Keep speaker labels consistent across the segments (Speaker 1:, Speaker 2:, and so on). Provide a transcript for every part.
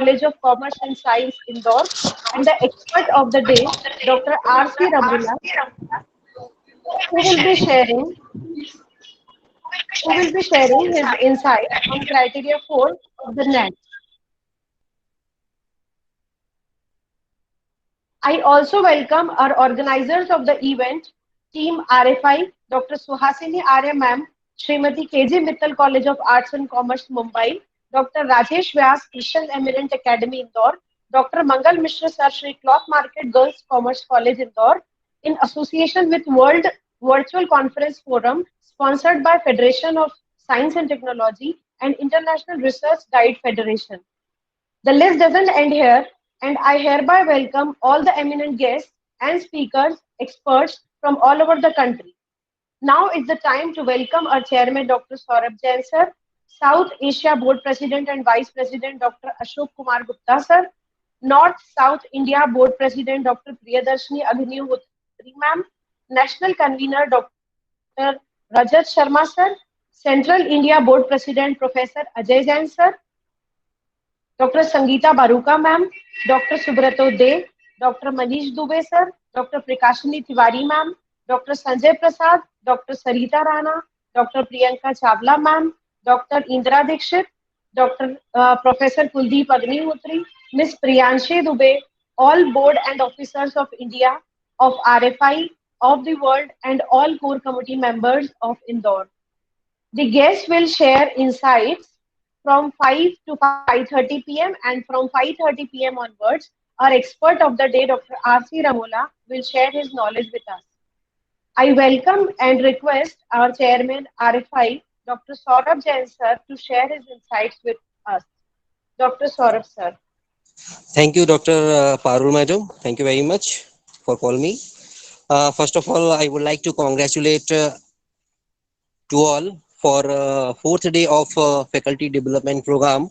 Speaker 1: College of Commerce and Science, Indore, and the expert of the day, Dr. R.C. Ramula, who will be sharing his insights on criteria 4 of the NAAC. I also welcome our organizers of the event, Team RFI, Dr. Suhasini Arya Ma'am, Srimati KG Mittal College of Arts and Commerce, Mumbai, Dr. Rajesh Vyas, Christian Eminent Academy, Indore, Dr. Mangal Mishra Sir, Shri Cloth Market Girls Commerce College, Indore, in association with World Virtual Conference Forum, sponsored by Federation of Science and Technology and International Research Guide Federation. The list doesn't end here, and I hereby welcome all the eminent guests and speakers, experts from all over the country. Now is the time to welcome our chairman, Dr. Saurabh Jain sir, South Asia Board President and Vice President, Dr. Ashok Kumar Gupta sir, North South India Board President, Dr. Priyadarshini Agnihotre ma'am, National Convener, Dr. Rajat Sharma sir, Central India Board President, Professor Ajay Jain sir, Dr. Sangeeta Baruka ma'am, Dr. Subrato De, Dr. Manish Dubey sir, Dr. Prakashini Tiwari ma'am, Dr. Sanjay Prasad, Dr. Sarita Rana, Dr. Priyanka Chavla ma'am, Dr. Indra Dikshit, Dr. Professor Kuldeep Agnihotri, Ms. Priyanshi Dubey, all board and officers of India, of RFI, of the world, and all core committee members of Indore. The guests will share insights from 5 to 5:30 p.m. and from 5:30 p.m. onwards. Our expert of the day, Dr. R.C. Ramola, will share his knowledge with us. I welcome and request our chairman, RFI, Dr. Saurabh Jain sir, to share his insights with us. Dr. Saurabh sir.
Speaker 2: Thank you, Dr. Parul Madam. Thank you very much for calling me. First of all, I would like to congratulate to all for fourth day of faculty development program.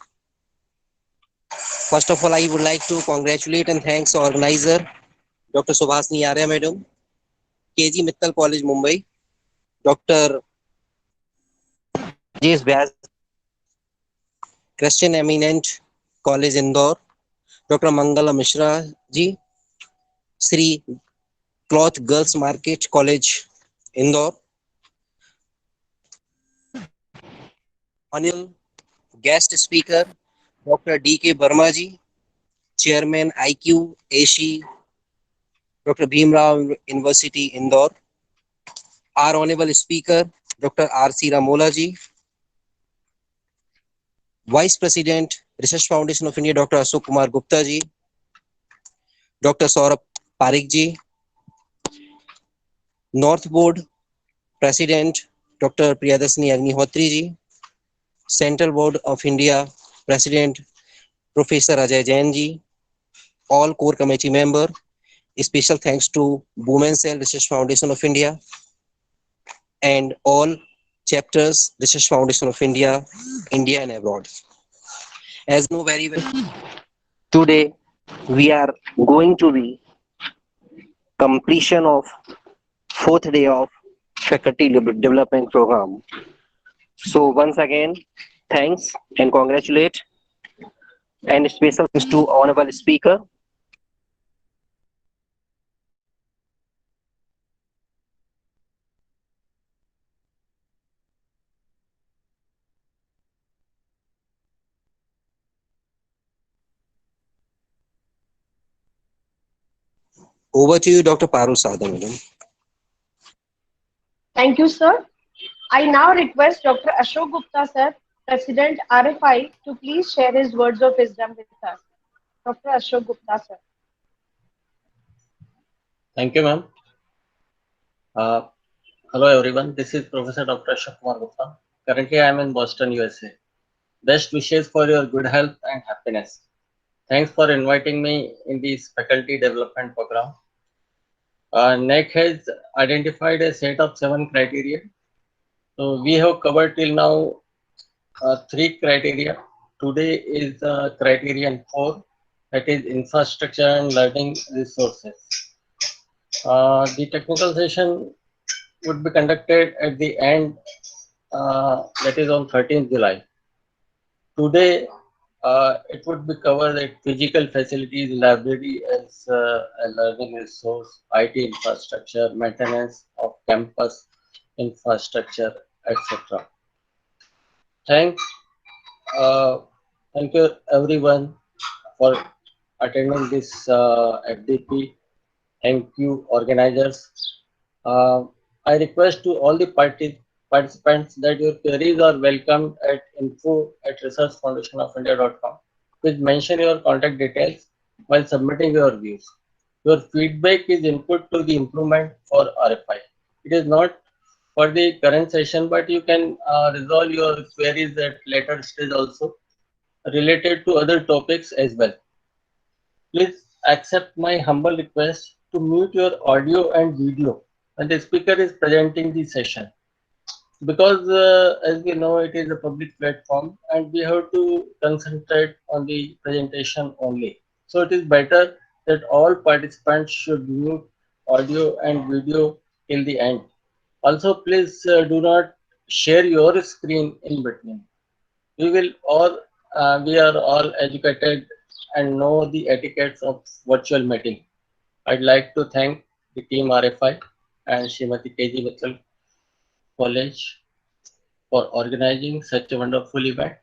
Speaker 2: First of all, I would like to congratulate and thanks organizer Dr. Subhasini Arya Madam, KG Mittal College, Mumbai, Dr. Rajesh Vyas, Christian Eminent College, Indore, Dr. Mangala Mishra ji, Sri Cloth Girls Market College, Indore, Honorable guest speaker Dr. D.K. Burma ji, Chairman IQ AC, Dr. Bhimrao University, Indore, our honorable speaker Dr. R.C. Ramola ji, Vice President Research Foundation of India Dr. Ashok Kumar Gupta ji, Dr. Saurabh Parik ji, North Board President Dr. Priyadarshini Agnihotre ji, Central Board of India President Professor Ajay Jain ji, all core committee member. Special thanks to Women's Cell Research Foundation of India and all chapters Research Foundation of India, India and abroad. As you know very well, today we are going to be completion of fourth day of faculty development program. So once again, thanks and congratulate and special thanks to honorable speaker. Over to you, Dr. Parul Sada, madam.
Speaker 1: Thank you, sir. I now request Dr. Ashok Gupta sir, President RFI, to please share his words of wisdom with us. Dr. Ashok Gupta sir.
Speaker 3: Thank you, ma'am. Hello, everyone. This is Professor Dr. Ashok Kumar Gupta. Currently, I am in Boston, USA. Best wishes for your good health and happiness. Thanks for inviting me in this faculty development program. NAAC has identified a set of 7 criteria. So we have covered till now 3 criteria. Today is criterion 4, that is infrastructure and learning resources. The technical session would be conducted at the end, that is on 13th July. Today, It would be covered that physical facilities, library as a learning resource, IT infrastructure, maintenance of campus infrastructure, etc. Thank, uh, thank you everyone for attending this FDP. Thank you organizers. Uh, I request to all the participants that your queries are welcomed at info@researchfoundationofindia.com. Please mention your contact details while submitting your views. Your feedback is input to the improvement for RFI. It is not for the current session, but you can resolve your queries at later stage also related to other topics as well. Please accept my humble request to mute your audio and video when the speaker is presenting the session. Because as we know, it is a public platform and we have to concentrate on the presentation only. So it is better that all participants should mute audio and video till the end. Also, please do not share your screen in between. We are all educated and know the etiquettes of virtual meeting. I'd like to thank the team RFI and Srimati KG Mittal College for organizing such a wonderful event.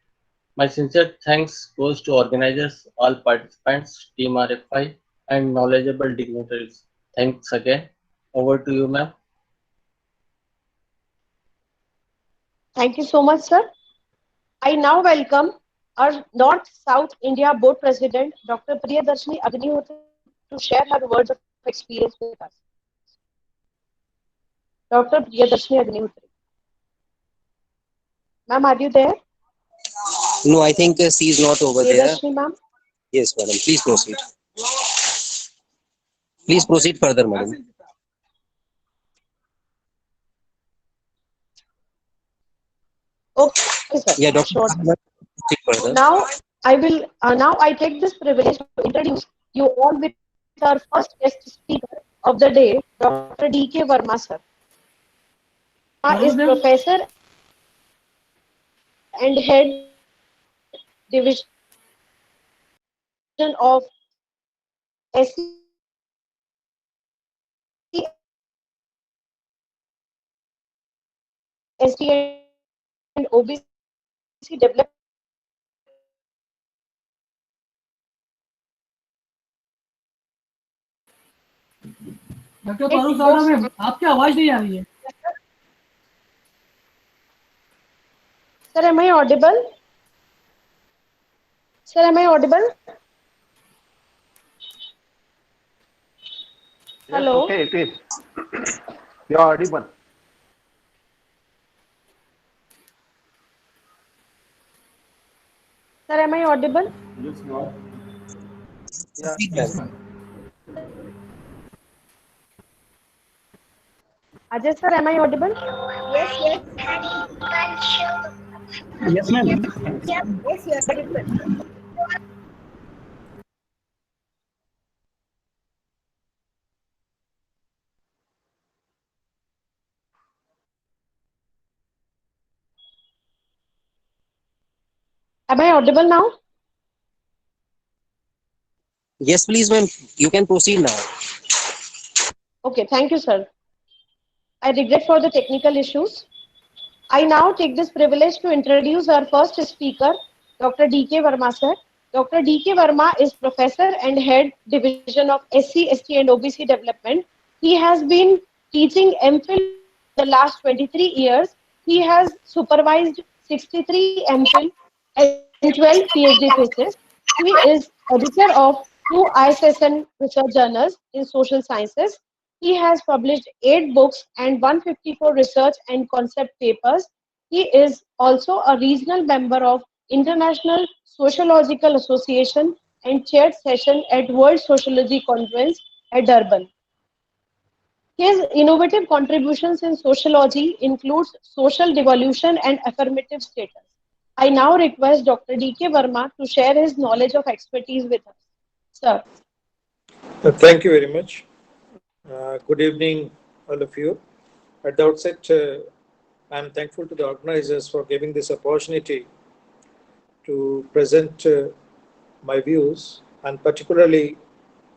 Speaker 3: My sincere thanks goes to organizers, all participants, team RFI, and knowledgeable dignitaries. Thanks again. Over to you, ma'am.
Speaker 1: Thank you so much, sir. I now welcome our North-South India Board President, Dr. Priyadarshini Agnihotri, to share her words of experience with us. Dr. Priyadarshini Agnihotri. Ma'am, are you there?
Speaker 2: No, I think she is not over there.
Speaker 1: Priyadarshini, ma'am.
Speaker 2: Yes, madam. Please proceed. Please proceed further, madam.
Speaker 1: Okay, sir.
Speaker 2: Yeah, Doctor.
Speaker 1: Sure.
Speaker 2: Proceed further.
Speaker 1: Now I take this privilege to introduce you all with our first guest speaker of the day, Dr. D.K. Verma, sir. Verma is professor and head division of SC and OBC
Speaker 4: doctor Farooq साहब ma'am आपकी आवाज नहीं आ रही है
Speaker 1: Sir, am I audible? Sir, am I audible? Hello.
Speaker 5: Okay, it is. You are audible.
Speaker 1: Sir, am I audible?
Speaker 5: Yes, you are.
Speaker 2: Yes, ma'am.
Speaker 1: Ajay sir, am I audible?
Speaker 4: Yes ma'am
Speaker 1: Am I audible now?
Speaker 2: Yes, please, ma'am. You can proceed now.
Speaker 1: Okay, thank you, sir. I regret for the technical issues. I now take this privilege to introduce our first speaker, Dr. D.K. Verma, sir. Dr. D.K. Verma is professor and head division of SC, ST and OBC development. He has been teaching MPhil for the last 23 years. He has supervised 63 MPhil and 12 PhD theses. He is editor of 2 ISSN research journals in social sciences. He has published 8 books and 154 research and concept papers. He is also a regional member of International Sociological Association and chaired session at World Sociology Conference at Durban. His innovative contributions in sociology includes social devolution and affirmative status. I now request Dr. D.K. Verma to share his knowledge of expertise with us. Sir.
Speaker 6: Thank you very much. Good evening, all of you. At the outset, I am thankful to the organizers for giving this opportunity to present my views, and particularly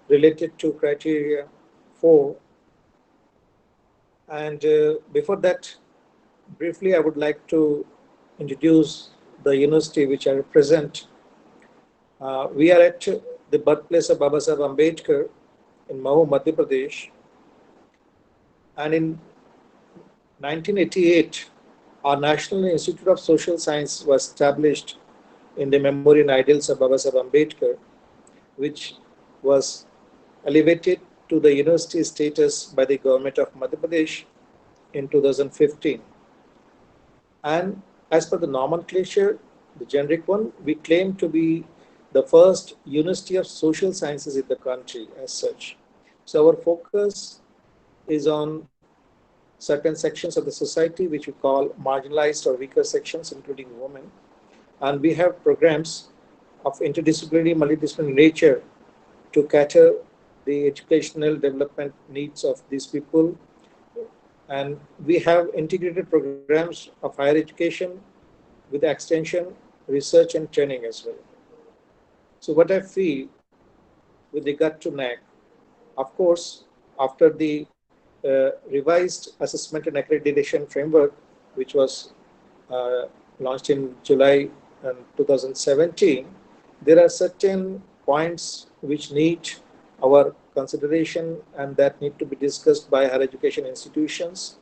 Speaker 6: related to criteria 4. And before that, briefly, I would like to introduce the university which I represent. We are at the birthplace of Baba Saheb Ambedkar in Mahu, Madhya Pradesh. And in 1988, our National Institute of Social Science was established in the memory and ideals of Baba Saheb Ambedkar, which was elevated to the university status by the government of Madhya Pradesh in 2015. And as per the nomenclature, the generic one, we claim to be the first university of social sciences in the country as such. So our focus is on certain sections of the society which we call marginalized or weaker sections, including women. And we have programs of interdisciplinary, multidisciplinary nature to cater the educational development needs of these people. And we have integrated programs of higher education with extension, research, and training as well. So what I feel with regard to NAAC, of course, after the revised assessment and accreditation framework, which was launched in July 2017, there are certain points which need our consideration and that need to be discussed by higher education institutions,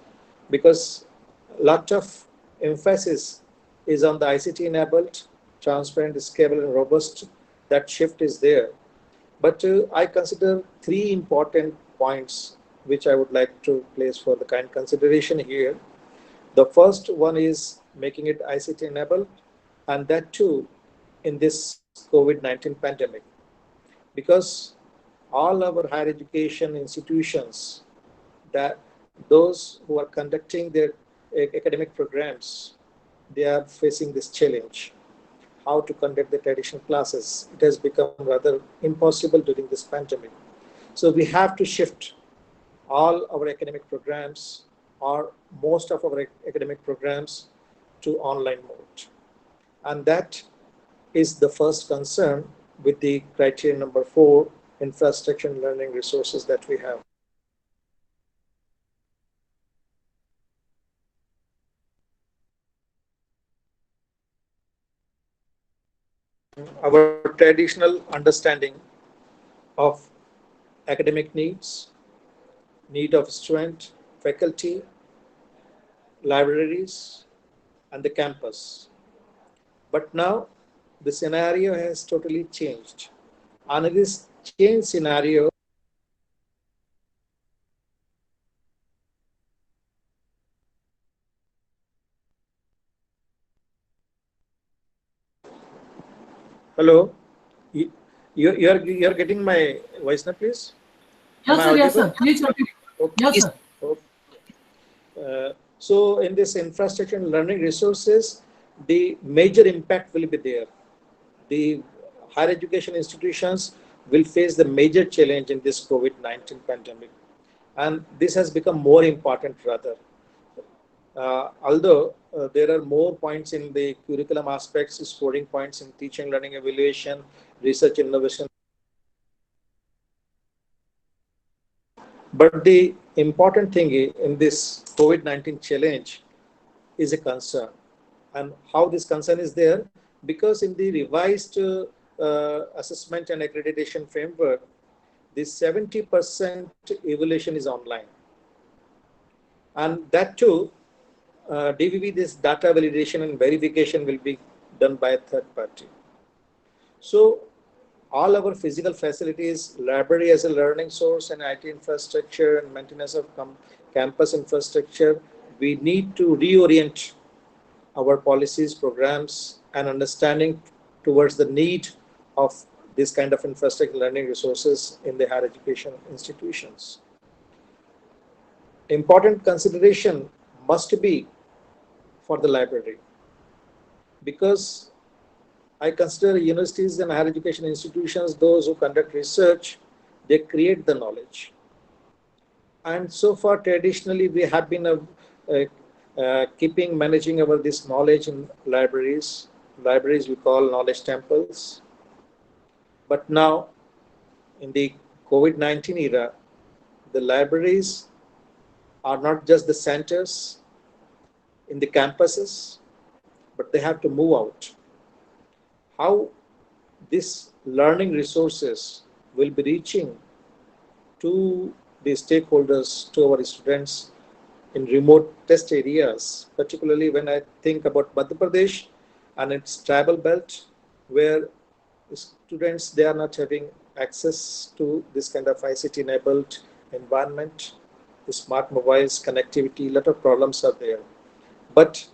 Speaker 6: because a lot of emphasis is on the ICT enabled, transparent, scalable, and robust. That shift is there. But I consider three important points which I would like to place for the kind consideration here. The first one is making it ICT enabled, and that too in this COVID-19 pandemic, because all our higher education institutions, that those who are conducting their academic programs, they are facing this challenge, how to conduct the traditional classes. It has become rather impossible during this pandemic. So we have to shift all our academic programs, or most of our academic programs, to online mode. And that is the first concern with the criteria number 4, infrastructure and learning resources that we have. Our traditional understanding of academic needs, need of student, faculty, libraries, and the campus. But now the scenario has totally changed. And in this changed scenario, hello, you're getting my voice now, please?
Speaker 4: Yes, sir. Yes, sir. Please continue.
Speaker 6: Okay.
Speaker 4: Yes, sir.
Speaker 6: So in this infrastructure and learning resources, the major impact will be there. The higher education institutions will face the major challenge in this COVID-19 pandemic. And this has become more important rather. Although there are more points in the curriculum aspects, scoring points in teaching, learning, evaluation, research, innovation. But the important thing in this COVID-19 challenge is a concern. And how this concern is there? Because in the revised assessment and accreditation framework, the 70% evaluation is online. And that too, DVV, this data validation and verification will be done by a third party. So all our physical facilities, library as a learning source, and IT infrastructure and maintenance of campus infrastructure, we need to reorient our policies, programs, and understanding towards the need of this kind of infrastructure learning resources in the higher education institutions. Important consideration must be for the library, because I consider universities and higher education institutions, those who conduct research, they create the knowledge. And so far, traditionally, we have been managing this knowledge in libraries. libraries we call knowledge temples. But now, in the COVID-19 era, the libraries are not just the centers in the campuses, but they have to move out. How these learning resources will be reaching to the stakeholders, to our students in remote test areas, particularly when I think about Madhya Pradesh and its tribal belt, where students, they are not having access to this kind of ICT enabled environment, the smart mobiles, connectivity, a lot of problems are there. But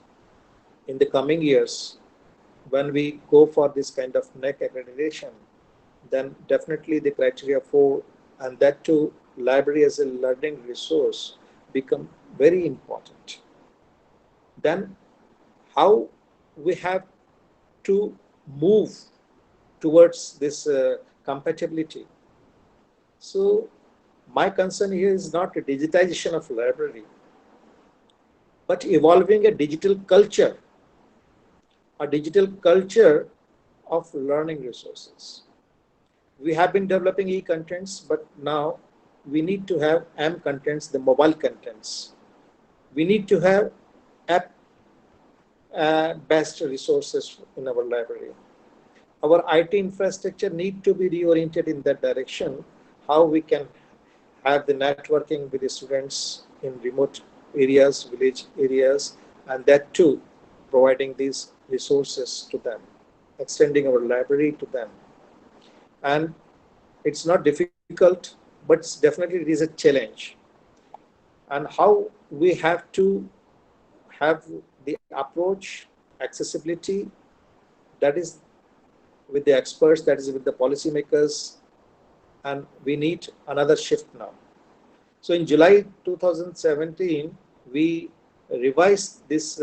Speaker 6: in the coming years, when we go for this kind of NAAC accreditation, then definitely the criteria for, and that too, library as a learning resource become very important. Then how we have to move towards this compatibility. So my concern here is not a digitization of library, but evolving a digital culture of learning resources. We have been developing e-contents, but now we need to have M contents, the mobile contents. We need to have app based resources in our library. Our IT infrastructure need to be reoriented in that direction, how we can have the networking with the students in remote areas, village areas, and that too, providing these resources to them, extending our library to them. And it's not difficult, but it's definitely it is a challenge. And how we have to have the approach, accessibility, that is with the experts, that is with the policymakers, and we need another shift now. So in July 2017, we revised this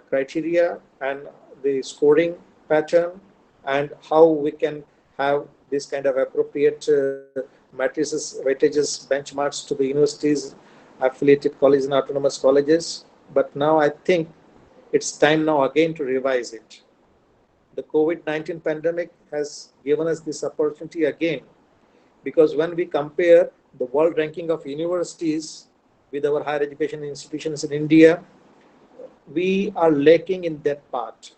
Speaker 6: criteria and the scoring pattern and how we can have this kind of appropriate matrices, weightages, benchmarks to the universities, affiliated colleges and autonomous colleges. But now I think it's time now again to revise it. The COVID-19 pandemic has given us this opportunity again, because when we compare the world ranking of universities with our higher education institutions in India, we are lacking in that part.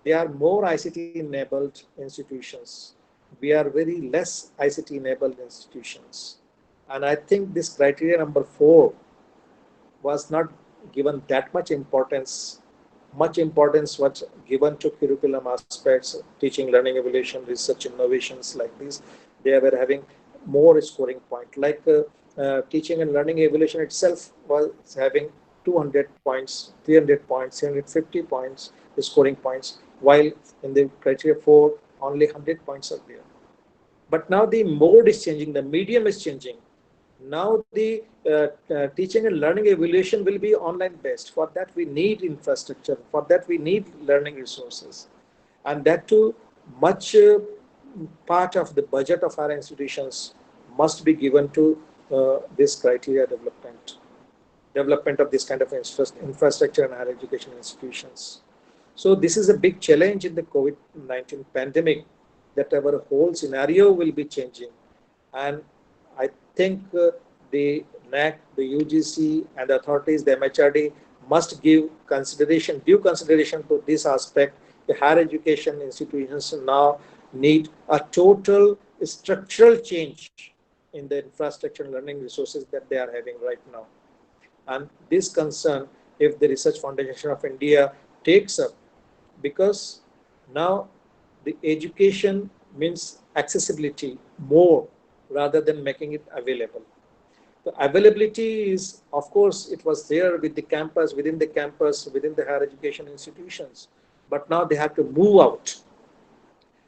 Speaker 6: They are more ICT enabled institutions. We are very less ICT enabled institutions. And I think this criteria number 4 was not given that much importance. Much importance was given to curriculum aspects, teaching, learning, evaluation, research, innovations like this. They were having more scoring point. Like teaching and learning evaluation itself was having 200 points, 300 points, 350 points, the scoring points, while in the criteria 4, only 100 points are there. But now the mode is changing, the medium is changing. Now the teaching and learning evaluation will be online based. For that we need infrastructure. For that we need learning resources. And that too, much part of the budget of our institutions must be given to this criteria development of this kind of infrastructure and higher education institutions. So this is a big challenge in the COVID-19 pandemic, that our whole scenario will be changing. And I think the NAAC, the UGC, and the authorities, the MHRD, must give due consideration to this aspect. The higher education institutions now need a total structural change in the infrastructure and learning resources that they are having right now. And this concern, if the Research Foundation of India takes up, because now the education means accessibility more rather than making it available. The availability is, of course, it was there with the campus, within the higher education institutions, but now they have to move out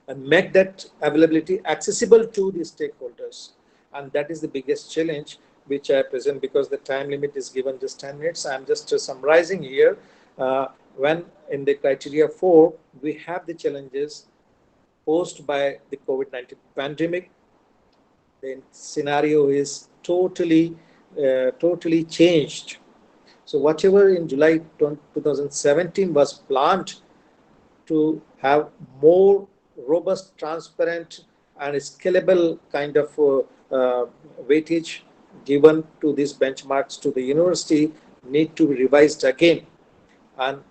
Speaker 6: and make that availability accessible to the stakeholders. And that is the biggest challenge which I present, because the time limit is given just 10 minutes. I'm just summarizing here. When in the criteria 4, we have the challenges posed by the COVID-19 pandemic. The scenario is totally changed. So whatever in July 2017 was planned to have more robust, transparent, and scalable kind of weightage given to these benchmarks to the university need to be revised again, and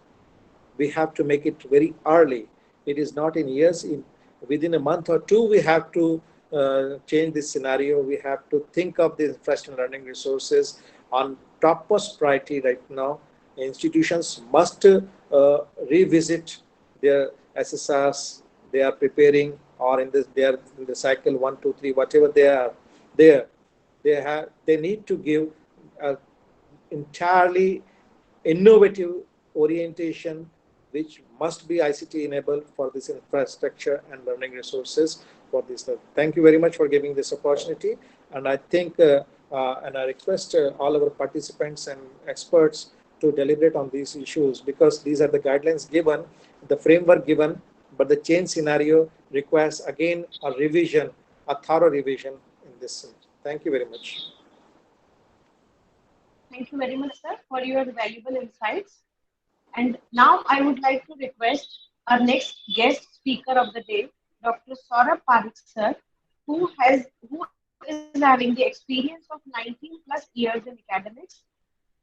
Speaker 6: we have to make it very early. It is not in years. Within a month or two, we have to change this scenario. We have to think of the fresh learning resources on topmost priority right now. Institutions must revisit their SSRs they are preparing, or in this they are in the cycle 1, 2, 3, whatever they are there. They need to give entirely innovative orientation which must be ICT enabled for this infrastructure and learning resources for this. Thank you very much for giving this opportunity. And I think and I request all our participants and experts to deliberate on these issues, because these are the guidelines given, the framework given, but the change scenario requires again a revision, a thorough revision in this. Thank you very much.
Speaker 1: Thank you very much, sir, for your valuable insights. And now I would like to request our next guest speaker of the day, Dr. Saurabh Parikh, sir, who is having the experience of 19 plus years in academics.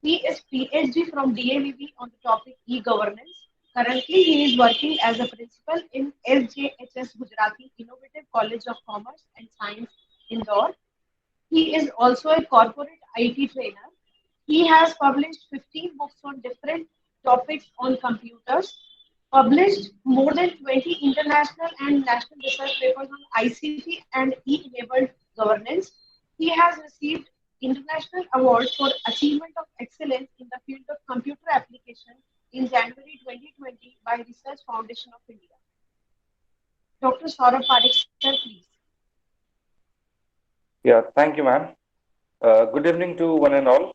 Speaker 1: He is PhD from DAVV on the topic e-governance. Currently, he is working as a principal in SJHS Gujarati Innovative College of Commerce and Science, Indore. He is also a corporate IT trainer. He has published 15 books on different topics on computers, published more than 20 international and national research papers on ICT and e-enabled governance. He has received international awards for achievement of excellence in the field of computer application in January 2020 by Research Foundation of India. Dr. Saurabh Parikh, sir, please.
Speaker 7: Yeah, thank you, ma'am. Good evening to one and all.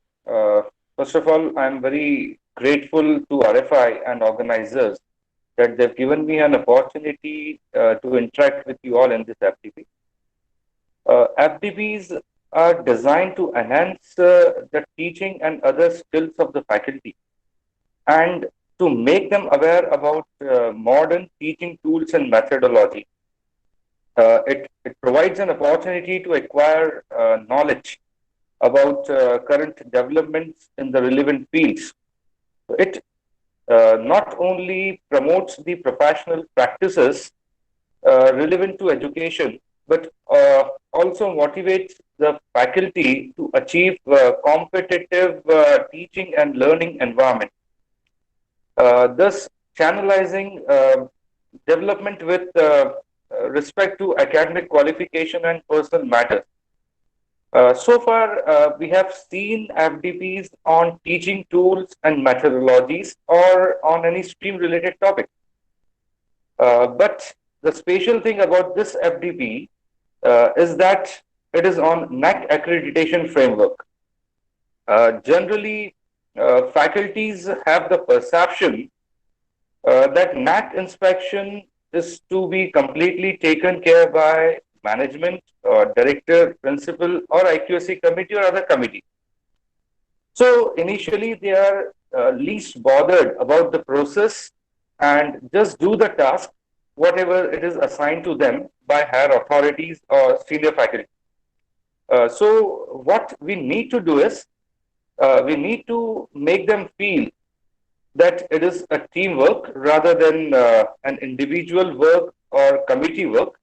Speaker 7: First of all, I'm very grateful to RFI and organizers that they've given me an opportunity to interact with you all in this FDP. FDPs are designed to enhance the teaching and other skills of the faculty and to make them aware about modern teaching tools and methodology. It provides an opportunity to acquire knowledge about current developments in the relevant fields. It not only promotes the professional practices relevant to education, but also motivates the faculty to achieve competitive teaching and learning environment. Thus, channelizing development with respect to academic qualification and personal matters. So far, we have seen FDPs on teaching tools and methodologies or on any stream-related topic. But the special thing about this FDP is that it is on NAAC accreditation framework. Generally, faculties have the perception that NAAC inspection is to be completely taken care by management or director, principal, or IQAC committee or other committee. So initially they are least bothered about the process and just do the task, whatever it is assigned to them by higher authorities or senior faculty. So what we need to do is, we need to make them feel that it is a teamwork rather than an individual work or committee work.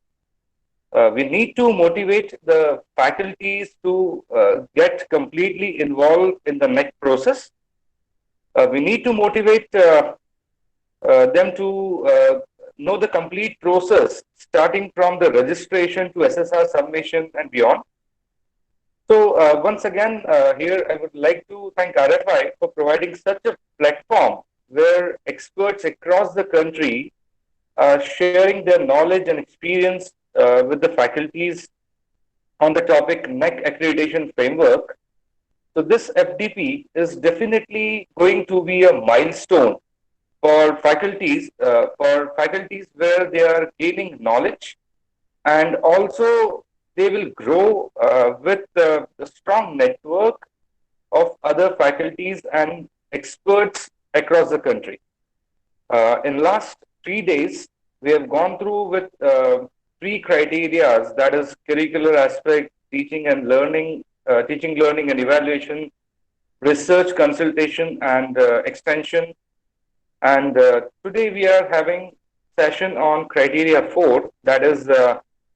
Speaker 7: We need to motivate the faculties to get completely involved in the NAAC process. We need to motivate them to know the complete process, starting from the registration to SSR submission and beyond. So once again, here I would like to thank RFI for providing such a platform where experts across the country are sharing their knowledge and experience with the faculties on the topic NAAC accreditation framework. So this FDP is definitely going to be a milestone for faculties where they are gaining knowledge, and also they will grow with the strong network of other faculties and experts across the country. In last 3 days, we have gone through with 3 criteria, that is curricular aspect, teaching, learning and evaluation, research consultation and extension. And today we are having session on criteria 4, that is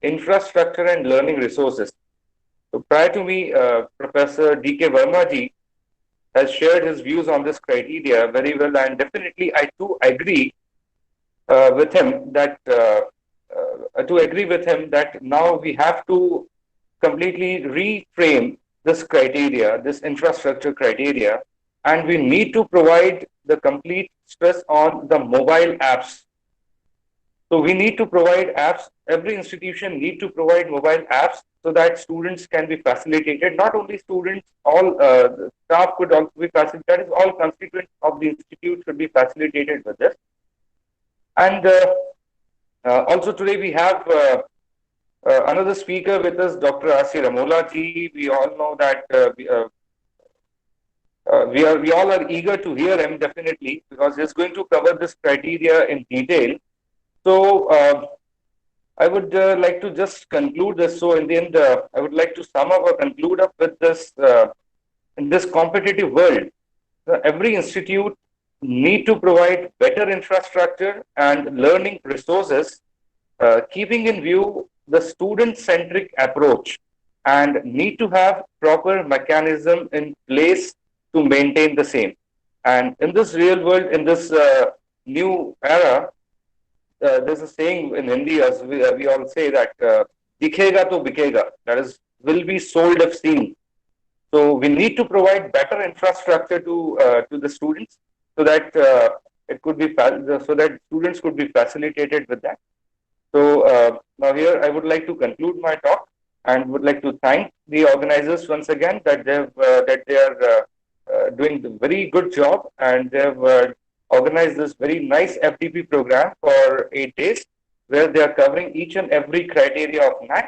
Speaker 7: infrastructure and learning resources. So prior to me, Professor D.K. Verma ji has shared his views on this criteria very well, and definitely I too agree with him that now we have to completely reframe this criteria, this infrastructure criteria, and we need to provide the complete stress on the mobile apps. So we need to provide apps. Every institution need to provide mobile apps so that students can be facilitated. Not only students, all staff could also be facilitated. That is, all constituents of the institute should be facilitated with this. And also today we have another speaker with us, Dr. Asir Amola ji. We all know that we all are eager to hear him, definitely, because he's going to cover this criteria in detail. So I would like to just conclude this. So in the end, I would like to sum up or conclude up with this. In this competitive world, every institute need to provide better infrastructure and learning resources, keeping in view the student-centric approach, and need to have proper mechanism in place to maintain the same. And in this real world, in this new era, there's a saying in Hindi, as we all say, that dikhega to bikega, that is, will be sold if seen. So we need to provide better infrastructure to the students, so that it could be so that students could be facilitated with that. So now here I would like to conclude my talk and would like to thank the organizers once again that they are doing the very good job, and they have organized this very nice FDP program for 8 days, where they are covering each and every criteria of NAAC,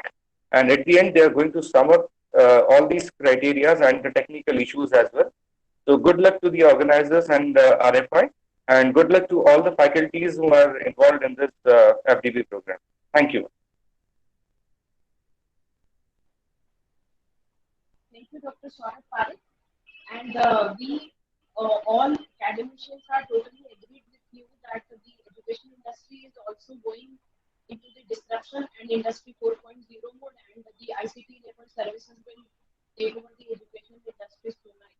Speaker 7: and at the end they are going to sum up all these criteria and the technical issues as well. So good luck to the organizers and RFI, and good luck to all the faculties who are involved in this FDP program. Thank you.
Speaker 1: Thank you, Dr. Saurabh Parekh. And we all academicians are totally agreed with you that the education industry is also going into the disruption and industry 4.0 mode, and the ICT-enabled services will take over the education industry tonight.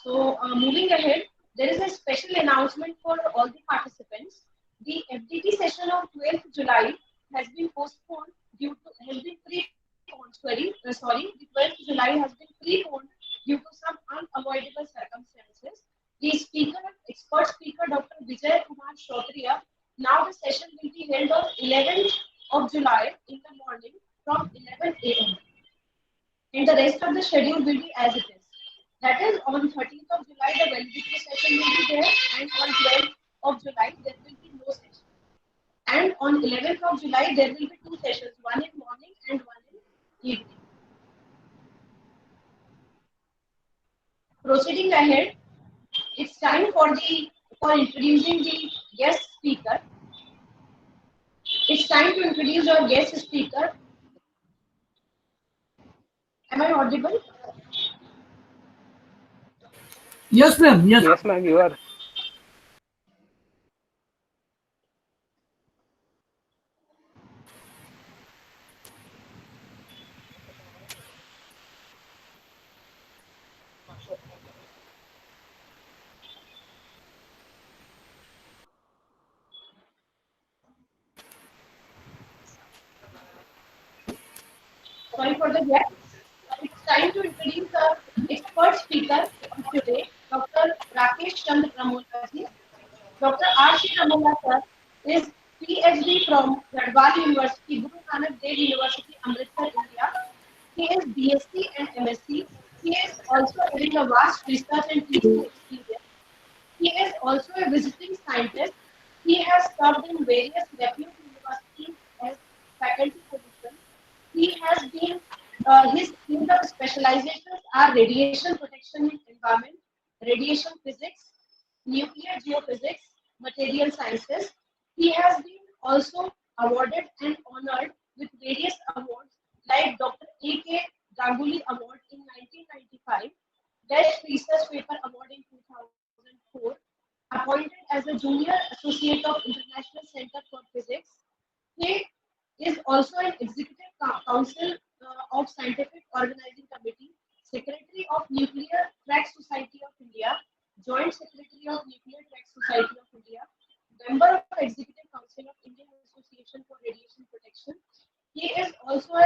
Speaker 1: So moving ahead, there is a special announcement for all the participants. The FDP session of 12th July has been postponed the 12th July has been preponed due to some unavoidable circumstances. The expert speaker, Dr. Vijay Kumar Shotria. Now the session will be held on 11th of July in the morning from 11 a.m. And the rest of the schedule will be as it is. That is, on 13th of July, the validity session will be there, and on 12th of July, there will be no session. And on 11th of July, there will be 2 sessions, one in morning and one in evening. Proceeding ahead, it's time for introducing the guest speaker. It's time to introduce our guest speaker. Am I audible?
Speaker 4: Yes, ma'am. Yes.
Speaker 5: Yes, ma'am, you are.
Speaker 1: Sorry for the gap. It's time to introduce our expert speaker of today, Dr. Rakesh Chandra Ramola ji. Dr. R.C. Ramola sir is PhD from Gadwal University, Guru Nanak Dev University, Amritsar, India. He is BSc and MSc. He is also having a vast research and teaching experience. He is also a visiting scientist. He has served in various reputed universities as faculty positions. He has been, his field of specializations are radiation protection in environment, radiation physics, nuclear geophysics, Material Sciences. He has been also awarded and honored with various awards like Dr. A.K. Ganguly Award in 1995, Best Research Paper Award in 2004, appointed as a Junior Associate of International Center for Physics. He is also an Executive Council of Scientific Organizing Committee, Secretary of Nuclear Track Society of India, Joint Secretary of Nuclear Track Society of India, member of Executive Council of Indian Association for Radiation Protection. He is also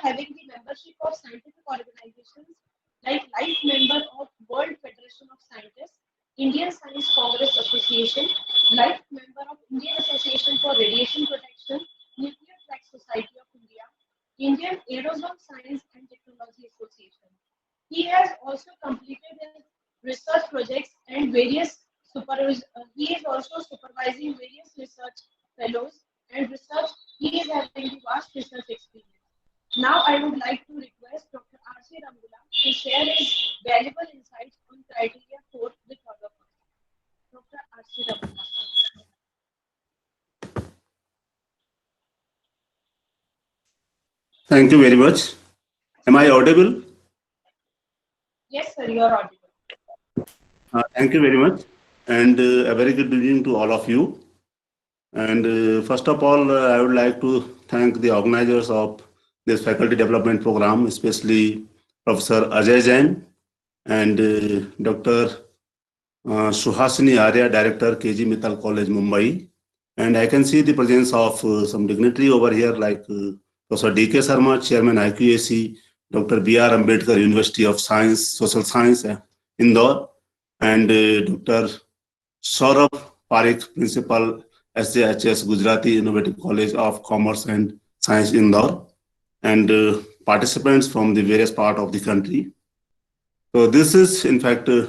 Speaker 1: having the membership of scientific organizations like Life Member of World Federation of Scientists, Indian Science Congress Association, Life Member of Indian Association for Radiation Protection, Nuclear Track Society of India, Indian Aerosol Science and Technology Association. He has also completed his research projects and he is also supervising various research fellows and research. He is having the vast research experience. Now I would like to request Dr. R.C. Ramgula to share his valuable insights on criteria 4 with all of us. Dr. R.C. Ramgula.
Speaker 8: Thank you very much. Am I audible?
Speaker 1: Yes, sir, you are audible.
Speaker 8: Thank you very much. And a very good evening to all of you. And first of all, I would like to thank the organizers of this faculty development program, especially Professor Ajay Jain and Dr. Suhasini Arya, Director, KG Mittal College, Mumbai. And I can see the presence of some dignitary over here like Professor D.K. Sharma, Chairman IQAC, Dr. B.R. Ambedkar, University of Science, Social Science, Indore, and Dr. Saurabh Parikh, Principal, SJHS, Gujarati Innovative College of Commerce and Science, Indore, and participants from the various parts of the country. So this is, in fact, a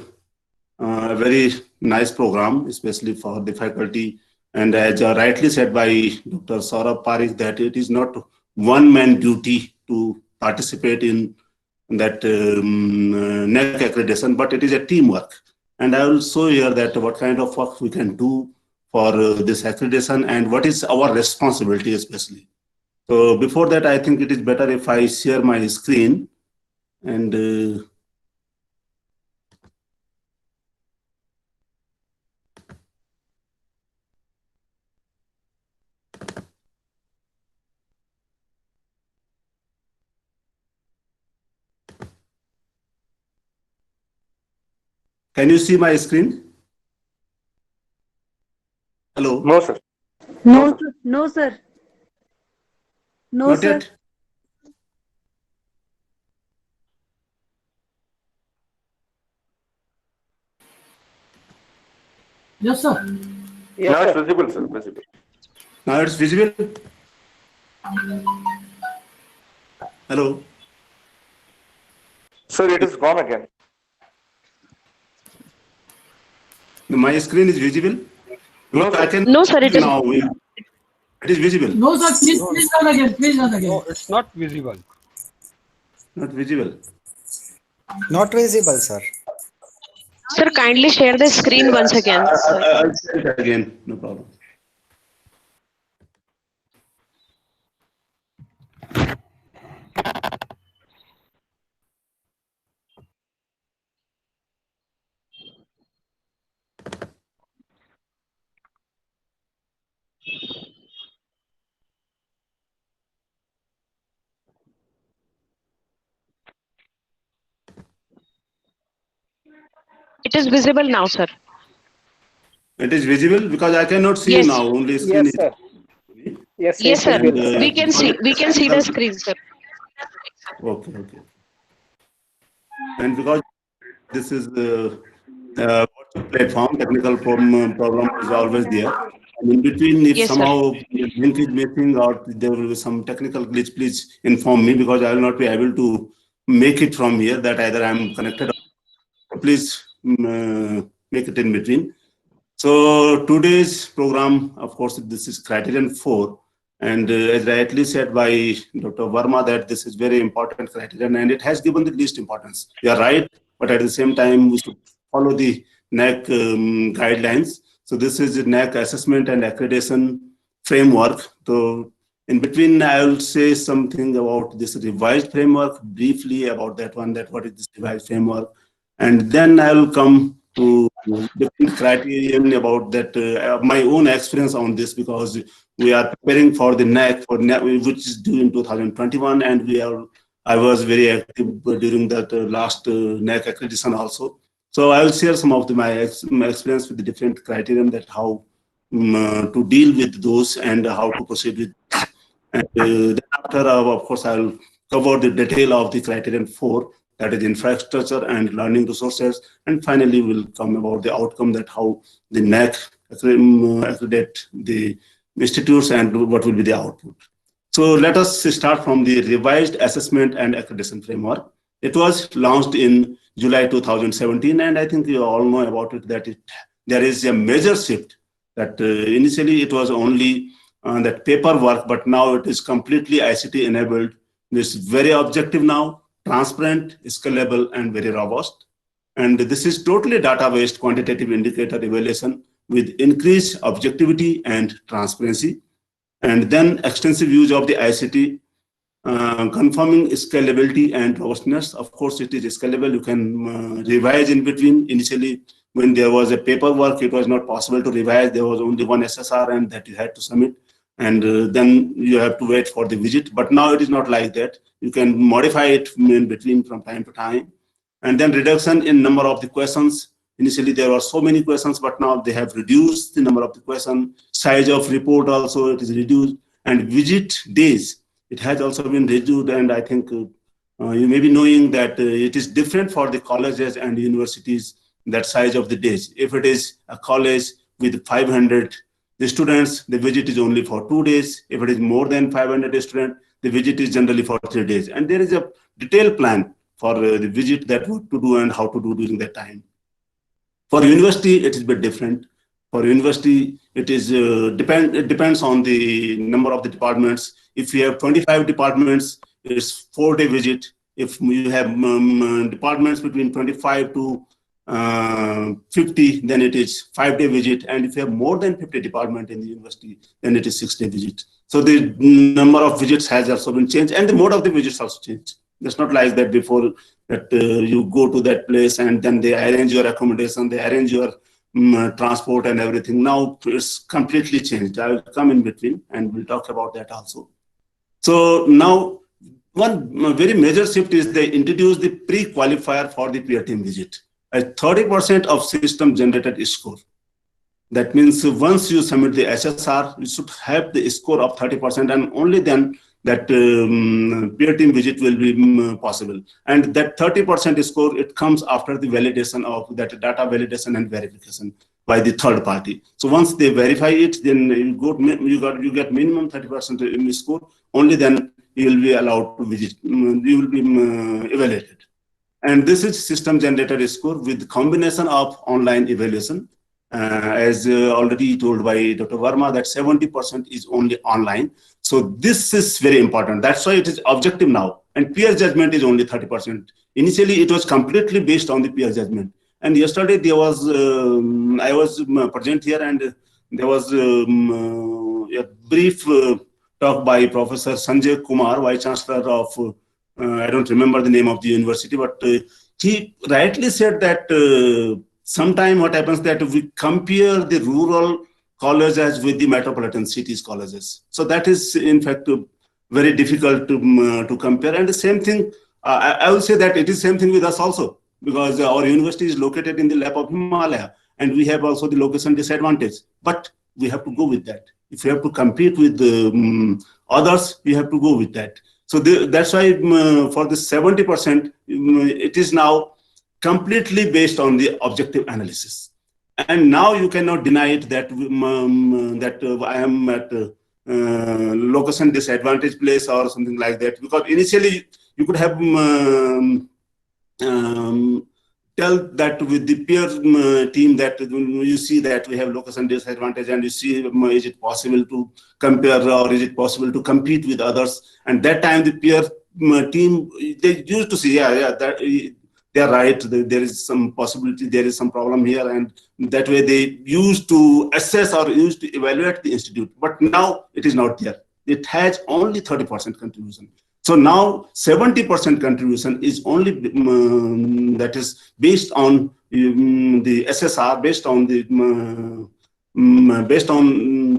Speaker 8: very nice program, especially for the faculty. And as rightly said by Dr. Saurabh Parikh, that it is not one-man duty to participate in that NAAC accreditation, but it is a teamwork. And I will show here that what kind of work we can do for this accreditation and what is our responsibility especially. So before that, I think it is better if I share my screen and can you see my screen? Hello?
Speaker 7: No, sir.
Speaker 9: No, sir. No, sir. No,
Speaker 8: Not
Speaker 9: sir.
Speaker 8: yet?
Speaker 4: Yes, sir.
Speaker 7: Now it's visible, sir. Visible.
Speaker 8: Now it's visible? Hello?
Speaker 7: Sir, it is gone again.
Speaker 8: My screen is visible?
Speaker 7: No,
Speaker 8: I
Speaker 7: sir.
Speaker 8: can
Speaker 1: No, sir, it is.
Speaker 8: now. It is visible.
Speaker 4: No, sir. Please run again. Please run again.
Speaker 5: No, it's not visible.
Speaker 8: Not visible.
Speaker 10: Not visible, sir.
Speaker 1: Sir, kindly share the screen once again.
Speaker 8: I'll share it again. No problem.
Speaker 1: It is visible now, sir.
Speaker 8: It is visible because I cannot see
Speaker 1: Yes.
Speaker 8: now. Only screen
Speaker 5: Yes,
Speaker 8: is.
Speaker 5: sir. Yes,
Speaker 1: Yes, sir.
Speaker 8: And,
Speaker 1: We can see the screen, sir.
Speaker 8: Okay, okay. And because this is WhatsApp platform, technical problem is always there. And in between, if
Speaker 1: Yes, sir.
Speaker 8: somehow the link is missing or there will be some technical glitch, please inform me because I will not be able to make it from here. That either I am connected. Please make it in between. So today's program, of course, this is criterion 4. And as rightly said by Dr. Verma, that this is very important criterion and it has given the least importance. You are right, but at the same time, we should follow the NAAC guidelines. So this is the NAAC assessment and accreditation framework. So in between, I will say something about this revised framework, briefly about that one, that what is this revised framework. And then I will come to different criterion about that, my own experience on this, because we are preparing for the NAAC, which is due in 2021, and I was very active during that last NAAC accreditation also. So I will share some of my experience with the different criterion, that how to deal with those and how to proceed with. And then after, of course, I will cover the detail of the criterion 4, that is infrastructure and learning resources. And finally, we'll come about the outcome, that how the NAAC accredit the institutes and what will be the output. So let us start from the revised assessment and accreditation framework. It was launched in July 2017, and I think you all know about it, that there is a major shift, that initially it was only that paperwork, but now it is completely ICT enabled. It's very objective now, transparent, scalable, and very robust. And this is totally data-based quantitative indicator evaluation with increased objectivity and transparency. And then extensive use of the ICT, confirming scalability and robustness. Of course, it is scalable. You can revise in between. Initially, when there was a paperwork, it was not possible to revise. There was only one SSR, and that you had to submit. And then you have to wait for the visit. But now it is not like that. You can modify it in between from time to time. And then reduction in number of the questions. Initially, there were so many questions, but now they have reduced the number of the question. Size of report also, it is reduced. And visit days, it has also been reduced. And I think you may be knowing that it is different for the colleges and universities, that size of the days. If it is a college with 500 students, the visit is only for 2 days. If it is more than 500 students, the visit is generally for 3 days. And there is a detailed plan for the visit, that what to do and how to do during that time. For university, it is a bit different. For university, it is it depends on the number of the departments. If you have 25 departments, it's 4-day visit. If you have departments between 25 to 50, then it is 5-day visit. And if you have more than 50 departments in the university, then it is 6-day visit. So the number of visits has also been changed, and the mode of the visits also changed. It's not like that before, that you go to that place and then they arrange your accommodation, they arrange your transport and everything. Now it's completely changed. I will come in between and we'll talk about that also. So now one very major shift is they introduced the pre-qualifier for the peer team visit. A 30% of system generated score. That means once you submit the SSR, you should have the score of 30%, and only then that peer team visit will be possible. And that 30% score, it comes after the validation of that data validation and verification by the third party. So once they verify it, then you get minimum 30% score. Only then you will be allowed to visit. You will be evaluated. And this is system generated score with combination of online evaluation. As already told by Dr. Verma, that 70% is only online. So this is very important. That's why it is objective now. And peer judgment is only 30%. Initially, it was completely based on the peer judgment. And yesterday, there was I was present here, and there was a brief talk by Professor Sanjay Kumar, Vice Chancellor of, I don't remember the name of the university, but he rightly said that sometimes what happens that we compare the rural colleges with the metropolitan cities colleges. So that is in fact very difficult to compare. And the same thing, I will say that it is same thing with us also, because our university is located in the lap of Himalaya, and we have also the location disadvantage. But we have to go with that. If we have to compete with others, we have to go with that. So that's why for the 70%, it is now completely based on the objective analysis. And now you cannot deny it that I am at location disadvantage place or something like that, because initially you could have tell that with the peer team that you see that we have location disadvantage, and you see is it possible to compare or is it possible to compete with others. And that time the peer team, they used to see, that they are right. There is some possibility, there is some problem here, and that way they used to assess or used to evaluate the institute. But now it is not there. It has only 30% contribution. So now 70% contribution is only that is based on the SSR, based on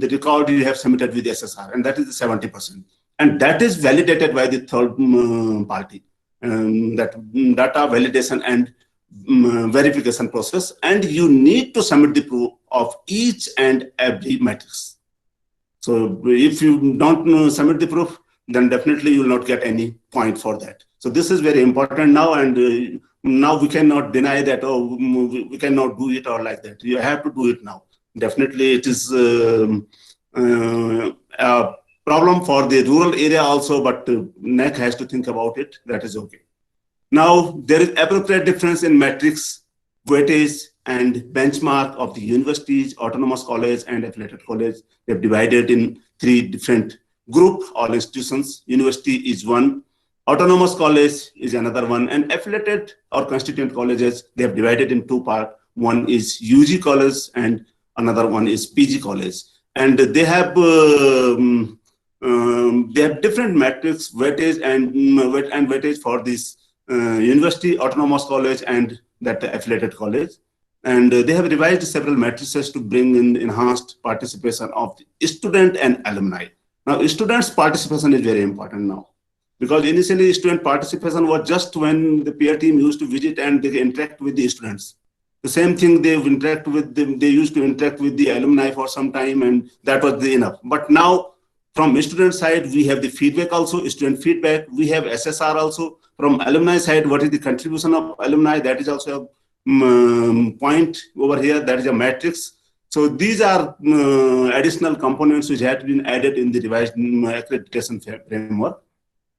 Speaker 8: the record you have submitted with the SSR, and that is the 70%, and that is validated by the third party. That data validation and verification process, and you need to submit the proof of each and every matrix. So if you don't submit the proof, then definitely you will not get any point for that. So this is very important now, and now we cannot deny that, oh, we cannot do it or like that. You have to do it now. Definitely it is a problem for the rural area also, but NAAC has to think about it. That is okay. Now, there is appropriate difference in metrics, weightage, and benchmark of the universities, autonomous college, and affiliated college. They have divided in 3 different groups or institutions. University is one, autonomous college is another one, and affiliated or constituent colleges, they have divided in 2 parts. One is UG college and another one is PG college. And they have different metrics, weightage and weightage for this university, autonomous college, and that affiliated college. And they have revised several matrices to bring in enhanced participation of the student and alumni. Now, students' participation is very important now, because initially student participation was just when the peer team used to visit and they interact with the students. The same thing they interact with them, they used to interact with the alumni for some time, and that was enough. But now, from student side, we have the feedback also, student feedback. We have SSR also. From alumni side, what is the contribution of alumni? That is also a point over here. That is a matrix. So these are additional components which have been added in the revised accreditation framework.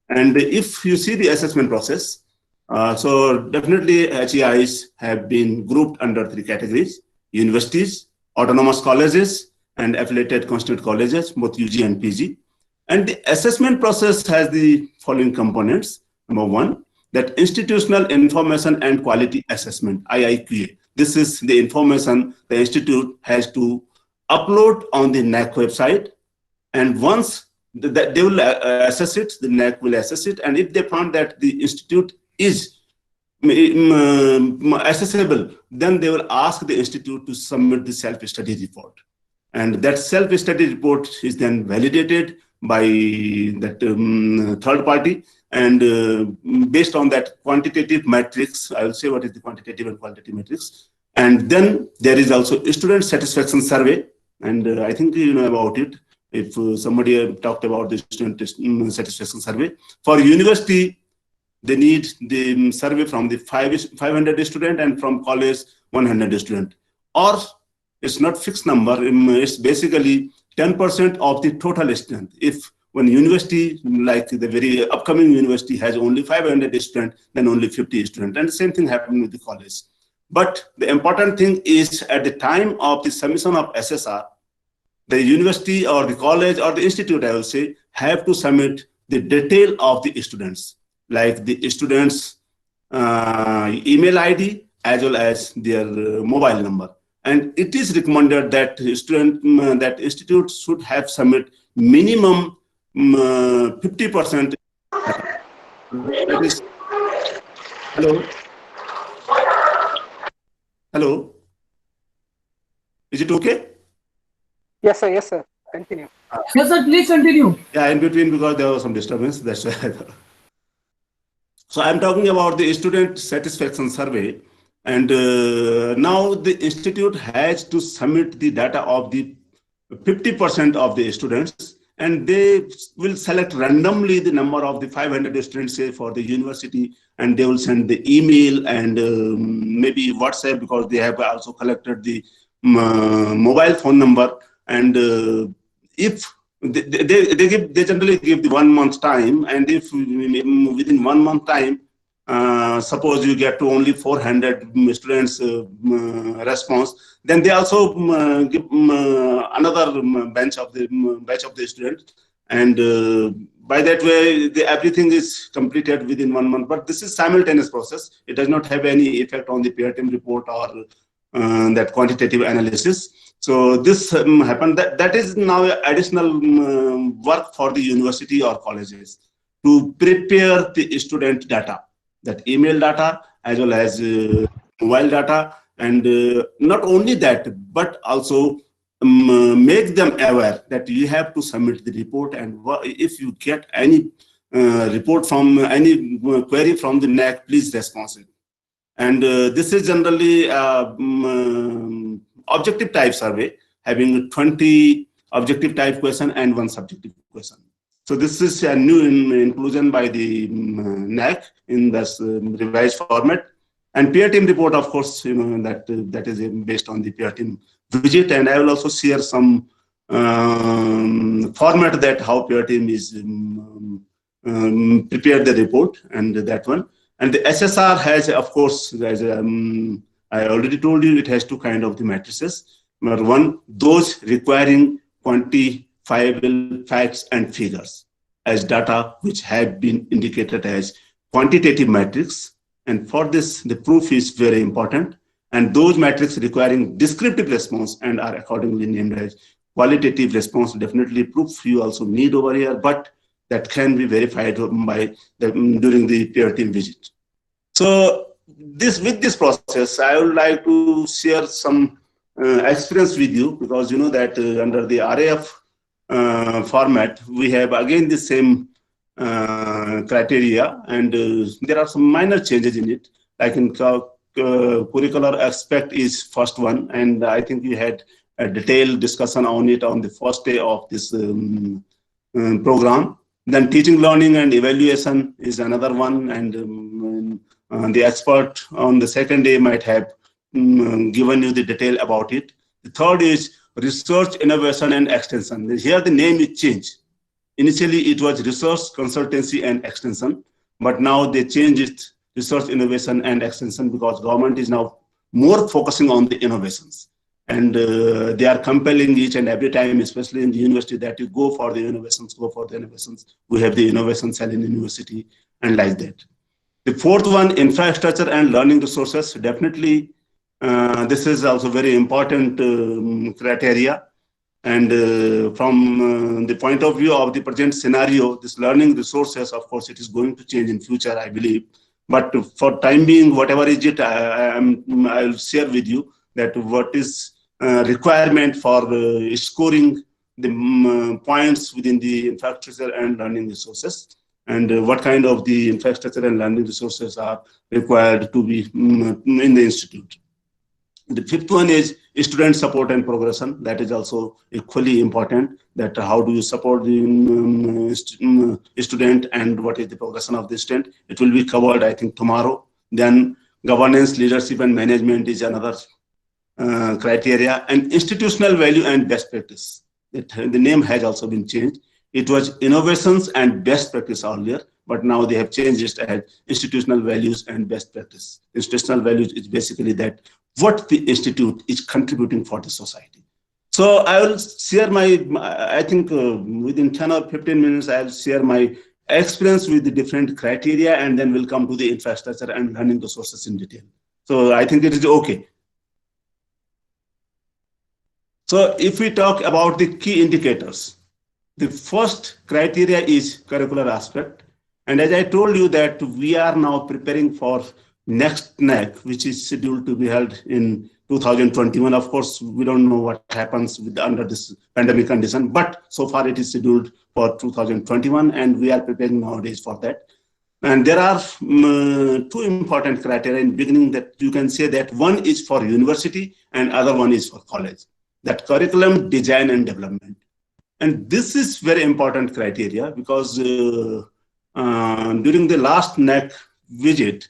Speaker 8: And if you see the assessment process, so definitely HEIs have been grouped under 3 categories: universities, autonomous colleges, and affiliated constituent colleges, both UG and PG. And the assessment process has the following components. Number 1, that institutional information and quality assessment, IIQA. This is the information the institute has to upload on the NAAC website. And once that they will assess it, the NAAC will assess it. And if they found that the institute is accessible, then they will ask the institute to submit the self-study report. And that self-study report is then validated by that third party. And based on that quantitative matrix, I will say what is the quantitative and qualitative matrix. And then there is also a student satisfaction survey. And I think you know about it. If somebody talked about the student satisfaction survey. For university, they need the survey from the 500 student, and from college 100 student. Or it's not fixed number, it's basically 10% of the total student. If one university, like the very upcoming university, has only 500 students, then only 50 students. And the same thing happened with the college. But the important thing is, at the time of the submission of SSR, the university or the college or the institute, I will say, have to submit the detail of the students, like the students' email ID as well as their mobile number. And it is recommended that that institute should have submit minimum 50%. That is, hello? Hello? Is it okay?
Speaker 5: Yes, sir. Yes, sir. Continue.
Speaker 4: Yes, sir. Please continue.
Speaker 8: Yeah, in between, because there was some disturbance. That's why I thought. So I'm talking about the student satisfaction survey. And now the institute has to submit the data of the 50% of the students, and they will select randomly the number of the 500 students, say, for the university, and they will send the email and maybe WhatsApp, because they have also collected the mobile phone number. And if they generally give the 1 month time, and if within 1 month time, suppose you get to only 400 students response, then they also give another batch of the students, And by that way, everything is completed within 1 month. But this is simultaneous process. It does not have any effect on the peer team report or that quantitative analysis. So this happened. That is now additional work for the university or colleges to prepare the student data, that email data as well as mobile data, and not only that, but also make them aware that you have to submit the report, and if you get any report from any query from the NAAC, please respond it. And this is generally objective type survey having 20 objective type question and 1 subjective question. So this is a new inclusion by the NAAC in this revised format. And peer team report, of course, that is based on the peer team visit. And I will also share some format that how peer team is prepared the report, and that one. And the SSR has, of course, as I already told you, it has 2 kind of the matrices. Number 1, those requiring quantifiable facts and figures as data which have been indicated as quantitative matrix. And for this, the proof is very important. And those metrics requiring descriptive response and are accordingly named as qualitative response. Definitely proof you also need over here, but that can be verified by during the peer team visit. So with this process, I would like to share some experience with you, because you know that under the RAF format, we have again the same criteria, and there are some minor changes in it. Like in curricular aspect is first one, and I think we had a detailed discussion on it on the first day of this program. Then teaching, learning, and evaluation is another one, and the expert on the second day might have given you the detail about it. The third is research, innovation, and extension. Here the name is changed. Initially it was research, consultancy, and extension, but now they changed it research, innovation, and extension, because government is now more focusing on the innovations. And they are compelling each and every time, especially in the university, that you go for the innovations, go for the innovations. We have the innovation cell in the university, and like that. The fourth one, infrastructure and learning resources. Definitely, this is also very important criteria. And from the point of view of the present scenario, this learning resources, of course, it is going to change in future, I believe. But for time being, whatever is it, I'll share with you that what is requirement for scoring the points within the infrastructure and learning resources, and what kind of the infrastructure and learning resources are required to be in the institute. The fifth one is student support and progression. That is also equally important, that how do you support the student and what is the progression of the student. It will be covered, I think, tomorrow. Then governance, leadership, and management is another criteria, and institutional value and best practice. The name has also been changed. It was innovations and best practice earlier, but now they have changed it as institutional values and best practice. Institutional values is basically that what the institute is contributing for the society. So I will share my, I think within 10 or 15 minutes, I'll share my experience with the different criteria, and then we'll come to the infrastructure and learning resources in detail. So I think it is okay. So if we talk about the key indicators, the first criteria is curricular aspect. And as I told you that we are now preparing for next NAAC, which is scheduled to be held in 2021. Of course, we don't know what happens under this pandemic condition, but so far it is scheduled for 2021, and we are preparing nowadays for that. And there are 2 important criteria in beginning that you can say that one is for university and other one is for college. That curriculum design and development. And this is very important criteria, because during the last NAAC visit,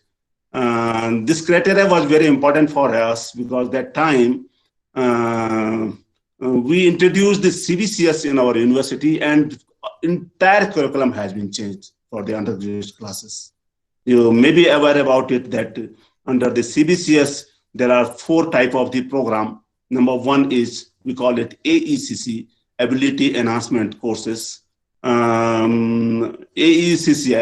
Speaker 8: this criteria was very important for us, because that time we introduced the CBCS in our university, and entire curriculum has been changed for the undergraduate classes. You may be aware about it that under the CBCS, there are 4 types of the program. Number 1 is, we call it AECC, Ability Enhancement Courses. AECC,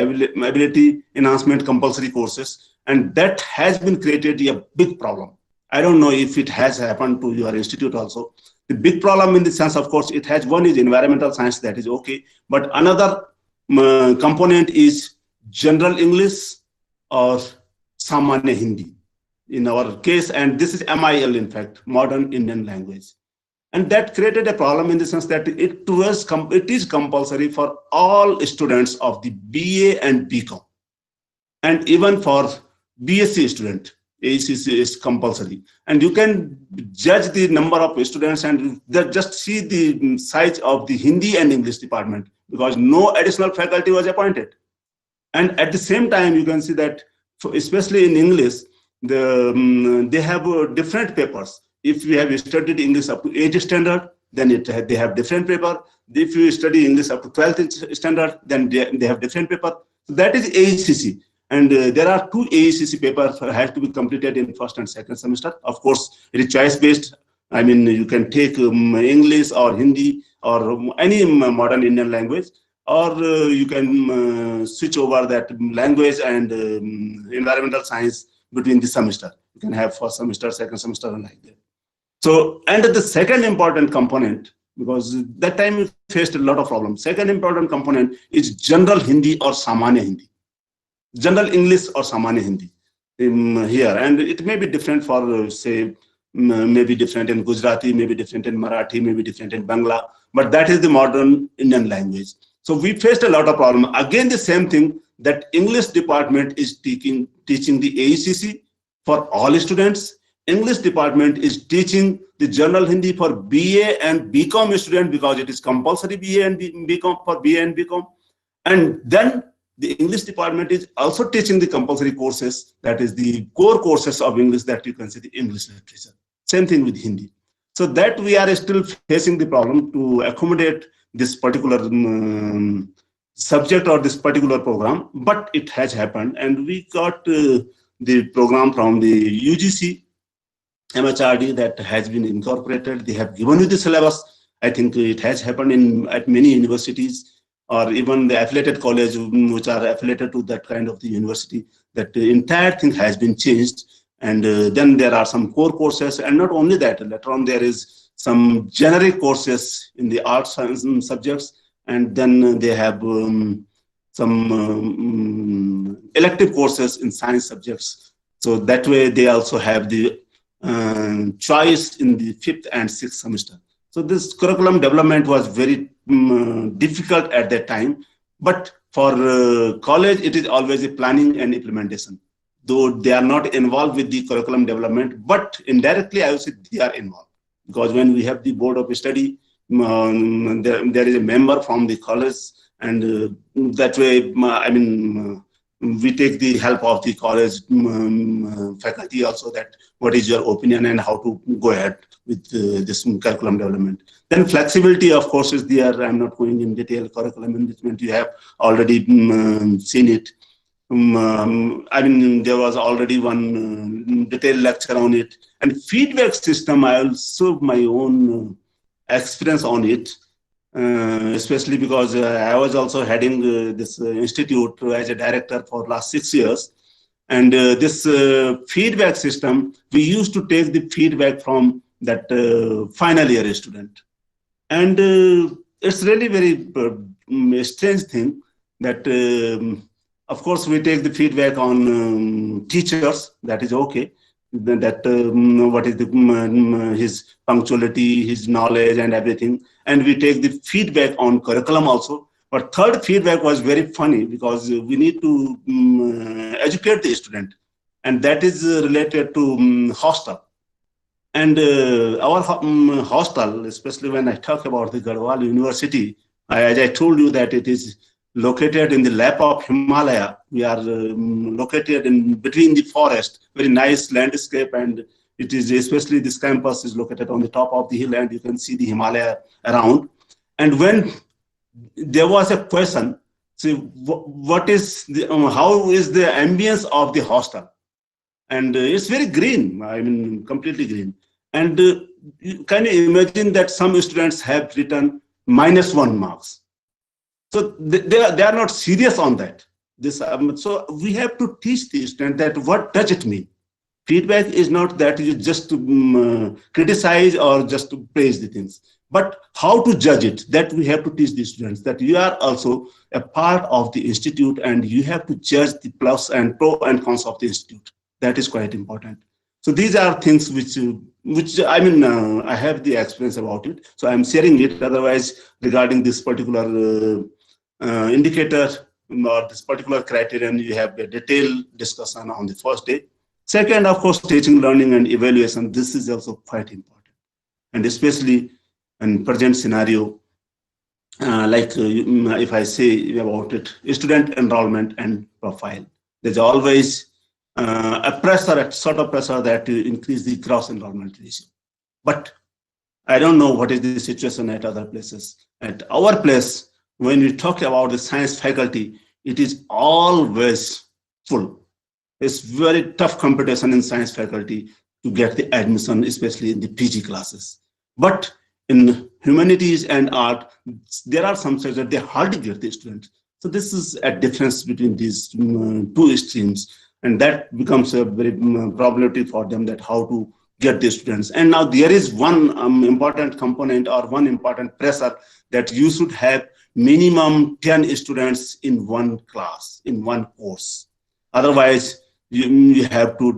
Speaker 8: Ability Enhancement Compulsory Courses, and that has been created a big problem. I don't know if it has happened to your institute also. The big problem in the sense, of course, it has one is environmental science, that is okay, but another component is general English or Samanya Hindi in our case, and this is MIL, in fact, modern Indian language. And that created a problem in the sense that it is compulsory for all students of the BA and BCom. And even for BSc student, ACC is compulsory. And you can judge the number of students and just see the size of the Hindi and English department, because no additional faculty was appointed. And at the same time, you can see that, especially in English, they have different papers. If you have studied English up to 8th standard, then they have different paper. If you study English up to 12th standard, then they have different paper. So that is ACC. And there are 2 ACC papers that have to be completed in first and second semester. Of course, it is choice-based. I mean, you can take English or Hindi or any modern Indian language, or you can switch over that language and environmental science between the semester. You can have first semester, second semester, and like that. So, and the second important component, because that time we faced a lot of problems. Second important component is general Hindi or Samanya Hindi. General English or Samanya Hindi here. And it may be different for, say, maybe different in Gujarati, maybe different in Marathi, maybe different in Bangla, but that is the modern Indian language. So we faced a lot of problem. Again, the same thing, that English department is teaching the AECC for all students. English department is teaching the general Hindi for BA and BCom student, because it is compulsory BA and BCom for BA and BCom. And then the English department is also teaching the compulsory courses, that is the core courses of English, that you can see the English literature. Same thing with Hindi. So that we are still facing the problem to accommodate this particular subject or this particular program, but it has happened. And we got the program from the UGC, MHRD, that has been incorporated. They have given you the syllabus. I think it has happened at many universities, or even the affiliated college which are affiliated to that kind of the university, that the entire thing has been changed. And then there are some core courses, and not only that, later on there is some generic courses in the arts science subjects, and then they have some elective courses in science subjects. So that way they also have the choice in the 5th and 6th semester. So this curriculum development was very difficult at that time, but for college, it is always a planning and implementation. Though they are not involved with the curriculum development, but indirectly I would say they are involved. Because when we have the board of study, there is a member from the college, and that way, I mean, we take the help of the college faculty also, that what is your opinion and how to go ahead with this curriculum development. Then flexibility, of course, is there. I'm not going in detail. Curriculum enrichment, you have already seen it. I mean, there was already one detailed lecture on it. And feedback system, I also have my own experience on it, especially because I was also heading this institute as a director for last 6 years. And this feedback system, we used to take the feedback from that final year student. And it's really very strange thing that, of course, we take the feedback on teachers, that is okay. That what is his punctuality, his knowledge and everything. And we take the feedback on curriculum also. But third feedback was very funny, because we need to educate the student. And that is related to hostel. And our hostel, especially when I talk about the Garhwal University, as I told you that it is located in the lap of Himalaya. We are located in between the forest, very nice landscape, and it is, especially this campus is located on the top of the hill, and you can see the Himalaya around. And when there was a question, see, what is the, how is the ambience of the hostel? And it's very green, I mean, completely green. And can you imagine that some students have written -1 marks? So they are not serious on that. So we have to teach the student that what does it mean. Feedback is not that you just criticize or just praise the things, but how to judge it. That we have to teach the students that you are also a part of the institute and you have to judge the plus and pro and cons of the institute. That is quite important. So these are things which I mean, I have the experience about it. So I'm sharing it. Otherwise, regarding this particular indicator or this particular criterion, you have a detailed discussion on the first day. Second, of course, teaching, learning, and evaluation. This is also quite important, and especially in present scenario, if I say about it, student enrollment and profile. There's always a pressure, a sort of pressure that to increase the gross enrollment ratio. But I don't know what is the situation at other places. At our place, when we talk about the science faculty, it is always full. It's very tough competition in science faculty to get the admission, especially in the PG classes. But in humanities and art, there are some subjects that they hardly get the students. So this is a difference between these two streams, and that becomes a very problematic for them, that how to get the students. And now there is one important component or one important pressure, that you should have minimum 10 students in one class, in one course. Otherwise, you have to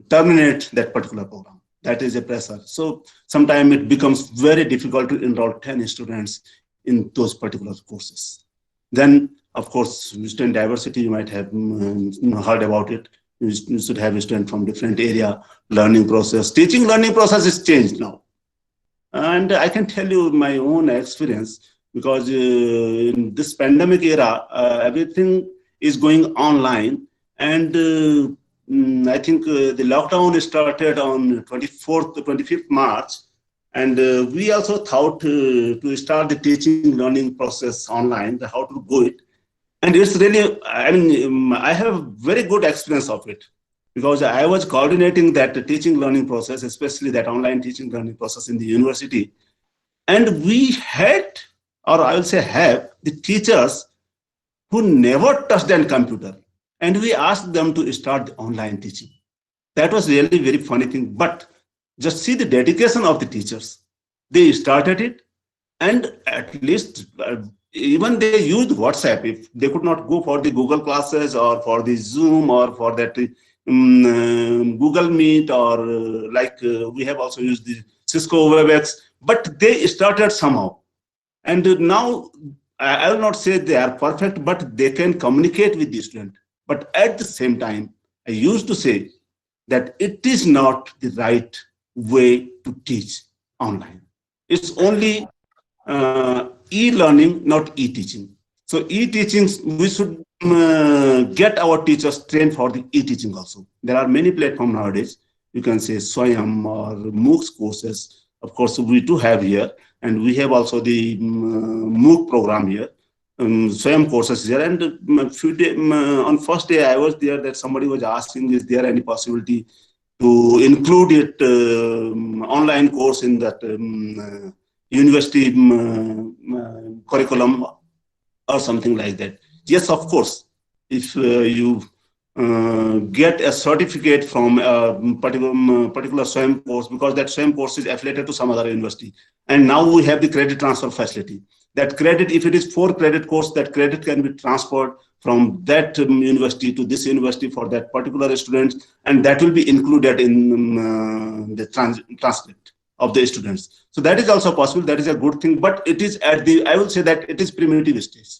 Speaker 8: terminate that particular program. That is a pressure. So sometimes it becomes very difficult to enroll 10 students in those particular courses. Then, of course, student diversity, you might have heard about it. You should have a student from different area, learning process. Teaching learning process is changed now. And I can tell you my own experience, because in this pandemic era, everything is going online, and I think the lockdown started on 25th March, and we also thought to start the teaching learning process online, how to do it. And it's really, I mean, I have very good experience of it, because I was coordinating that teaching learning process, especially that online teaching learning process in the university. And we had, or I will say have, the teachers who never touched a computer, and we asked them to start the online teaching. That was really very funny thing, but just see the dedication of the teachers. They started it, and at least even they used WhatsApp. If they could not go for the Google classes or for the Zoom or for that Google Meet, or we have also used the Cisco WebEx, but they started somehow. And now, I will not say they are perfect, but they can communicate with the student. But at the same time, I used to say that it is not the right way to teach online. It's only e-learning, not e-teaching. So e-teaching, we should get our teachers trained for the e-teaching also. There are many platforms nowadays. You can say Swayam or MOOCs courses. Of course, we do have here. And we have also the MOOC program here, Swayam courses here. And on first day I was there, that somebody was asking, is there any possibility to include it online course in that university curriculum or something like that. Yes, of course. If you get a certificate from a particular Swayam course, because that Swayam course is affiliated to some other university. And now we have the credit transfer facility. That credit, if it is 4 credit course, that credit can be transferred from that university to this university for that particular student, and that will be included in the transcript of the students. So that is also possible. That is a good thing, but it is at the, I will say that it is primitive stage.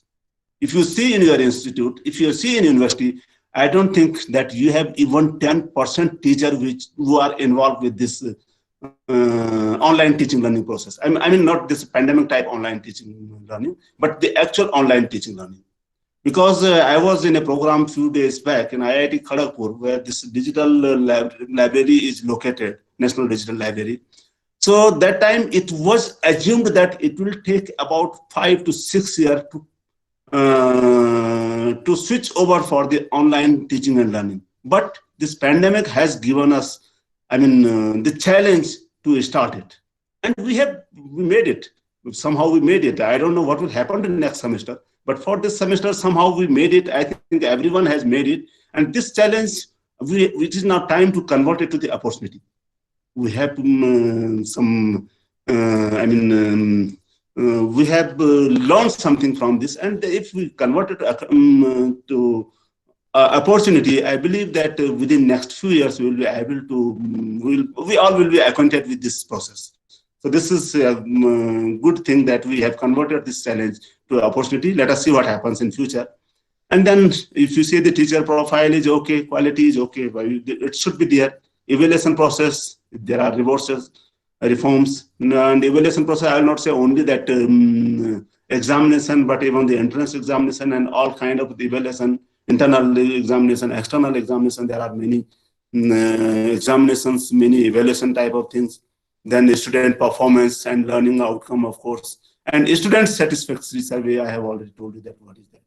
Speaker 8: If you see in your institute, if you see in university, I don't think that you have even 10% teacher who are involved with this online teaching learning process. I mean, not this pandemic type online teaching learning, but the actual online teaching learning. Because I was in a program few days back in IIT Kharagpur, where this digital library is located, National Digital Library. So that time it was assumed that it will take about 5 to 6 years to switch over for the online teaching and learning. But this pandemic has given us, I mean, the challenge to start it. And we made it. somehow we made it. I don't know what will happen in next semester, but for this semester, somehow we made it. I think everyone has made it. And this challenge, it is now time to convert it to the opportunity. We have we have learned something from this. And if we convert it to opportunity, I believe that within next few years, we will be able to, we all will be acquainted with this process. So this is a good thing that we have converted this challenge to opportunity. Let us see what happens in future. And then if you say the teacher profile is okay, quality is okay, it should be there. Evaluation process, there are reverses, reforms, and evaluation process, I will not say only that examination, but even the entrance examination and all kind of evaluation, internal examination, external examination, there are many examinations, many evaluation type of things. Then the student performance and learning outcome, of course. And student satisfaction survey, I have already told you that what is that.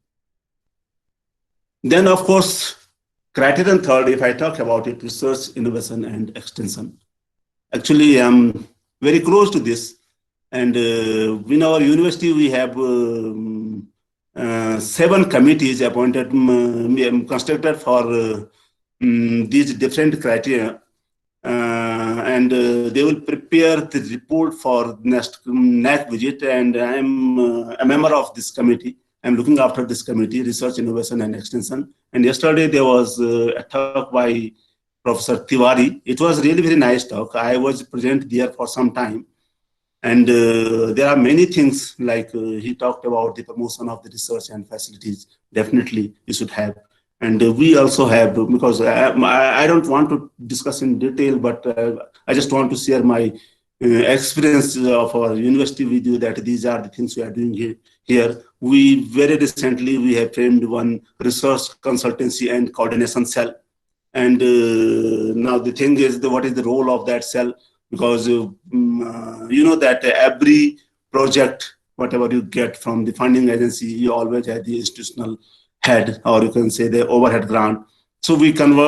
Speaker 8: Then, of course, criterion third, if I talk about it, research, innovation, and extension. Actually, I'm very close to this. And in our university, we have 7 committees appointed, constructed for these different criteria. And they will prepare the report for next NAAC visit. And I'm a member of this committee. I'm looking after this committee, Research, Innovation, and Extension. And yesterday there was a talk by Professor Tiwari. It was really very nice talk. I was present there for some time. And there are many things like he talked about the promotion of the research and facilities. Definitely you should have. And we also have, because I don't want to discuss in detail, but I just want to share my experience of our university with you, that these are the things we are doing here. We very recently, we have framed one research consultancy and coordination cell. And now the thing is, what is the role of that cell? Because you know that every project, whatever you get from the funding agency, you always have the institutional head, or you can say the overhead grant. So we transfer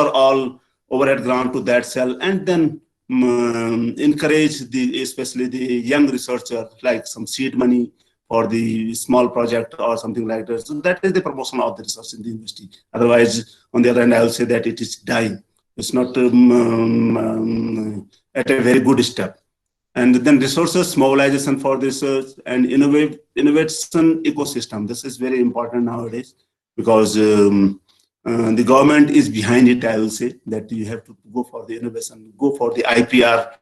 Speaker 8: all overhead grant to that cell, and then encourage especially the young researcher, like some seed money for the small project or something like that. So that is the promotion of the research in the university. Otherwise, on the other hand, I will say that it is dying. It's not at a very good step. And then resources, mobilization for research, and innovation ecosystem. This is very important nowadays, because the government is behind it. I will say that you have to go for the innovation, go for the IPR,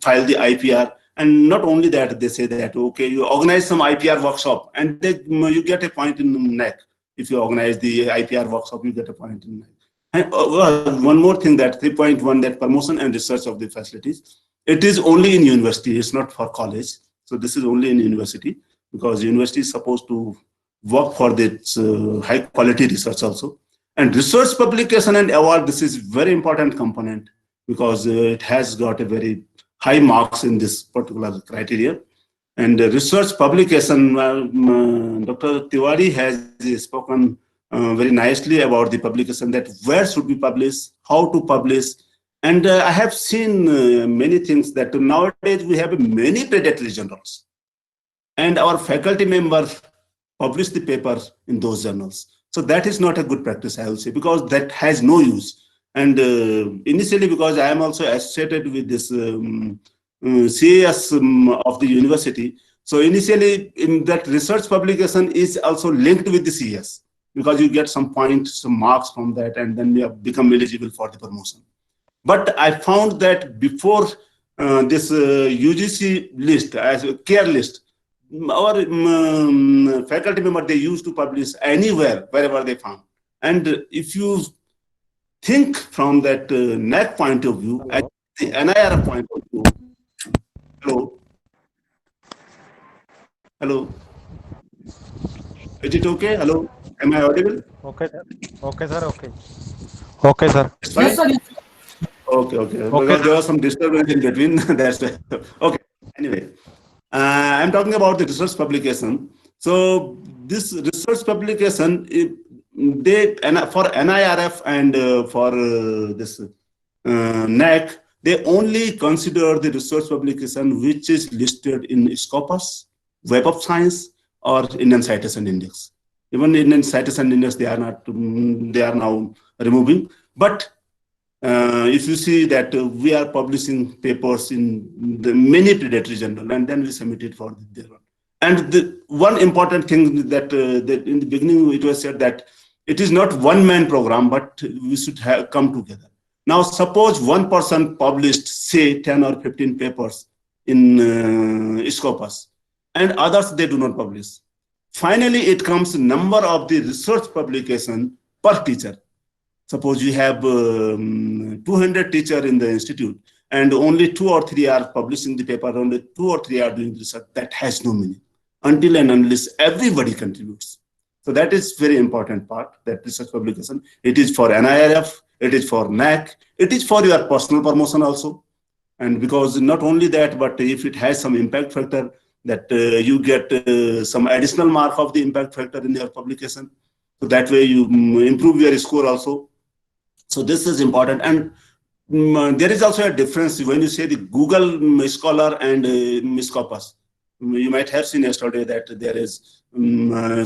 Speaker 8: file the IPR. And not only that, they say that, okay, you organize some IPR workshop, and you get a point in NAAC. If you organize the IPR workshop, you get a point in NAAC. And one more thing, that 3.1, that promotion and research of the facilities, it is only in university, it's not for college. So this is only in university, because university is supposed to work for this high quality research also. And research publication and award, this is very important component, because it has got a very high marks in this particular criteria. And research publication, Dr. Tiwari has spoken very nicely about the publication, that where should we publish, how to publish. And I have seen many things, that nowadays we have many predatory journals, and our faculty members publish the papers in those journals. So that is not a good practice, I will say, because that has no use. And initially, because I am also associated with this CAS of the university, so initially in that research publication is also linked with the CAS, because you get some points, some marks from that, and then you have become eligible for the promotion. But I found that before this UGC list, as a CARE list, our faculty member, they used to publish anywhere, wherever they found. And if you think from that NAAC point of view, at the NIRF point of view, hello, is it okay? Hello, am I audible?
Speaker 10: Okay, sir. Okay, sir. Okay. Okay, sir.
Speaker 4: Yes, sir.
Speaker 8: Okay. Because there was some disturbance in between. That's why. Okay. Anyway, I'm talking about the research publication. So this research publication, for NIRF and for this NAAC, they only consider the research publication which is listed in Scopus, Web of Science, or Indian Citation Index. Even Indian Citation Index, they are not, they are now removing. But if you see that we are publishing papers in the many predatory journals, and then we submit it for their one. And the one important thing that, that in the beginning it was said that it is not one-man program, but we should have come together. Now, suppose one person published, say, 10 or 15 papers in Scopus, and others, they do not publish. Finally, it comes number of the research publication per teacher. Suppose you have 200 teachers in the institute, and only 2 or 3 are publishing the paper, only 2 or 3 are doing research. That has no meaning until and unless everybody contributes. So that is very important part, that research publication. It is for NIRF, it is for NAAC, it is for your personal promotion also. And because not only that, but if it has some impact factor, that you get some additional mark of the impact factor in your publication. So that way you improve your score also. So this is important. And there is also a difference when you say the Google Scholar and Scopus. You might have seen yesterday that there is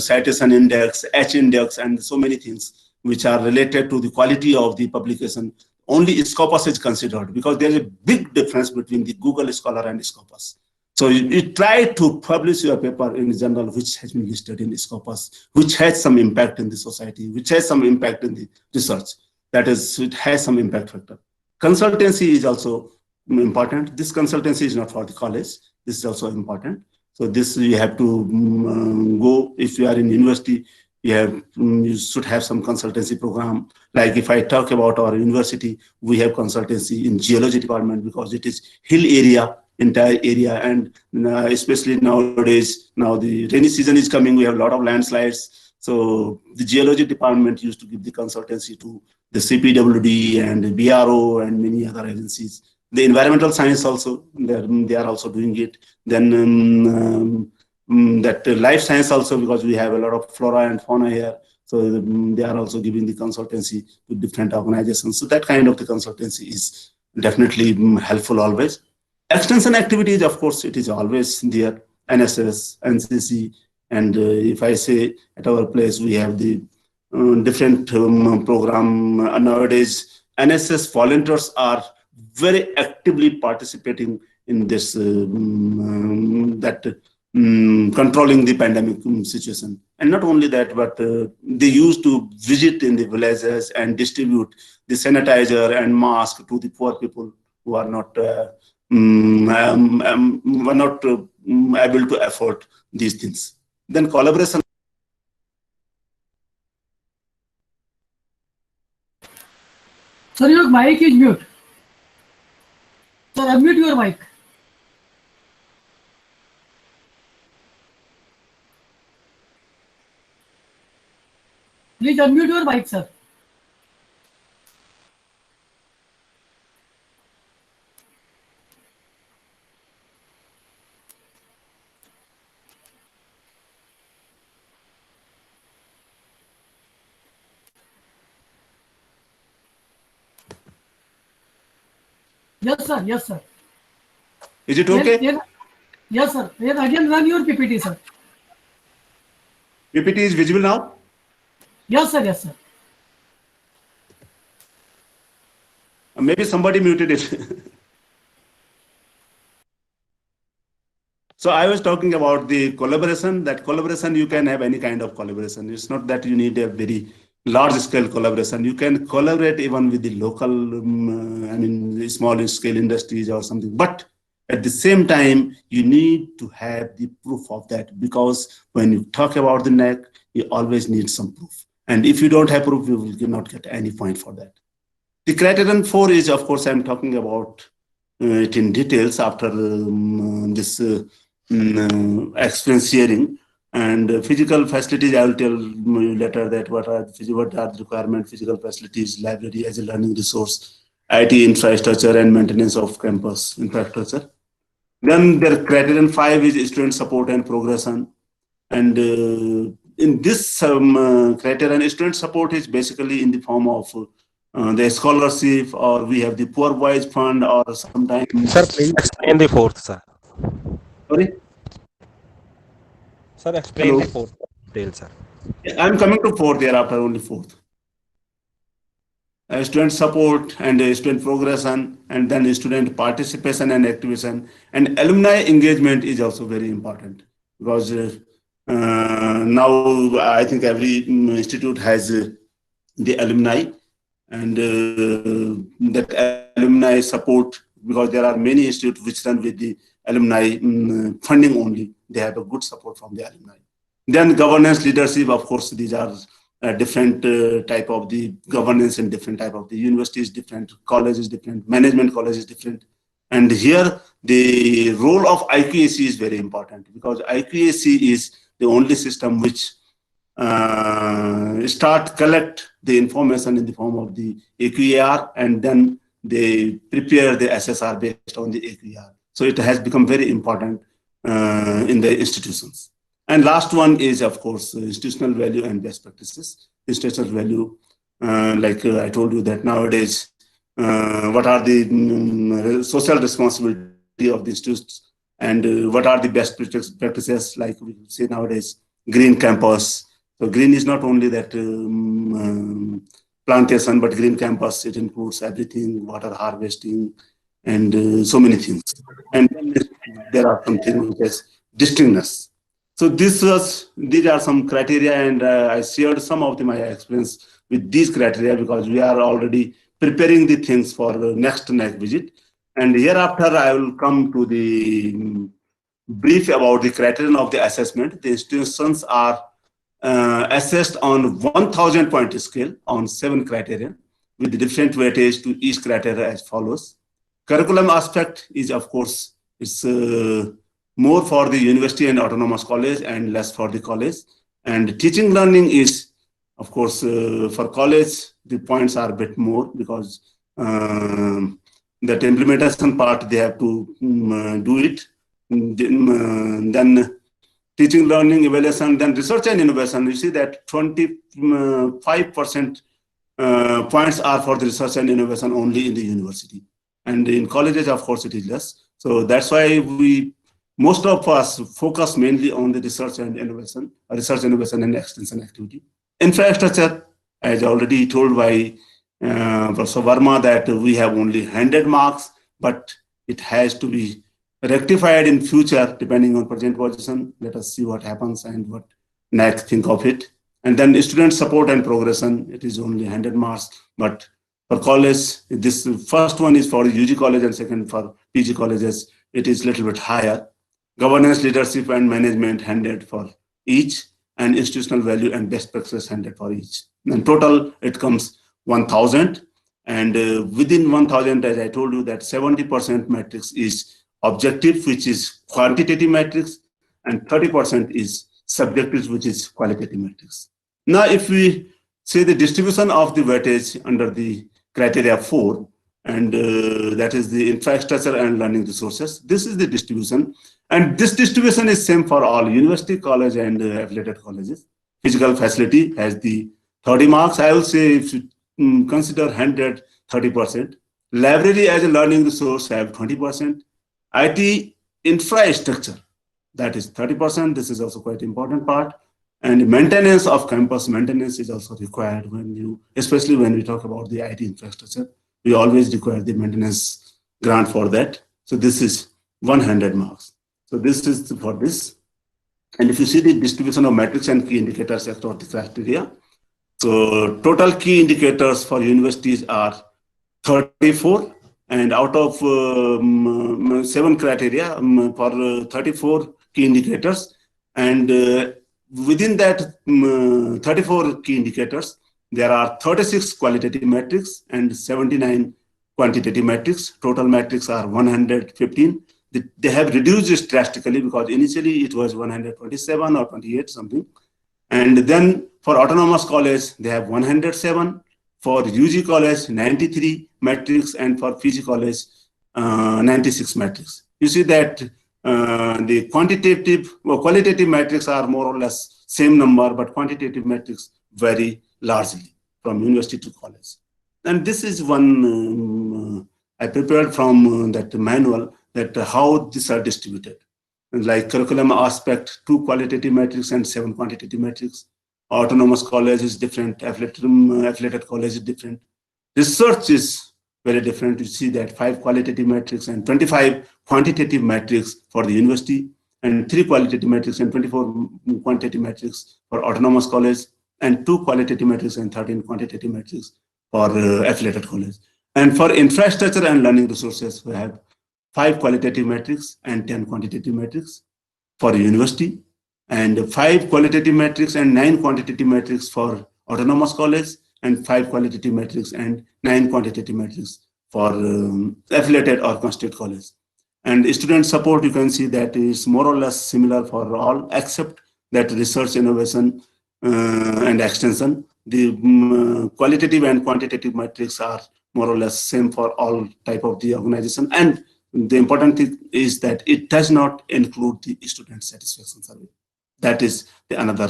Speaker 8: citation index, H index, and so many things which are related to the quality of the publication. Only Scopus is considered because there is a big difference between the Google Scholar and Scopus. So you try to publish your paper in a journal which has been listed in Scopus, which has some impact in the society, which has some impact in the research. That is, it has some impact factor. Consultancy is also important. This consultancy is not for the college. This is also important. So this you have to go, if you are in university, you should have some consultancy program. Like if I talk about our university, we have consultancy in geology department because it is hill area, entire area, and especially nowadays, now the rainy season is coming, we have a lot of landslides. So the geology department used to give the consultancy to the CPWD and the BRO and many other agencies. The environmental science also, they are also doing it. Then that life science also, because we have a lot of flora and fauna here. So they are also giving the consultancy to different organizations. So that kind of the consultancy is definitely helpful always. Extension activities, of course, it is always there. NSS, NCC, and if I say at our place, we have the different program. Nowadays, NSS volunteers are very actively participating in this, controlling the pandemic situation. And not only that, but they used to visit in the villages and distribute the sanitizer and mask to the poor people who are not able to afford these things. Then collaboration.
Speaker 4: Sir, your mic is mute. Sir, unmute your mic. Please unmute your mic, sir. Yes, sir. Yes, sir.
Speaker 8: Is it okay?
Speaker 4: Yes, sir. Then again run your PPT, sir.
Speaker 8: PPT is visible now?
Speaker 4: Yes, sir. Yes, sir.
Speaker 8: Maybe somebody muted it. So I was talking about the collaboration. That collaboration, you can have any kind of collaboration. It's not that you need a very large scale collaboration. You can collaborate even with the local, small scale industries or something. But at the same time, you need to have the proof of that, because when you talk about the NAAC, you always need some proof. And if you don't have proof, you will not get any point for that. The criterion 4 is, of course, I'm talking about it in details after this experience sharing. And physical facilities, I will tell you later that what are the requirements, physical facilities, library as a learning resource, IT infrastructure and maintenance of campus infrastructure. Then the criterion 5 is student support and progression. And in this criterion, student support is basically in the form of the scholarship, or we have the poor boys fund, or sometimes.
Speaker 10: Sir, please explain the fourth, sir.
Speaker 8: Sorry?
Speaker 10: Sir, explain
Speaker 8: Hello.
Speaker 10: the fourth detail, sir.
Speaker 8: I'm coming to fourth thereafter, only fourth. Student support and student progression, and then student participation and activation, and alumni engagement is also very important, because now I think every institute has the alumni, and that alumni support, because there are many institutes which run with the alumni funding only. They have a good support from the alumni. Then governance, leadership, of course, these are different type of the governance, and different type of the university is different, college is different, management college is different. And here the role of IQAC is very important, because IQAC is the only system which collect the information in the form of the AQAR, and then they prepare the SSR based on the AQAR. So it has become very important in the institutions. And last one is, of course, institutional value and best practices. Institutional value, like I told you that nowadays, what are the social responsibility of the institutes, and what are the best practices, like we say nowadays, green campus. So green is not only that plantation, but green campus, it includes everything, water harvesting, and so many things. And then there are some things which is distinctness. So these are some criteria, and I shared some of my experience with these criteria, because we are already preparing the things for the next NAAC visit. And hereafter, I will come to the brief about the criterion of the assessment. The institutions are assessed on 1,000 point scale on 7 criteria, with the different weightage to each criteria as follows. Curriculum aspect is, of course, it's more for the university and autonomous college, and less for the college. And teaching learning is, of course, for college, the points are a bit more, because that implementation part, they have to do it. Then teaching, learning, evaluation, then research and innovation. You see that 25% points are for the research and innovation only in the university. And in colleges, of course, it is less. So that's why most of us focus mainly on the research and innovation and extension activity. Infrastructure, as already told by Professor Verma, that we have only 100 marks, but it has to be rectified in future depending on present position. Let us see what happens and what NAAC think of it. And then student support and progression, it is only 100 marks, but for college, this first one is for UG college and second for PG colleges, it is a little bit higher. Governance, leadership, and management 100 for each, and institutional value and best practices 100 for each. And total, it comes 1,000. And within 1,000, as I told you, that 70% matrix is objective, which is quantitative matrix, and 30% is subjective, which is qualitative matrix. Now, if we say the distribution of the weightage under the criteria 4, and that is the infrastructure and learning resources, this is the distribution. And this distribution is same for all university, college, and affiliated colleges. Physical facility has the 30 marks. I will say, if you consider 100, 30%. Library as a learning resource have 20%. IT infrastructure, that is 30%. This is also quite important part. And maintenance of campus maintenance is also required especially when we talk about the IT infrastructure. We always require the maintenance grant for that. So this is 100 marks. So this is for this. And if you see the distribution of metrics and key indicators across the criteria, so total key indicators for universities are 34, and out of 7 criteria for 34 key indicators, and within that 34 key indicators, there are 36 qualitative metrics and 79 quantitative metrics. Total metrics are 115. They have reduced it drastically, because initially it was 127 or 28 something. And then for autonomous college, they have 107. For UG college, 93 metrics, and for PG college, 96 metrics. You see that the qualitative metrics are more or less same number, but quantitative metrics vary largely from university to college. And this is one I prepared from that manual, that how these are distributed. And like curriculum aspect, 2 qualitative metrics and 7 quantitative metrics. Autonomous college is different, affiliated college is different. Research is very different. You see that 5 qualitative metrics and 25 quantitative metrics for the university, and 3 qualitative metrics and 24 quantitative metrics for autonomous college, and 2 qualitative metrics and 13 quantitative metrics for affiliated college. And for infrastructure and learning resources, we have 5 qualitative metrics and 10 quantitative metrics for university, and 5 qualitative metrics and 9 quantitative metrics for autonomous college, and 5 qualitative metrics and 9 quantitative metrics for affiliated or constituted college. And student support, you can see that is more or less similar for all, except that research, innovation, and extension. The qualitative and quantitative metrics are more or less same for all type of the organization. And the important thing is that it does not include the student satisfaction survey. That is the another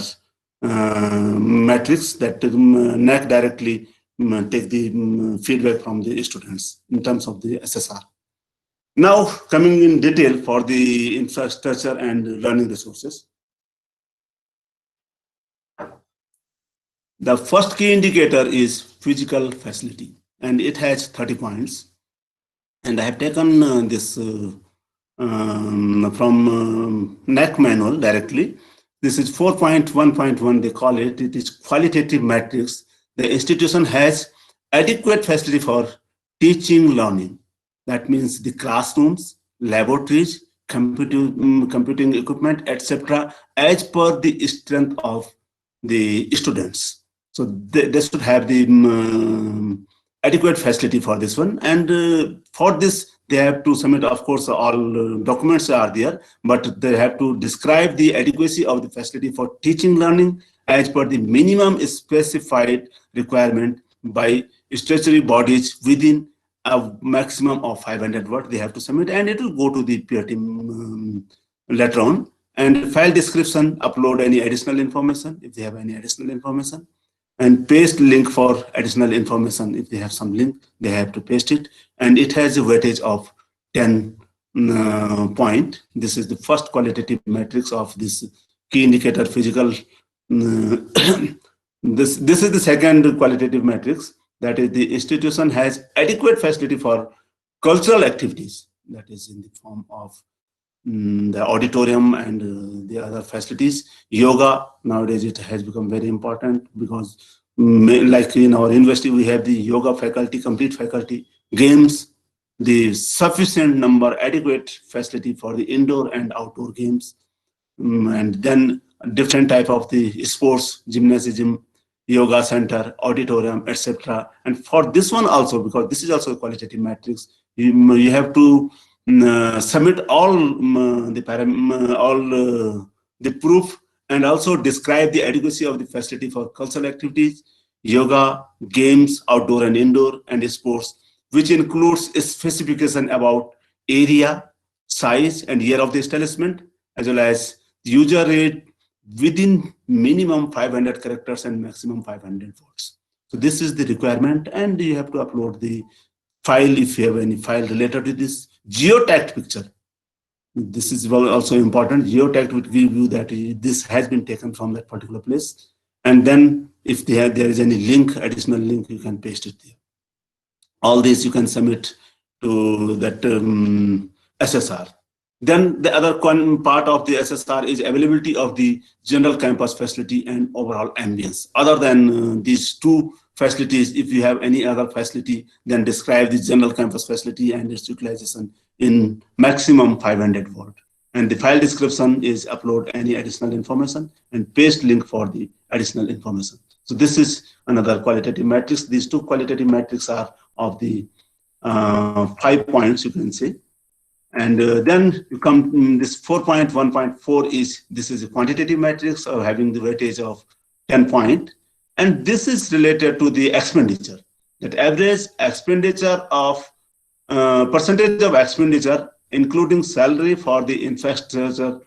Speaker 8: metrics that NAAC directly take the feedback from the students in terms of the SSR. Now, coming in detail for the infrastructure and learning resources. The first key indicator is physical facility, and it has 30 points. And I have taken this from NAAC manual directly. This is 4.1.1, they call it. It is qualitative metrics. The institution has adequate facility for teaching, learning. That means the classrooms, laboratories, computing equipment, etc., as per the strength of the students. So they should have the adequate facility for this one. And for this, they have to submit, of course, all documents are there, but they have to describe the adequacy of the facility for teaching, learning as per the minimum specified requirement by statutory bodies within a maximum of 500 words they have to submit, and it will go to the peer team later on. And file description, upload any additional information if they have any additional information, and paste link for additional information. If they have some link, they have to paste it. And it has a weightage of 10 point. This is the first qualitative metrics of this key indicator physical. This is the second qualitative metrics, that is the institution has adequate facility for cultural activities, that is in the form of the auditorium and the other facilities. Yoga, nowadays it has become very important, because like in our university we have the yoga faculty, complete faculty. Games, the sufficient number, adequate facility for the indoor and outdoor games. And then different type of the sports, gymnasium, yoga center, auditorium, etc. And for this one also, because this is also a qualitative matrix, you have to submit all the proof, and also describe the adequacy of the facility for cultural activities, yoga, games, outdoor and indoor, and sports, which includes a specification about area, size, and year of the establishment, as well as user rate within minimum 500 characters and maximum 500 words. So this is the requirement, and you have to upload the file if you have any file related to this. Geotagged picture. This is also important. Geotagged would give you that this has been taken from that particular place. And then if there is any link, additional link, you can paste it there. All this you can submit to that SSR. Then the other part of the SSR is availability of the general campus facility and overall ambience. Other than these two facilities, if you have any other facility, then describe the general campus facility and its utilization in maximum 500 words. And the file description is upload any additional information and paste link for the additional information. So this is another qualitative matrix. These two qualitative matrices are of the 5 points, you can say. And then you come, this 4.1.4 is, this is a quantitative matrix of having the weightage of 10 point. And this is related to the expenditure, that average expenditure of percentage of expenditure, including salary for the infrastructure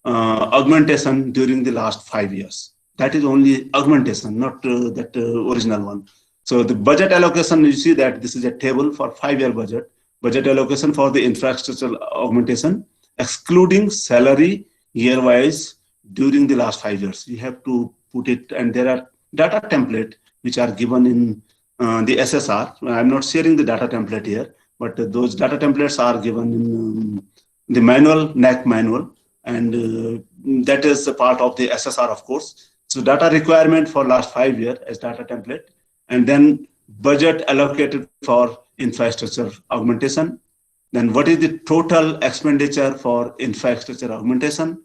Speaker 8: augmentation during the last 5 years. That is only augmentation, not that original one. So the budget allocation, you see that this is a table for 5-year budget. Budget allocation for the infrastructure augmentation, excluding salary year-wise during the last 5 years. You have to put it, and there are data template which are given in the SSR. I'm not sharing the data template here, but those data templates are given in the manual, NAAC manual, and that is a part of the SSR, of course. So data requirement for last 5 years as data template, and then budget allocated for infrastructure augmentation. Then what is the total expenditure for infrastructure augmentation?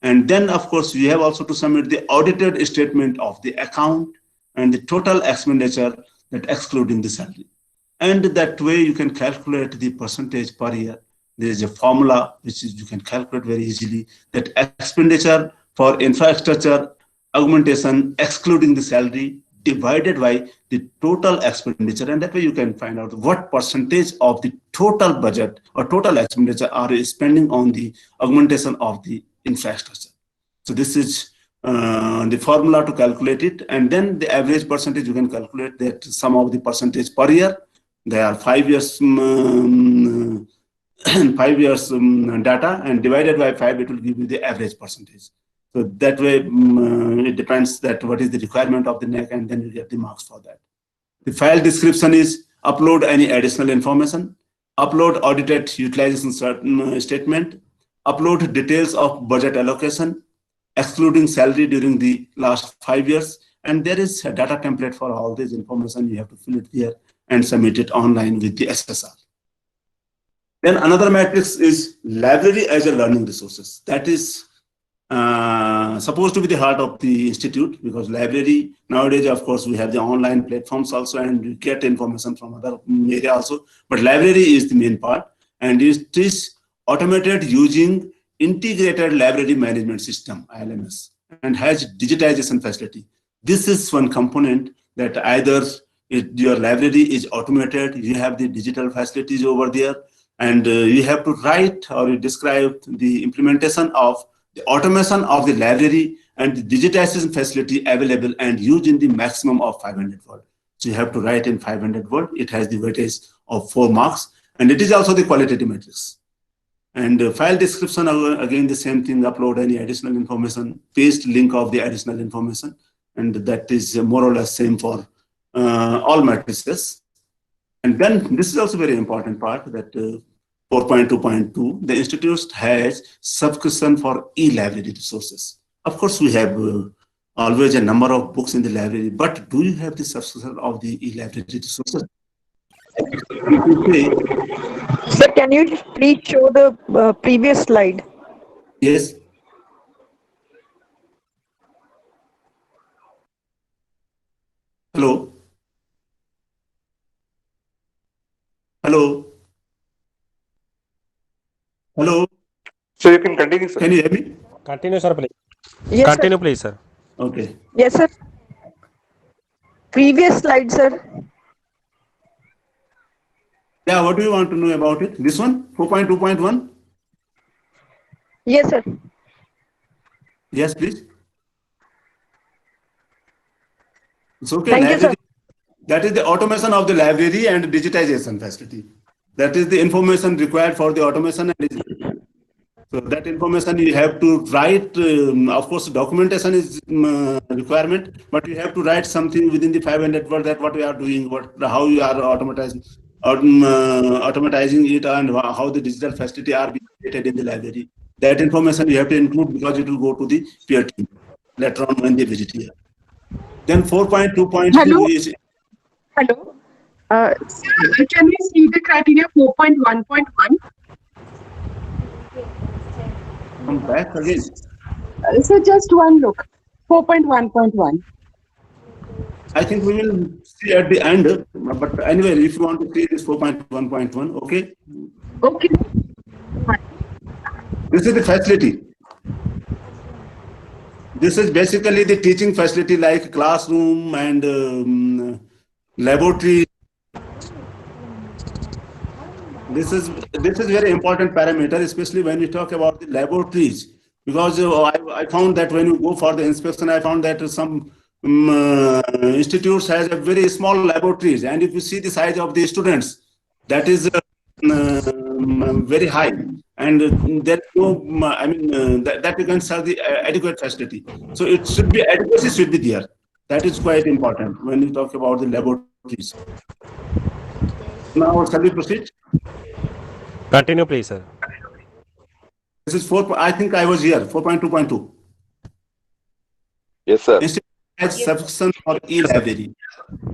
Speaker 8: And then, of course, we have also to submit the audited statement of the account and the total expenditure that excluding the salary. And that way you can calculate the percentage per year. There is a formula which you can calculate very easily, that expenditure for infrastructure augmentation excluding the salary divided by the total expenditure, and that way you can find out what percentage of the total budget or total expenditure are you spending on the augmentation of the infrastructure. So this is the formula to calculate it, and then the average percentage you can calculate that sum of the percentage per year. There are 5 years 5 years data, and divided by 5 it will give you the average percentage. So that way, it depends that what is the requirement of the NAAC, and then you get the marks for that. The file description is upload any additional information, upload audited utilization statement, upload details of budget allocation, excluding salary during the last 5 years. And there is a data template for all this information. You have to fill it here and submit it online with the SSR. Then another matrix is library as a learning resources. That is supposed to be the heart of the institute, because library nowadays, of course, we have the online platforms also, and we get information from other area also, but library is the main part, and it is automated using integrated library management system, ILMS, and has digitization facility. This is one component that either your library is automated, you have the digital facilities over there, and you have to write or you describe the implementation of the automation of the library and the digitization facility available and used in the maximum of 500 words. So you have to write in 500 words. It has the weightage of 4 marks, and it is also the qualitative matrix. And file description, again, the same thing, upload any additional information, paste link of the additional information, and that is more or less same for all matrices. And then this is also very important part, that 4.2.2, the institute has subscription for e-library resources. Of course, we have always a number of books in the library, but do you have the subscription of the e-library resources?
Speaker 11: Sir, can you please show the previous slide?
Speaker 8: Yes. Hello. Hello. Hello.
Speaker 7: So you can continue, sir.
Speaker 8: Can you hear me?
Speaker 10: Continue, sir, please.
Speaker 11: Yes,
Speaker 10: Continue,
Speaker 11: sir.
Speaker 10: please, sir.
Speaker 8: Okay.
Speaker 11: Yes, sir. Previous slide, sir.
Speaker 8: Yeah, what do you want to know about it? This one, 4.2.1?
Speaker 11: Yes, sir.
Speaker 8: Yes, please. It's okay.
Speaker 11: Thank you, sir.
Speaker 8: That is the automation of the library and digitization facility. That is the information required for the automation. And so that information you have to write. Of course, documentation is requirement, but you have to write something within the 500 words that what we are doing, how you are automatizing it, and how the digital facility are being created in the library. That information you have to include, because it will go to the peer team later on when they visit here. Then 4.2.2 is.
Speaker 12: Hello. Sir, can we see the criteria 4.1.1?
Speaker 8: Come back again.
Speaker 12: So just one look. 4.1.1.
Speaker 8: I think we will see at the end. But anyway, if you want to see this 4.1.1, okay?
Speaker 12: Okay.
Speaker 8: This is the facility. This is basically the teaching facility like classroom and laboratory. This is very important parameter, especially when we talk about the laboratories, because I found that when you go for the inspection, I found that some institutes has a very small laboratories, and if you see the size of the students, that is very high, and there no, I mean that you can serve the adequate facility. So it should be adequacy should be there. That is quite important when you talk about the laboratories. Now, shall we proceed?
Speaker 10: Continue, please, sir.
Speaker 8: This is 4. I think I was here. 4.2.2.
Speaker 7: Yes, sir.
Speaker 8: Institute has subscription for e-library.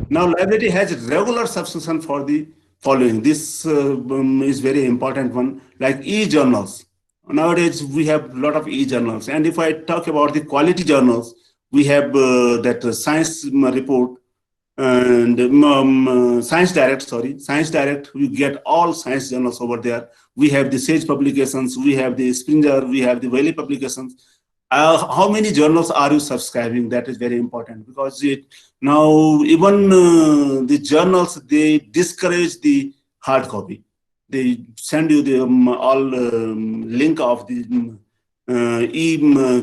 Speaker 8: Now, library has regular subscription for the following. This is very important one, like e-journals. Nowadays, we have a lot of e-journals. And if I talk about the quality journals, we have that science report and Science Direct. We get all science journals over there. We have the Sage publications, we have the Springer, we have the Valley publications. How many journals are you subscribing? That is very important, because now even the journals, they discourage the hard copy. They send you the all link of the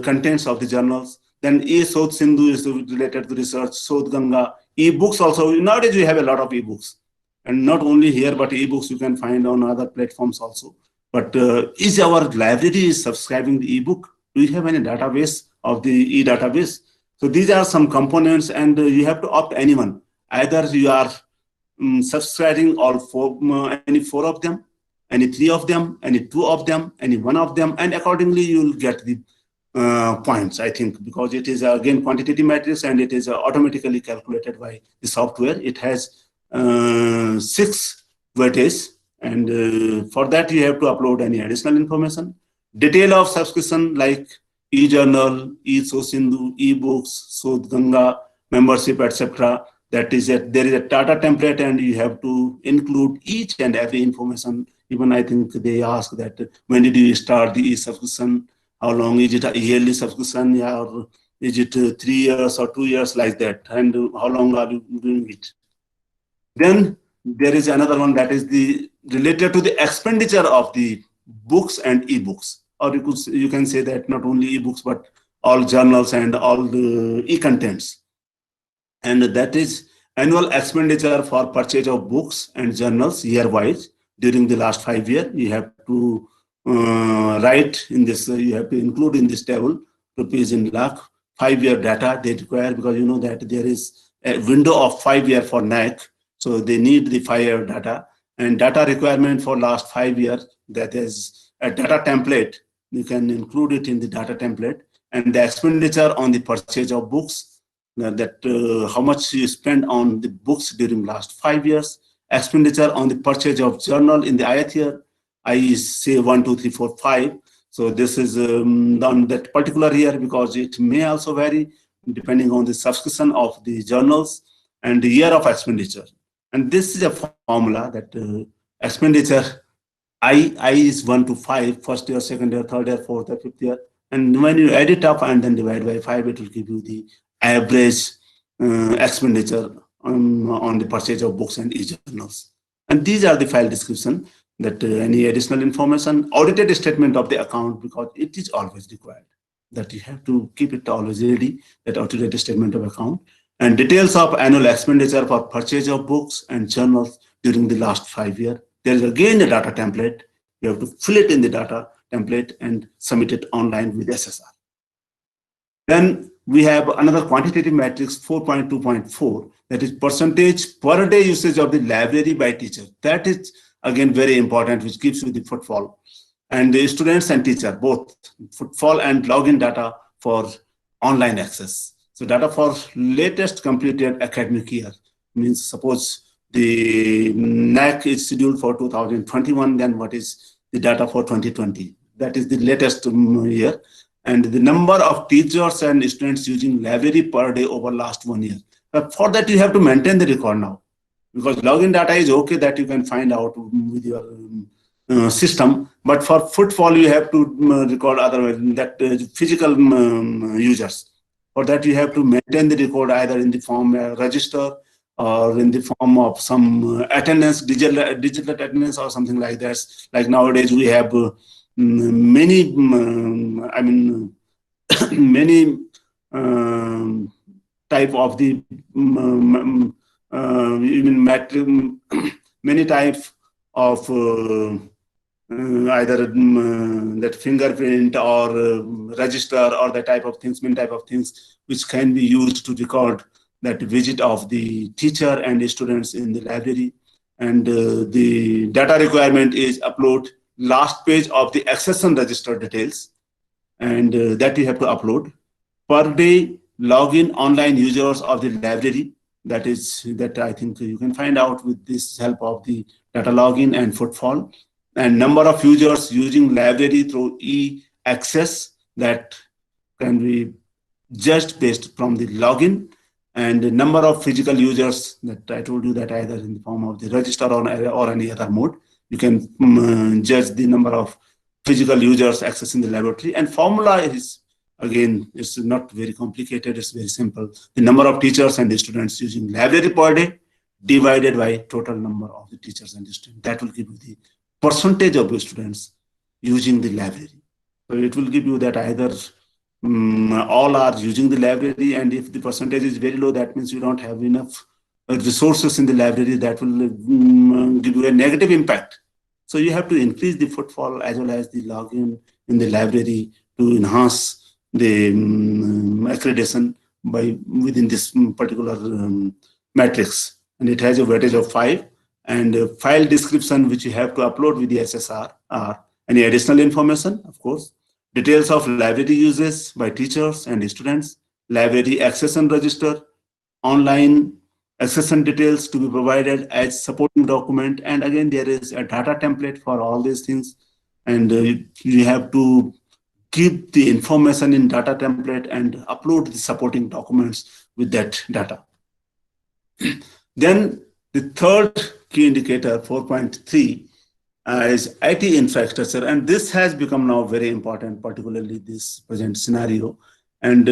Speaker 8: contents of the journals. Then Sodh Sindhu is related to research, Sodh Ganga. E-books also, nowadays we have a lot of e-books, and not only here, but e-books you can find on other platforms also. But is our library subscribing the e-book? Do you have any database of the e-database? So these are some components, and you have to opt anyone. Either you are subscribing all any 4 of them, any 3 of them, any 2 of them, any 1 of them, and accordingly you will get the points, I think, because it is again quantitative matrix, and it is automatically calculated by the software. It has 6 weightages, and for that you have to upload any additional information. Detail of subscription like e-journal, e-Sodh Sindhu, e-books, Sodh Ganga, membership, etc. That is there is a data template, and you have to include each and every information. Even I think they ask that when did you start the e-subscription? How long is it, a yearly subscription, or is it 3 years or 2 years, like that? And how long are you doing it? Then there is another one that is the related to the expenditure of the books and e-books. Or you can say that not only e-books, but all journals and all the e-contents. And that is annual expenditure for purchase of books and journals year-wise during the last 5 years. You have to write in this, you have to include in this table rupees in lakh, 5-year data they require, because you know that there is a window of 5 years for NAAC, so they need the 5-year data, and data requirement for last 5 years. That is a data template. You can include it in the data template, and the expenditure on the purchase of books, how much you spend on the books during last 5 years, expenditure on the purchase of journal in the ith year. I say 1, 2, 3, 4, 5. So this is done that particular year, because it may also vary depending on the subscription of the journals and the year of expenditure. And this is a formula that expenditure I is 1 to 5, first year, second year, third year, fourth year, fifth year. And when you add it up and then divide by 5, it will give you the average expenditure on the purchase of books and e-journals. And these are the file description. That any additional information, audited statement of the account, because it is always required that you have to keep it always ready, that audited statement of account, and details of annual expenditure for purchase of books and journals during the last 5 years. There is again a data template. You have to fill it in the data template and submit it online with SSR. Then we have another quantitative matrix 4.2.4, that is percentage per day usage of the library by teacher. That is again very important, which gives you the footfall, and the students and teacher both footfall and login data for online access. So data for latest completed academic year, means suppose the NAAC is scheduled for 2021, then what is the data for 2020? That is the latest year, and the number of teachers and students using library per day over last 1 year. But for that you have to maintain the record now, because login data is okay, that you can find out with your system, but for footfall you have to record otherwise, that physical users. For that you have to maintain the record either in the form register or in the form of some attendance, digital attendance or something like that. Like nowadays we have many many type of the many types of either that fingerprint or register or that type of things, many type of things which can be used to record that visit of the teacher and the students in the library. And the data requirement is upload last page of the accession register details, and that you have to upload. Per day login online users of the library, that I think you can find out with this help of the data login and footfall, and number of users using library through e-access, that can be judged based from the login, and the number of physical users that I told you that either in the form of the register or any other mode, you can judge the number of physical users accessing the laboratory. And formula is, again, it's not very complicated, it's very simple. The number of teachers and the students using library per day divided by total number of the teachers and the students. That will give you the percentage of the students using the library. So it will give you that either all are using the library, and if the percentage is very low, that means you don't have enough resources in the library. That will give you a negative impact. So you have to increase the footfall as well as the login in the library to enhance the accreditation by within this particular matrix. And it has a weightage of 5, and file description which you have to upload with the SSR are any additional information, of course, details of library uses by teachers and students, library accession register, online accession details to be provided as supporting document. And again, there is a data template for all these things. And you have to keep the information in data template and upload the supporting documents with that data. Then the third key indicator, 4.3, is IT infrastructure, and this has become now very important, particularly this present scenario. And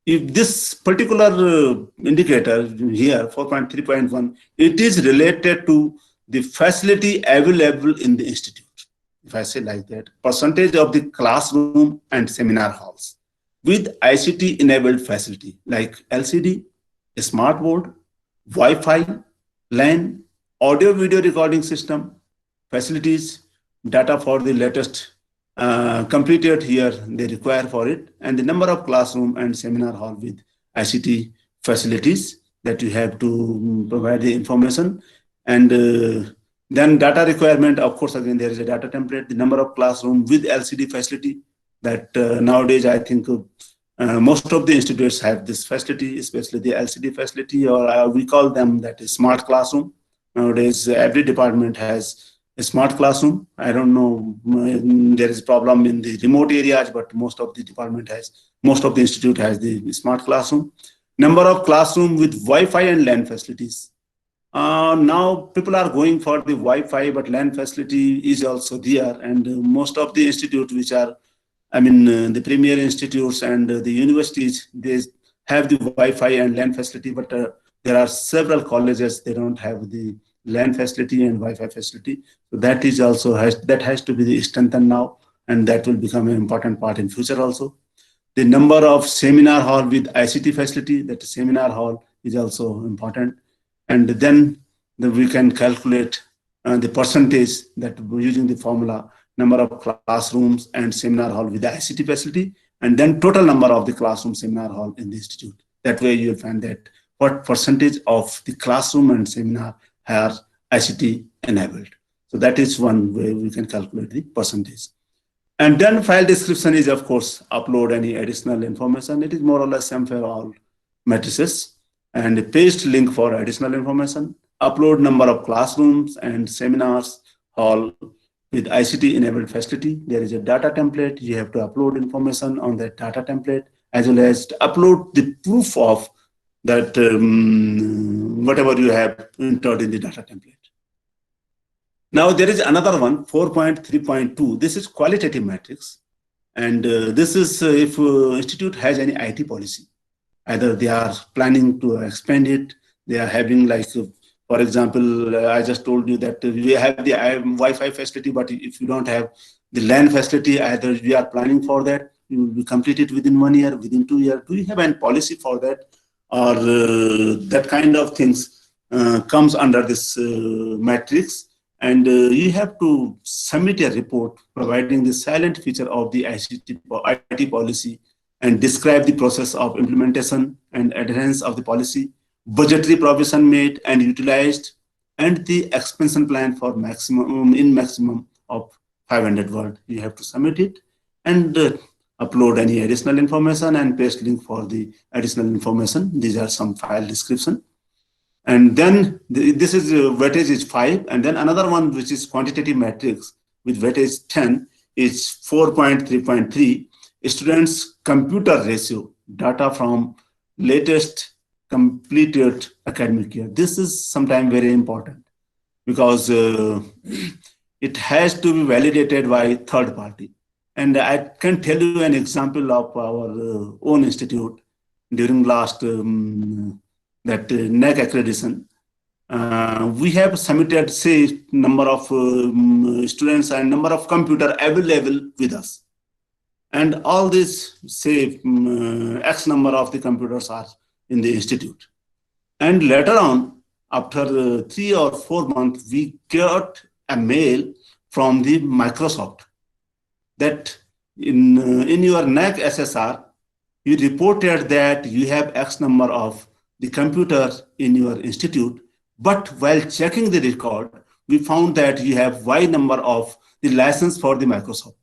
Speaker 8: if this particular indicator here, 4.3.1, it is related to the facility available in the institute. If I say like that, percentage of the classroom and seminar halls with ICT enabled facility like LCD, smart board, Wi-Fi, LAN, audio video recording system, facilities, data for the latest completed here they require for it, and the number of classroom and seminar hall with ICT facilities that you have to provide the information. And then data requirement, of course, again, there is a data template, the number of classroom with LCD facility that nowadays I think most of the institutes have this facility, especially the LCD facility, or we call them that is smart classroom. Nowadays, every department has a smart classroom. I don't know, there is a problem in the remote areas, but most of the institute has the smart classroom. Number of classroom with Wi-Fi and LAN facilities. Now people are going for the Wi-Fi, but LAN facility is also there, and most of the institutes which are, the premier institutes and the universities, they have the Wi-Fi and LAN facility, but there are several colleges, they don't have the LAN facility and Wi-Fi facility. So that is also has to be strengthened now, and that will become an important part in future also. The number of seminar hall with ICT facility, that seminar hall is also important. And then we can calculate the percentage that using the formula, number of classrooms and seminar hall with the ICT facility, and then total number of the classroom seminar hall in the institute. That way you'll find that what percentage of the classroom and seminar are ICT enabled. So that is one way we can calculate the percentage. And then file description is, of course, upload any additional information. It is more or less same for all matrices. And paste link for additional information, upload number of classrooms and seminars hall with ICT enabled facility. There is a data template. You have to upload information on that data template, as well as to upload the proof of that whatever you have entered in the data template. Now there is another one, 4.3.2. This is qualitative matrix. And this is if institute has any IT policy. Either they are planning to expand it, they are having like, for example, I just told you that we have the Wi-Fi facility, but if you don't have the LAN facility, either we are planning for that, you will be completed within 1 year, within 2 years. Do you have any policy for that? or that kind of things comes under this matrix. And you have to submit a report providing the silent feature of the IT policy and describe the process of implementation and adherence of the policy, budgetary provision made and utilized, and the expansion plan for maximum of 500 words. You have to submit it and upload any additional information and paste link for the additional information. These are some file description. And then this is weightage is 5, and then another one which is quantitative matrix with weightage 10 is 4.3.3 students computer ratio data from latest completed academic year. This is sometimes very important because it has to be validated by third party. And I can tell you an example of our own institute during last that NAAC accreditation. We have submitted, say, number of students and number of computer available with us. And all this, say, X number of the computers are in the institute. And later on, after 3 or 4 months, we got a mail from the Microsoft that in your NAAC SSR, you reported that you have X number of the computer in your institute, but while checking the record, we found that you have Y number of the license for the Microsoft.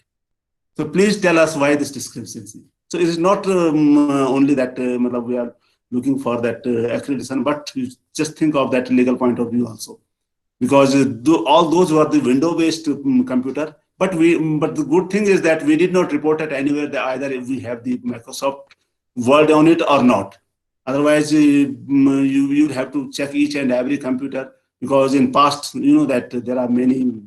Speaker 8: So please tell us why this discrepancy. So it is not only that we are looking for that accreditation, but you just think of that legal point of view also, because all those were the window-based computer. But the good thing is that we did not report it anywhere that either if we have the Microsoft Word on it or not. Otherwise, you would have to check each and every computer, because in past, you know that there are many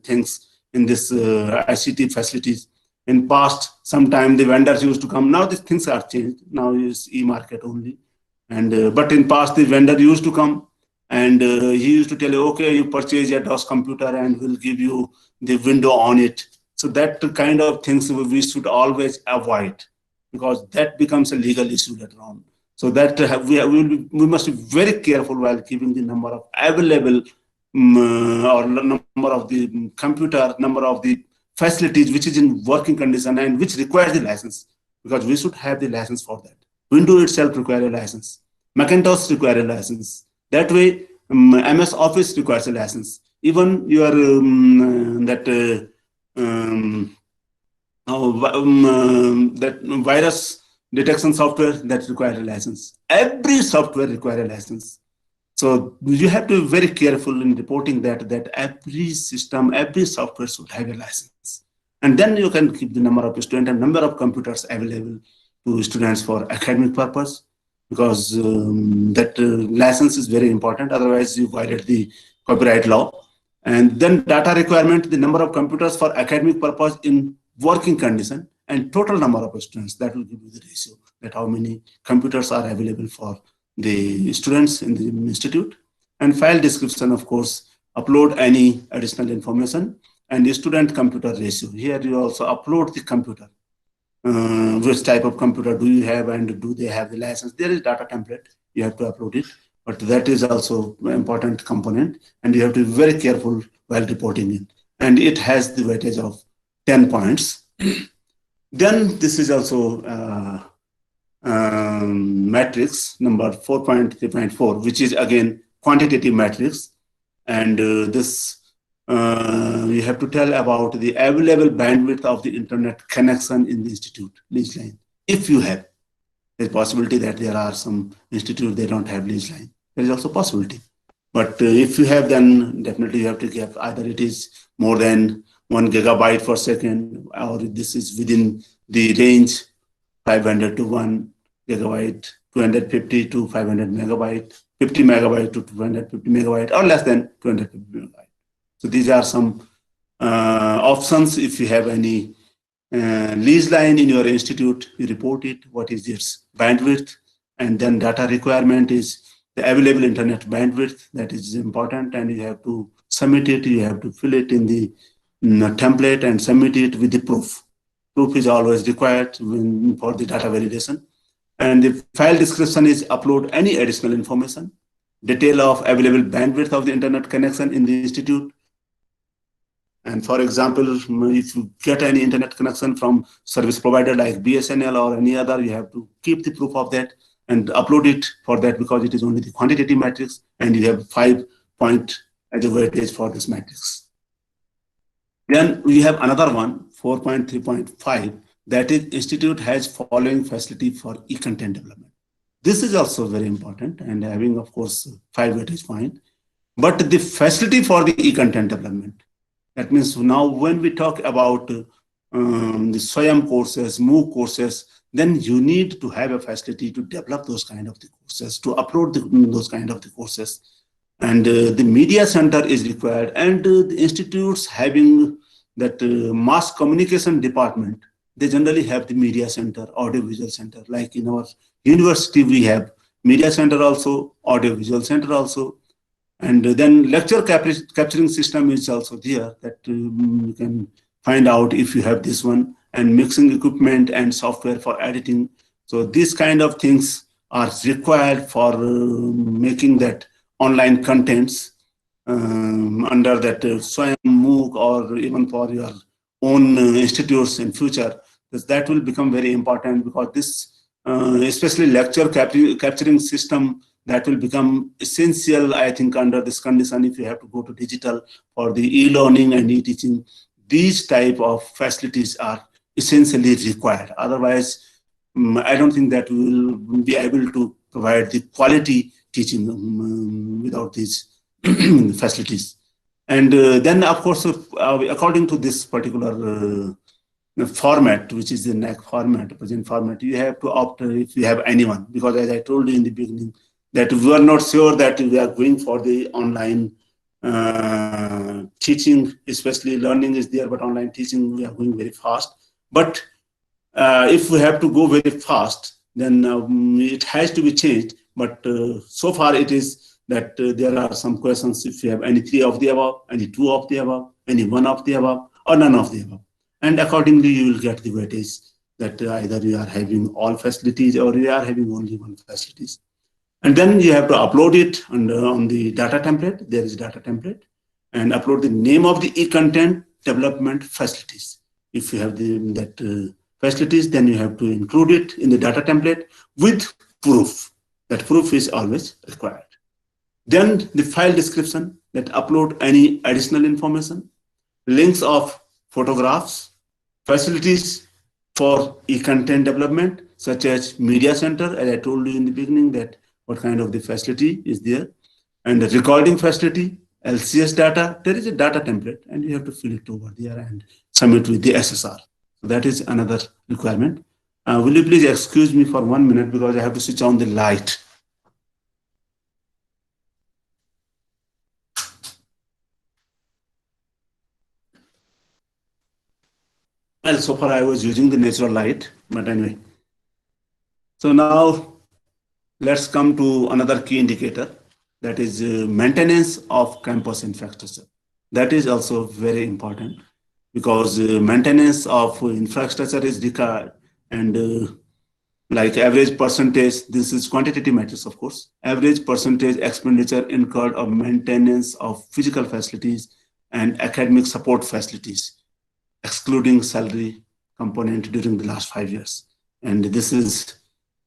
Speaker 8: things in this ICT facilities. In past, sometime the vendors used to come. Now these things are changed. Now it's e-market only. And but in past, the vendor used to come and he used to tell you, okay, you purchase a DOS computer and we'll give you the window on it. So that kind of things we should always avoid, because that becomes a legal issue later on. So that we must be very careful while keeping the number of available or number of the computer, number of the facilities which is in working condition and which requires the license, because we should have the license for that. Windows itself requires a license. Macintosh requires a license. That way, MS Office requires a license. Even your that virus detection software that requires a license. Every software requires a license. So you have to be very careful in reporting that every system, every software should have a license. And then you can keep the number of students and number of computers available to students for academic purpose, because that license is very important. Otherwise, you violate the copyright law. And then data requirement, the number of computers for academic purpose in working condition, and total number of students. That will give you the ratio, that how many computers are available for the students in the institute. And file description, of course, upload any additional information, and the student computer ratio. Here you also upload the computer. Which type of computer do you have and do they have the license? There is data template, you have to upload it, but that is also an important component, and you have to be very careful while reporting it. And it has the weightage of 10 points. Then this is also matrix number 4.3.4, which is again quantitative matrix. And this you have to tell about the available bandwidth of the internet connection in the institute, lease line. If you have, there's possibility that there are some institutes they don't have lease line. There is also possibility. But if you have, then definitely you have to give either it is more than 1 gigabyte per second, or this is within the range 500 to 1 gigabyte, 250 to 500 megabyte, 50 megabyte to 250 megabyte, or less than 250 megabyte. So these are some options. If you have any lease line in your institute, you report it, what is its bandwidth, and then data requirement is the available internet bandwidth. That is important, and you have to submit it. You have to fill it in the template and submit it with the proof. Proof is always required for the data validation. And the file description is upload any additional information, detail of available bandwidth of the internet connection in the institute. And for example, if you get any internet connection from service provider like BSNL or any other, you have to keep the proof of that and upload it for that, because it is only the quantitative matrix, and you have 5 point as a weightage for this matrix. Then we have another one, 4.3.5, that is institute has following facility for e-content development. This is also very important, and having, of course, 5 weightage fine. But the facility for the e-content development, that means now when we talk about the SWAYAM courses, MOOC courses, then you need to have a facility to develop those kind of the courses, to upload those kind of the courses. And the media center is required, and the institutes having that mass communication department, they generally have the media center, audiovisual center. Like in our university, we have media center also, audiovisual center also. And then lecture capturing system is also there, that you can find out if you have this one, and mixing equipment and software for editing. So these kind of things are required for making that online contents under that SWAYAM, MOOC, or even for your own institutes in future. That will become very important, because this, especially lecture capturing system, that will become essential, I think, under this condition, if you have to go to digital for the e-learning and e-teaching. These type of facilities are essentially required. Otherwise, I don't think that we will be able to provide the quality teaching without these facilities. And then, of course, according to this particular format, which is the NAAC format, present format, you have to opt if you have anyone, because as I told you in the beginning, that we are not sure that we are going for the online teaching, especially learning is there, but online teaching, we are going very fast. But if we have to go very fast, then it has to be changed. But so far it is that there are some questions, if you have any 3 of the above, any 2 of the above, any 1 of the above, or none of the above. And accordingly, you will get the weightage that either you are having all facilities or you are having only one facilities. And then you have to upload it on the data template. There is data template, and upload the name of the e-content development facilities. If you have that facilities, then you have to include it in the data template with proof. That proof is always required. Then the file description, that upload any additional information, links of photographs, facilities for e-content development, such as media center, as I told you in the beginning, that what kind of the facility is there, and the recording facility, LCS data. There is a data template, and you have to fill it over there and submit with the SSR. So that is another requirement. Will you please excuse me for 1 minute, because I have to switch on the light. Well, so far I was using the natural light, but anyway. So now let's come to another key indicator, that is maintenance of campus infrastructure. That is also very important, because maintenance of infrastructure is required, and like average percentage, this is quantitative matrix, of course, average percentage expenditure incurred of maintenance of physical facilities and academic support facilities, excluding salary component during the last 5 years. And this is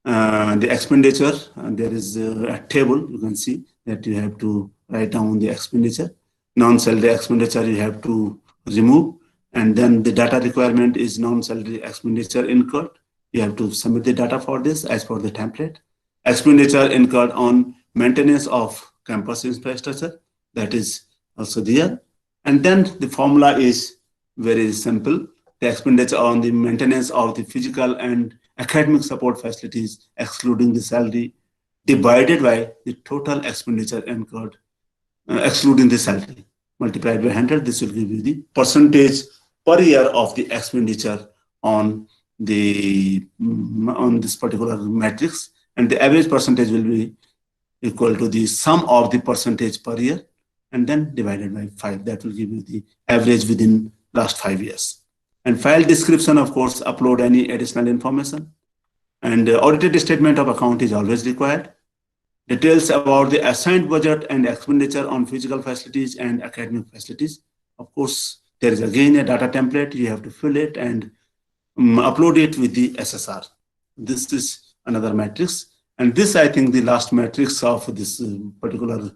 Speaker 8: the expenditure, and there is a table. You can see that you have to write down the expenditure. Non-salary expenditure you have to remove, and then the data requirement is non-salary expenditure incurred. You have to submit the data for this as per the template. Expenditure incurred on maintenance of campus infrastructure, that is also there. And then the formula is very simple. The expenditure on the maintenance of the physical and academic support facilities, excluding the salary, divided by the total expenditure incurred, excluding the salary, multiplied by 100. This will give you the percentage per year of the expenditure on this particular matrix, and the average percentage will be equal to the sum of the percentage per year, and then divided by 5. That will give you the average within last 5 years. And file description, of course, upload any additional information. And audited statement of account is always required. Details about the assigned budget and expenditure on physical facilities and academic facilities. Of course, there is again a data template. You have to fill it and upload it with the SSR. This is another matrix. And this, I think, the last matrix of this particular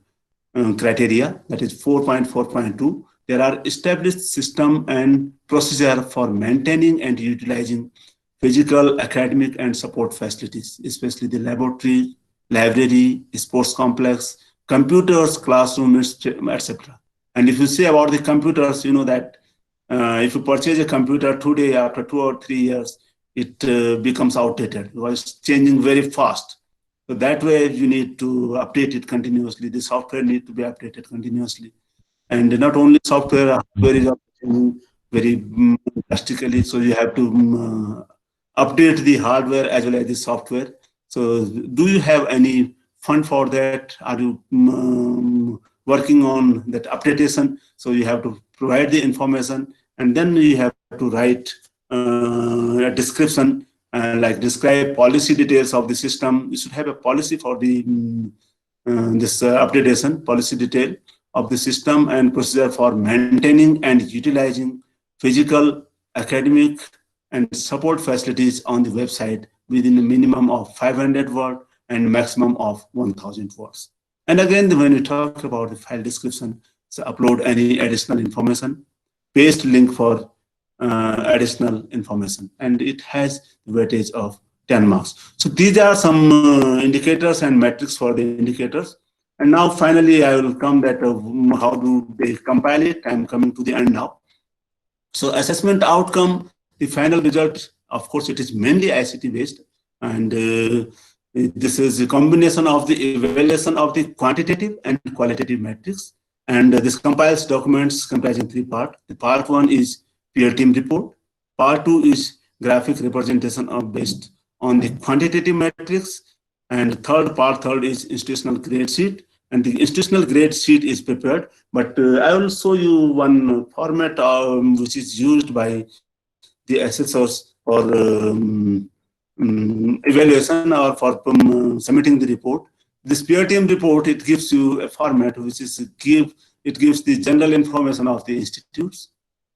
Speaker 8: criteria, that is 4.4.2. There are established system and procedure for maintaining and utilizing physical, academic, and support facilities, especially the laboratory, library, sports complex, computers, classrooms, etc. And if you say about the computers, you know that if you purchase a computer today, after 2 or 3 years, it becomes outdated because it's changing very fast. So that way you need to update it continuously. The software needs to be updated continuously. And not only software, hardware is changing very drastically. So you have to update the hardware as well as the software. So do you have any fund for that? Are you working on that updatation? So you have to provide the information, and then you have to write a description, like describe policy details of the system. You should have a policy for the this updatation, policy detail of the system and procedure for maintaining and utilizing physical, academic, and support facilities on the website within a minimum of 500 words and maximum of 1000 words. And again, when we talk about the file description, so upload any additional information, paste link for additional information, and it has the weightage of 10 marks. So these are some indicators and metrics for the indicators. And now finally, I will come that how do they compile it? I'm coming to the end now. So assessment outcome, the final result, of course, it is mainly ICT based. And this is a combination of the evaluation of the quantitative and qualitative metrics. And this compiles documents comprising 3 parts. The part 1 is peer team report. Part 2 is graphic representation of based on the quantitative metrics. And part third is institutional grade sheet. And the institutional grade sheet is prepared. But I will show you one format which is used by the assessors for evaluation or for submitting the report. This peer team report, it gives you a format which is it gives the general information of the institutes,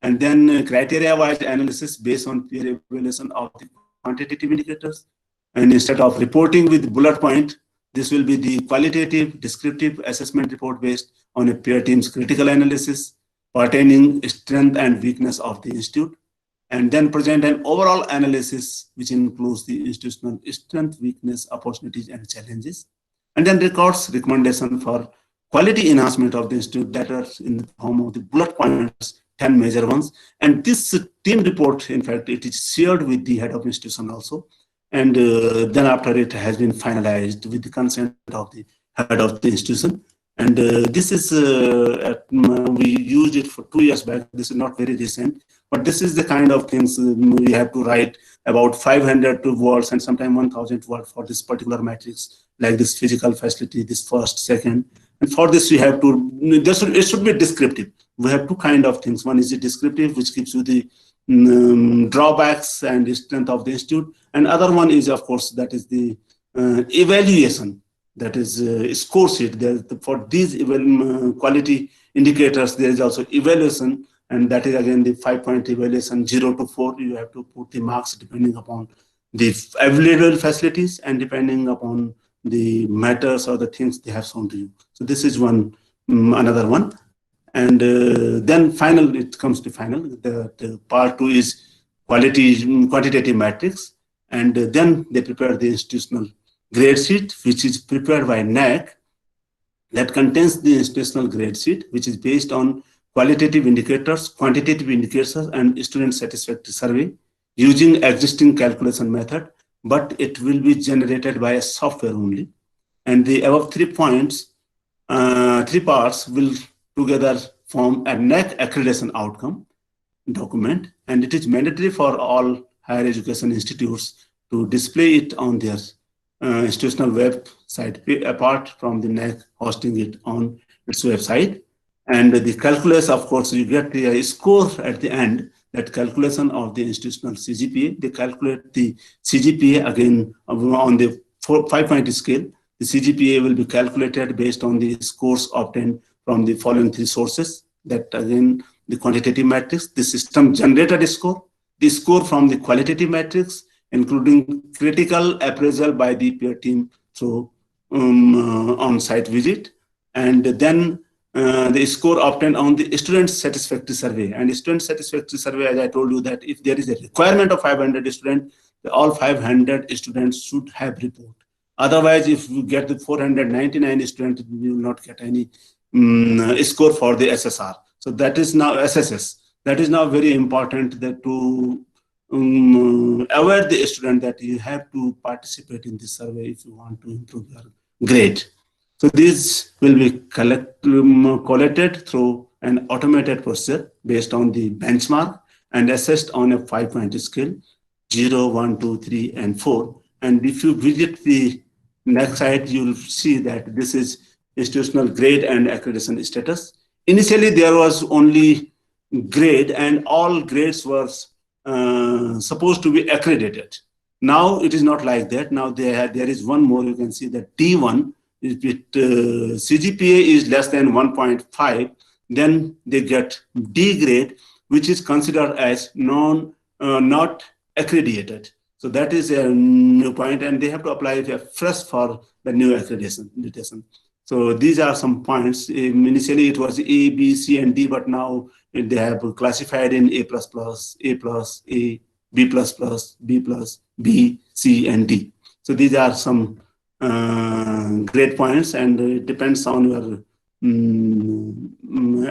Speaker 8: and then criteria-wise analysis based on peer evaluation of the quantitative indicators. And instead of reporting with bullet point, this will be the qualitative descriptive assessment report based on a peer team's critical analysis pertaining strength and weakness of the institute, and then present an overall analysis which includes the institutional strength, weakness, opportunities, and challenges, and then records recommendation for quality enhancement of the institute that are in the form of the bullet points, 10 major ones. And this team report, in fact, it is shared with the head of institution also. And then after it has been finalized with the consent of the head of the institution. And this is, we used it for 2 years back. This is not very recent, but this is the kind of things we have to write about 500 words and sometimes 1000 words for this particular matrix, like this physical facility, this first, second. And for this, we have to, it should be descriptive. We have 2 kind of things. One is the descriptive, which gives you the drawbacks and the strength of the institute. And other one is, of course, that is the evaluation. That is score sheet. For these quality indicators, there is also evaluation, and that is again the 5-point evaluation, 0 to 4. You have to put the marks depending upon the available facilities and depending upon the matters or the things they have shown to you. So this is one, another one. And then final, it comes to final. The part 2 is quantitative metrics, and then they prepare the institutional grade sheet, which is prepared by NAAC, that contains the institutional grade sheet, which is based on qualitative indicators, quantitative indicators, and student satisfaction survey using existing calculation method, but it will be generated by a software only. And the above 3 points, 3 parts will together form a NAAC accreditation outcome document, and it is mandatory for all higher education institutes to display it on their institutional website, apart from the NAAC hosting it on its website. And the calculus, of course, you get a score at the end that calculation of the institutional CGPA. They calculate the CGPA again on the 5-point scale. The CGPA will be calculated based on the scores obtained from the following three sources. That again, the quantitative matrix, the system generated score, the score from the qualitative matrix, including critical appraisal by the peer team through on-site visit, and then the score obtained on the student satisfactory survey. And student satisfactory survey, as I told you, that if there is a requirement of 500 students, all 500 students should have report. Otherwise, if you get the 499 students, you will not get any score for the SSR. So that is now SSS. That is now very important that to aware the student that you have to participate in this survey if you want to improve your grade. So this will be collected through an automated procedure based on the benchmark and assessed on a 5-point scale, 0, 1, 2, 3, and 4. And if you visit the next site, you will see that this is institutional grade and accreditation status. Initially, there was only grade, and all grades were supposed to be accredited. Now it is not like that. Now there is one more. You can see that T1, if CGPA is less than 1.5, then they get D grade, which is considered as not accredited. So that is a new point, and they have to apply it fresh for the new accreditation. So these are some points. Initially it was A, B, C, and D, but now they have classified in A++, A, B++, B+, B, C, and D. So these are some grade points, and it depends on your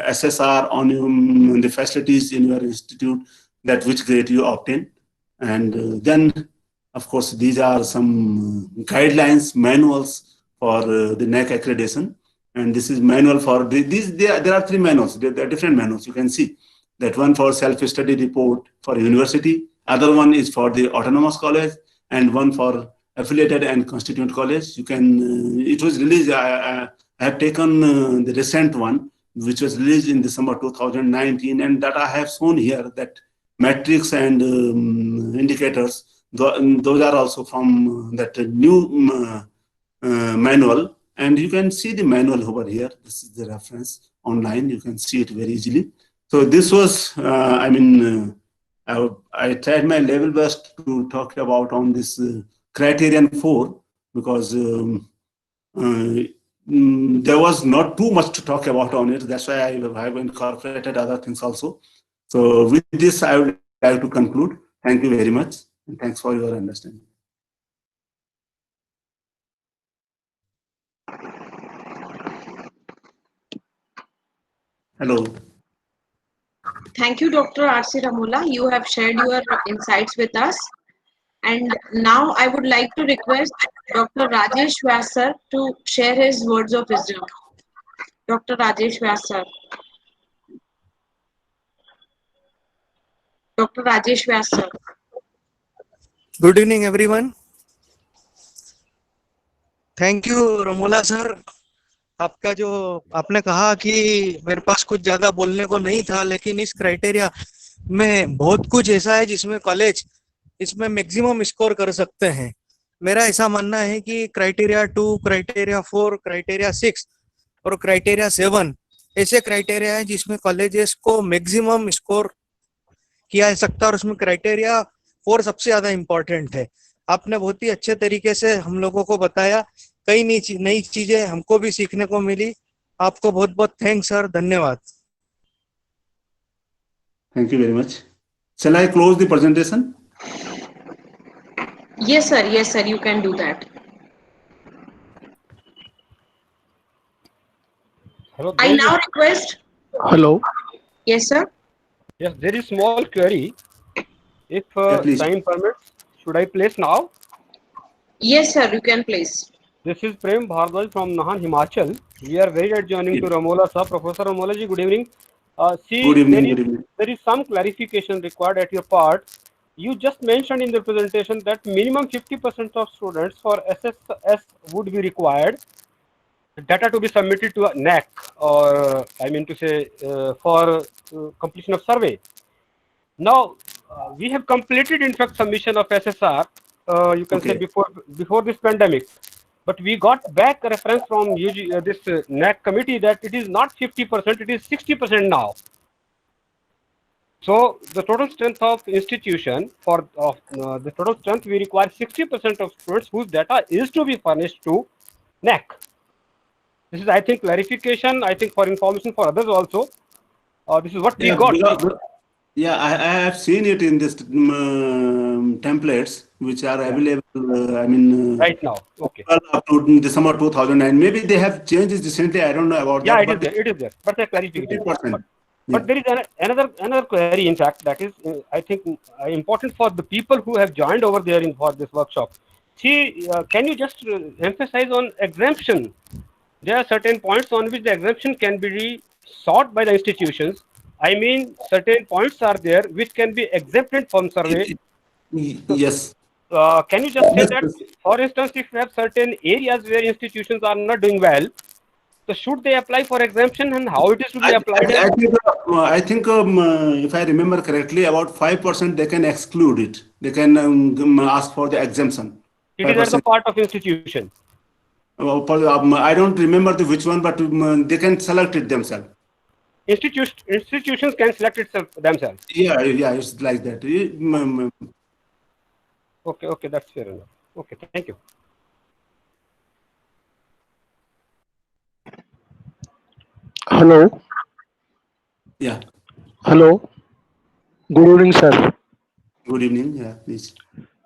Speaker 8: SSR, on the facilities in your institute, that which grade you obtain. And then, of course, these are some guidelines, manuals for the NAAC accreditation. And this is manual for there are three manuals. There are different manuals. You can see that one for self-study report for university, other one is for the autonomous college, and one for affiliated and constituent college. You can, it was released, I have taken the recent one, which was released in December 2019, and that I have shown here, that metrics and indicators, those are also from that new manual. And you can see the manual over here. This is the reference online. You can see it very easily. So this was, I tried my level best to talk about on this criterion 4, because there was not too much to talk about on it. That's why I have incorporated other things also. So with this, I would like to conclude. Thank you very much, and thanks for your understanding. Hello.
Speaker 1: Thank you, Dr. R.C. Ramola. You have shared your insights with us. And now I would like to request Dr. Rajesh Vyas sir to share his words of wisdom. Dr. Rajesh Vyas sir. Dr. Rajesh Vyas sir.
Speaker 13: Good evening, everyone. Thank you, Ramola sir. आपका जो आपने कहा कि मेरे पास कुछ ज्यादा बोलने को नहीं था, लेकिन इस क्राइटेरिया में बहुत कुछ ऐसा है जिसमें कॉलेज इसमें मैक्सिमम स्कोर कर सकते हैं। मेरा ऐसा मानना है कि क्राइटेरिया 2, क्राइटेरिया 4, क्राइटेरिया 6 और क्राइटेरिया 7 ऐसे क्राइटेरिया है जिसमें कॉलेजेस को मैक्सिमम स्कोर किया जा सकता है, और उसमें क्राइटेरिया 4 सबसे ज्यादा इम्पोर्टेंट है। आपने बहुत ही अच्छे तरीके से हम लोगों को बताया, कई नई चीजें हमको भी सीखने को मिली। आपको बहुत बहुत थैंक्स सर, धन्यवाद।
Speaker 8: Thank you very much. Shall I close the presentation?
Speaker 1: Yes sir, you can do that.
Speaker 10: Hello.
Speaker 1: I now request.
Speaker 5: Hello.
Speaker 1: Yes sir.
Speaker 10: Yes, there is small query. If time permits, should I place now?
Speaker 1: Yes sir, you can place.
Speaker 10: This is Prem Bhardwaj from Nahan, Himachal. We are very adjoining to Ramola sir. Professor Ramola ji, good evening.
Speaker 8: Good evening.
Speaker 10: There is some clarification required at your part. You just mentioned in the presentation that minimum 50% of students for SSS would be required. Data to be submitted to a NAAC, or I mean to say for completion of survey. Now, we have completed, in fact, submission of SSR. You can say
Speaker 8: Okay.
Speaker 10: before this pandemic, but we got back a reference from this NAAC committee that it is not 50%, it is 60% now. So the total strength of institution the total strength, we require 60% of students whose data is to be furnished to NAAC. This is, I think, clarification. I think for information for others also. This is what we
Speaker 8: Yeah,
Speaker 10: got.
Speaker 8: yeah, I have seen it in this templates which are available. I mean,
Speaker 10: right now. Okay.
Speaker 8: Up to December 2009. Maybe they have changed it recently. I don't know about
Speaker 10: Yeah,
Speaker 8: that.
Speaker 10: it is there. It is there. But the clarification.
Speaker 8: 50%.
Speaker 10: But there is another query, in fact, that is, I think, important for the people who have joined over there for this workshop. See, can you just emphasize on exemption? There are certain points on which the exemption can be sought by the institutions. I mean, certain points are there which can be exempted from survey.
Speaker 8: Yes.
Speaker 10: Can you just say that, for instance, if you have certain areas where institutions are not doing well, so should they apply for exemption, and how it is to be applied?
Speaker 8: I think if I remember correctly, about 5% they can exclude it. They can ask for the exemption.
Speaker 10: It is as a part of institution.
Speaker 8: I don't remember which one, but they can select it themselves.
Speaker 10: Institutions can select it themselves.
Speaker 8: Yeah, it's like that.
Speaker 10: Okay, that's fair enough. Okay, thank you.
Speaker 5: Hello.
Speaker 8: Yeah.
Speaker 5: Hello. Good evening, sir.
Speaker 8: Good evening. Yeah, please.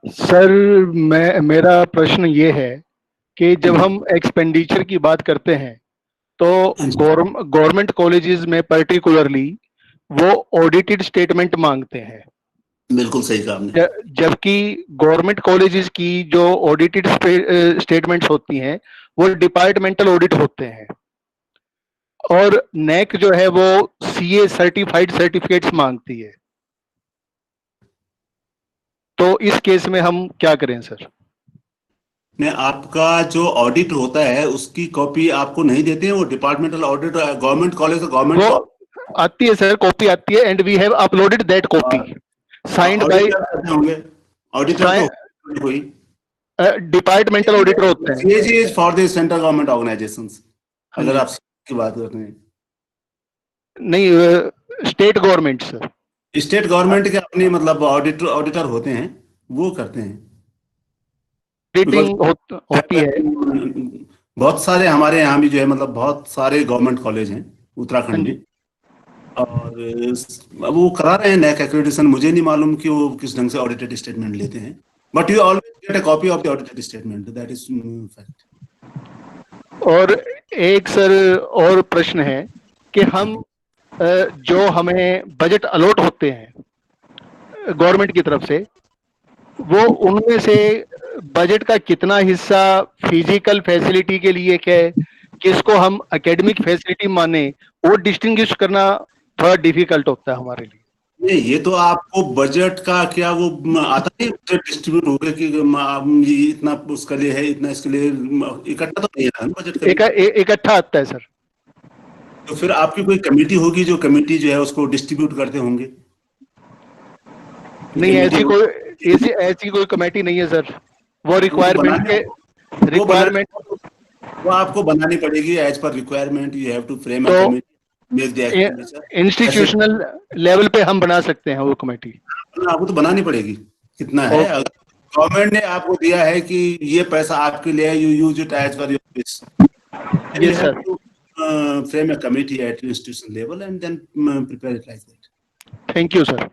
Speaker 5: Sir मेरा प्रश्न ये है कि जब हम expenditure की बात करते हैं तो गवर्नमेंट कॉलेजेस में पर्टिकुलरली वो ऑडिटेड स्टेटमेंट मांगते हैं।
Speaker 8: बिल्कुल सही कहा आपने।
Speaker 5: जबकि गवर्नमेंट कॉलेजेस की जो ऑडिटेड स्टेटमेंट्स होती हैं वो डिपार्टमेंटल ऑडिट होते हैं और नैक जो है वो सीए सर्टिफाइड सर्टिफिकेट्स मांगती है। तो इस केस में हम क्या करें सर?
Speaker 8: ने आपका जो ऑडिट होता है उसकी कॉपी आपको नहीं देते हैं, वो departmental audit government college government
Speaker 5: आती है सर, कॉपी आती है and we have uploaded that copy signed by
Speaker 8: होंगे ऑडिटर तो कोई
Speaker 5: डिपार्टमेंटल ऑडिटर होते हैं।
Speaker 8: CAG is for the central government organisations. अगर आप की बात करते हैं
Speaker 5: नहीं, state government sir,
Speaker 8: state government के अपने मतलब ऑडिटर होते हैं, वो करते हैं
Speaker 5: होती है।
Speaker 8: बहुत सारे हमारे यहाँ भी जो है मतलब बहुत सारे गवर्नमेंट कॉलेज हैं उत्तराखंड में और वो करा रहे हैं नैक एक्रेडिटेशन। मुझे नहीं मालूम कि वो किस ढंग से ऑडिटेड स्टेटमेंट लेते हैं, but you always get a copy of the audited statement, that is fact.
Speaker 5: और एक सर और प्रश्न है कि हम जो हमें बजट अलॉट होते हैं गवर्नमेंट की तरफ से, वो उनमें से बजट का कितना हिस्सा फिजिकल फैसिलिटी के लिए है, किसको हम एकेडमिक फैसिलिटी माने, वो डिस्टिंग्विश करना थोड़ा डिफिकल्ट होता है हमारे लिए।
Speaker 8: नहीं, ये तो आपको बजट का क्या वो आता नहीं डिस्ट्रीब्यूट हो गया कि इतना उसके लिए है, इतना इसके लिए, इकट्ठा तो नहीं है बजट का।
Speaker 5: इकट्ठा आता है सर।
Speaker 8: तो फिर आपकी कोई कमेटी होगी जो कमेटी जो है उसको डिस्ट्रीब्यूट करते होंगे।
Speaker 5: नहीं, ऐसी कोई कमेटी नहीं है सर। वो रिक्वायरमेंट
Speaker 8: वो आपको बनानी पड़ेगी as per requirement. You have to frame a committee, make the expenditure.
Speaker 5: Institutional level पे हम बना सकते हैं वो कमेटी।
Speaker 8: आपको तो बनानी पड़ेगी कितना है। अगर गवर्नमेंट ने आपको दिया है कि ये पैसा आपके लिए, you use it as per your wish.
Speaker 5: Yes sir.
Speaker 8: Frame a committee at institution level and then prepare it like that.
Speaker 5: Thank you sir.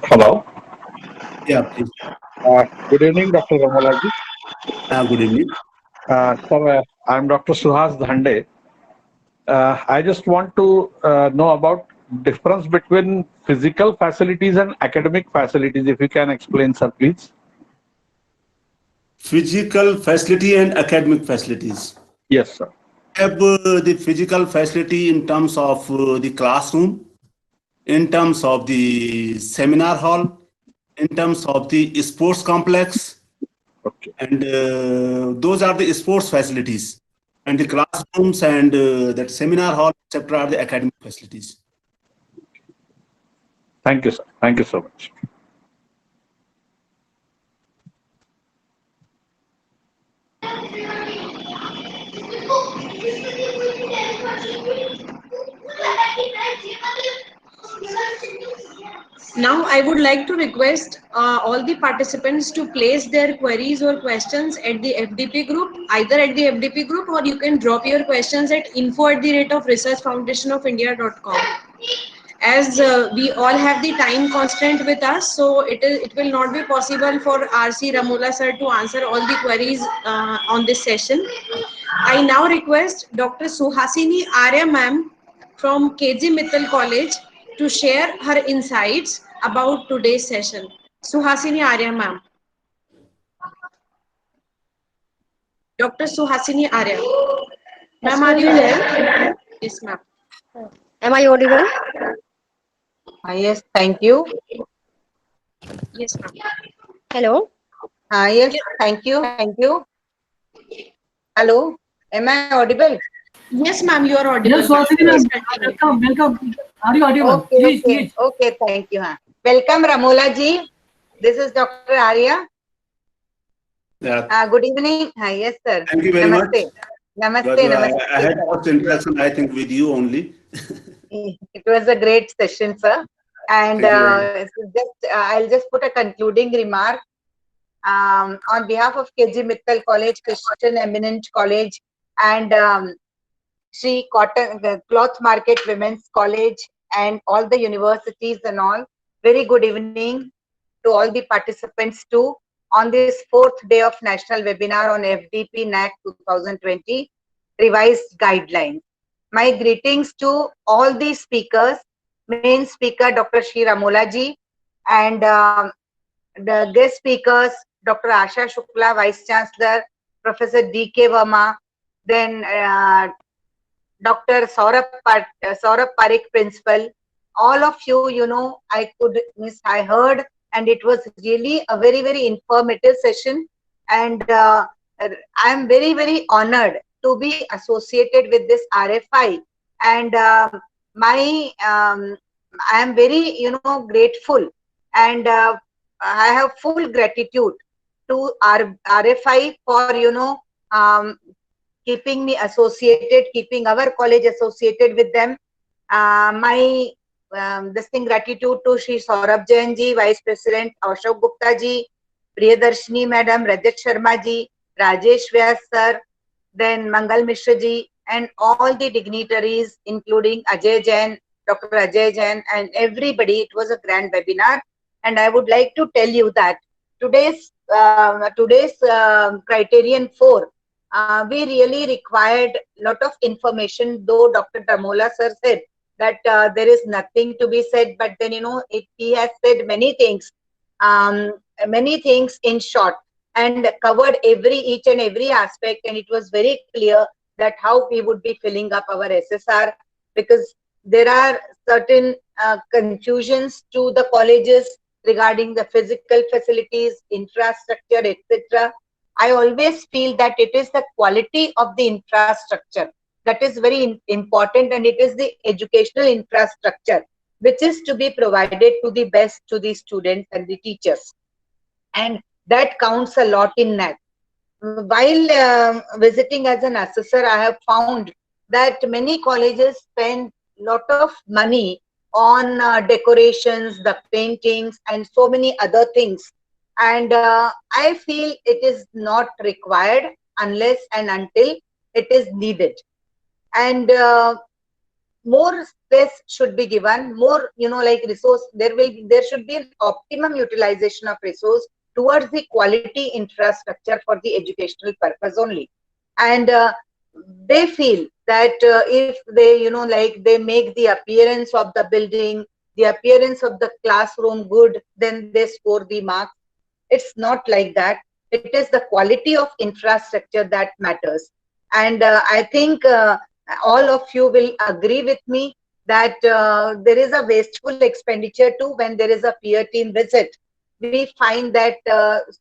Speaker 14: Hello.
Speaker 8: Yeah, please.
Speaker 14: Good evening, Dr. Ramalaji.
Speaker 8: Good evening.
Speaker 14: Sir, I'm Dr. Suhas Dhande. I just want to know about difference between physical facilities and academic facilities. If you can explain, sir, please.
Speaker 8: Physical facility and academic facilities.
Speaker 14: Yes, sir.
Speaker 8: Have the physical facility in terms of the classroom, in terms of the seminar hall, in terms of the sports complex.
Speaker 14: Okay.
Speaker 8: And those are the sports facilities, and the classrooms and that seminar hall, etc., are the academic facilities.
Speaker 14: Thank you, sir. Thank you so much.
Speaker 1: Now, I would like to request all the participants to place their queries or questions at the FDP group, either at the FDP group, or you can drop your questions at info@researchfoundationofindia.com. As we all have the time constraint with us, so it will not be possible for RC Ramola sir to answer all the queries on this session. I now request Dr. Suhasini Arya ma'am from KG Mittal College to share her insights about today's session. Suhasini Arya ma'am. Dr. Suhasini Arya. Ma'am, are you there? Yes, ma'am.
Speaker 15: Am I audible? Yes, thank you.
Speaker 1: Yes, ma'am.
Speaker 15: Hello. Yes, thank you. Thank you. Hello. Am I audible?
Speaker 1: Yes, ma'am, you are audible.
Speaker 4: Yes, Swasini ma'am. Welcome, welcome. Are you audible?
Speaker 15: Okay,
Speaker 4: Please,
Speaker 15: okay,
Speaker 4: please.
Speaker 15: okay. Thank you. Welcome, Ramola ji. This is Dr. Arya.
Speaker 8: Yeah.
Speaker 15: Good evening. Yes, sir.
Speaker 8: Thank you very
Speaker 15: Namaste.
Speaker 8: much.
Speaker 15: Namaste. Namaste.
Speaker 8: I had first interaction, I think, with you only.
Speaker 15: It was a great session, sir. And I'll just put a concluding remark. On behalf of KG Mittal College, Christian Eminent College, and Sri Cotton Cloth Market Women's College, and all the universities and all, very good evening to all the participants too on this 4th day of national webinar on FDP NAAC 2020 revised guidelines. My greetings to all the speakers, main speaker Dr. Shri Ramola ji, and the guest speakers Dr. Asha Shukla, Vice Chancellor, Professor D.K. Verma, then Dr. Saurabh Parikh, Principal. All of you, you know, I heard, and it was really a very, very informative session. And I am very, very honored to be associated with this RFI. And I am very, you know, grateful, and I have full gratitude to RFI for, you know, keeping me associated, keeping our college associated with them. My gratitude to Shri Saurabh Jain ji, Vice President, Ashok Gupta ji, Priyadarshini Madam, Rajat Sharma ji, Rajesh Vyas sir, then Mangal Mishra ji, and all the dignitaries, including Ajay Jain, Dr. Ajay Jain, and everybody. It was a grand webinar, and I would like to tell you that today's criterion 4, we really required a lot of information, though Dr. Ramola sir said that there is nothing to be said, but then, you know, he has said many things in short, and covered each and every aspect, and it was very clear that how we would be filling up our SSR, because there are certain confusions to the colleges regarding the physical facilities, infrastructure, etc. I always feel that it is the quality of the infrastructure that is very important, and it is the educational infrastructure which is to be provided to the best to the students and the teachers, and that counts a lot in NAAC. While visiting as an assessor, I have found that many colleges spend a lot of money on decorations, the paintings, and so many other things. And I feel it is not required unless and until it is needed. And more space should be given, more, you know, like resource, there should be an optimum utilization of resource towards the quality infrastructure for the educational purpose only. And they feel that if they, you know, like they make the appearance of the building, the appearance of the classroom good, then they score the marks. It's not like that. It is the quality of infrastructure that matters. And I think all of you will agree with me that there is a wasteful expenditure too when there is a peer team visit. We find that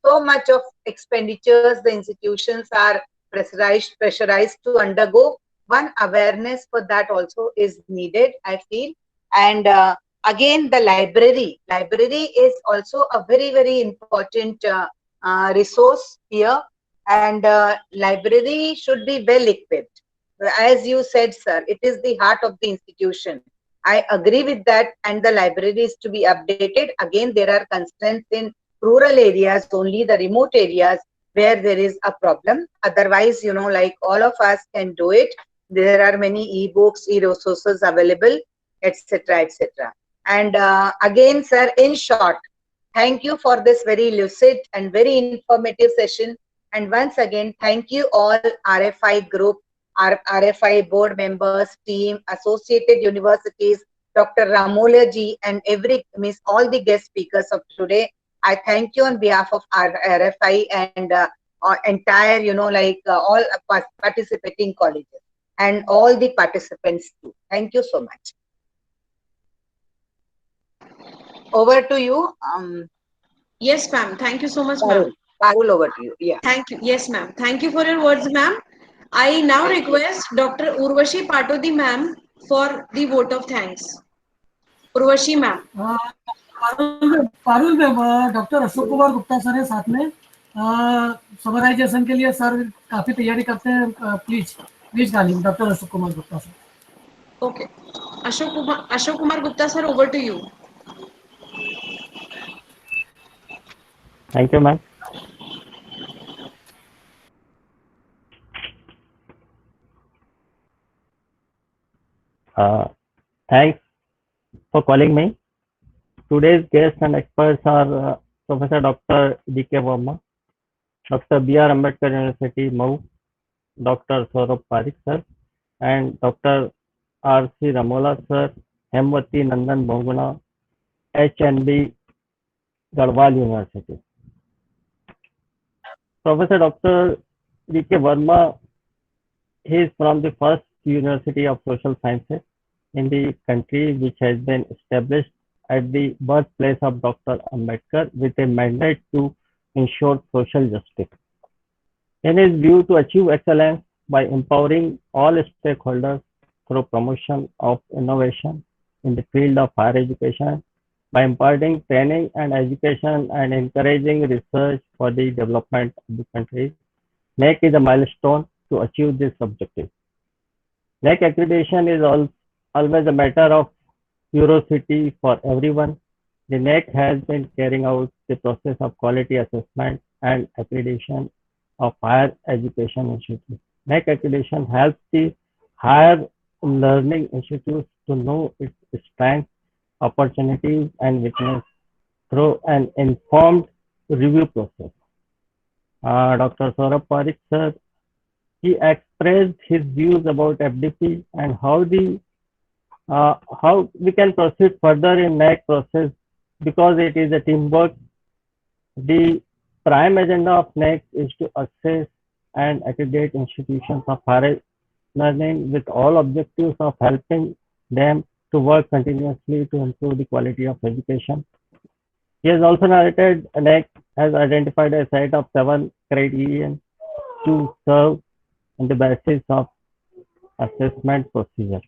Speaker 15: so much of expenditures the institutions are pressurized to undergo. One awareness for that also is needed, I feel. And again, the library. Library is also a very, very important resource here, and library should be well equipped. As you said, sir, it is the heart of the institution. I agree with that, and the library is to be updated. Again, there are constraints in rural areas, only the remote areas where there is a problem. Otherwise, you know, like all of us can do it. There are many e-books, e-resources available, etc., etc. And again, sir, in short, thank you for this very lucid and very informative session. And once again, thank you all RFI group, RFI board members, team, associated universities, Dr. Ramola ji, and all the guest speakers of today. I thank you on behalf of our RFI and entire, you know, like all participating colleges and all the participants too. Thank you so much. Over to you.
Speaker 16: Yes, ma'am. Thank you so much,
Speaker 15: Parul.
Speaker 16: ma'am.
Speaker 15: Parul, over to you. Yeah.
Speaker 16: Thank you. Yes, ma'am. Thank you for your words, ma'am. I now request Dr. Urvashi Patodi, ma'am, for the vote of thanks. Urvashi, ma'am.
Speaker 4: Parul में doctor Ashok Kumar Gupta sir है साथ में summarization के लिए sir काफी तैयारी करते हैं प्लीज डालिए doctor Ashok Kumar Gupta sir
Speaker 16: Okay. Ashok Kumar Gupta, sir, over to you.
Speaker 17: Thank you, ma'am. Thanks for calling me. Today's guests and experts are Professor Dr. D.K. Verma, Dr. B.R. Ambedkar University, Mau, Dr. Saurabh Parikh, sir, and Dr. R.C. Ramola, sir, Hemwati Nandan Bhoguna, HNB, Garhwal University. Professor Dr. D.K. Verma, he is from the first University of Social Sciences in the country, which has been established at the birthplace of Dr. Ambedkar with a mandate to ensure social justice. In his view to achieve excellence by empowering all stakeholders through promotion of innovation in the field of higher education, by imparting training and education and encouraging research for the development of the country, NAAC is a milestone to achieve this objective. NAAC accreditation is always a matter of curiosity for everyone. The NAAC has been carrying out the process of quality assessment and accreditation of higher education institutes. NAAC accreditation helps the higher learning institutes to know its strengths, opportunities, and weaknesses through an informed review process. Dr. Saurabh Parikh, sir, he expressed his views about FDP and how we can proceed further in NAAC process because it is a teamwork. The prime agenda of NAAC is to assess and accredit institutions of higher learning with all objectives of helping them to work continuously to improve the quality of education. He has also narrated NAAC has identified a set of 7 criteria to serve on the basis of assessment procedure.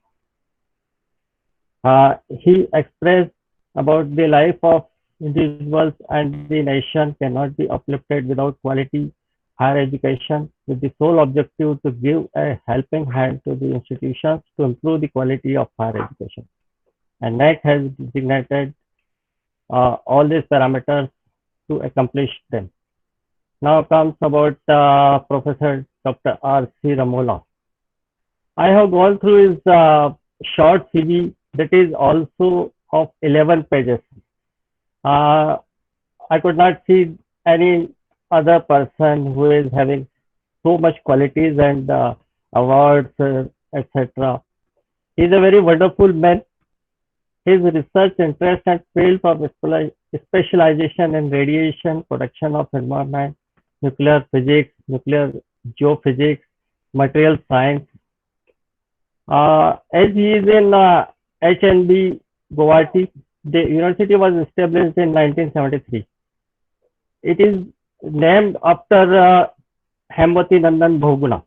Speaker 17: He expressed about the life of individuals and the nation cannot be uplifted without quality higher education, with the sole objective to give a helping hand to the institutions to improve the quality of higher education. And NAAC has designated all these parameters to accomplish them. Now comes about Professor Dr. R.C. Ramola. I have gone through his short CV that is also of 11 pages. I could not see any other person who is having so much qualities and awards, etc. He is a very wonderful man. His research interest and field of specialization in radiation protection of environment, nuclear physics, nuclear geophysics, material science. As he is in HNB Guwahati, the university was established in 1973. It is named after Hemwati Nandan Bhoguna.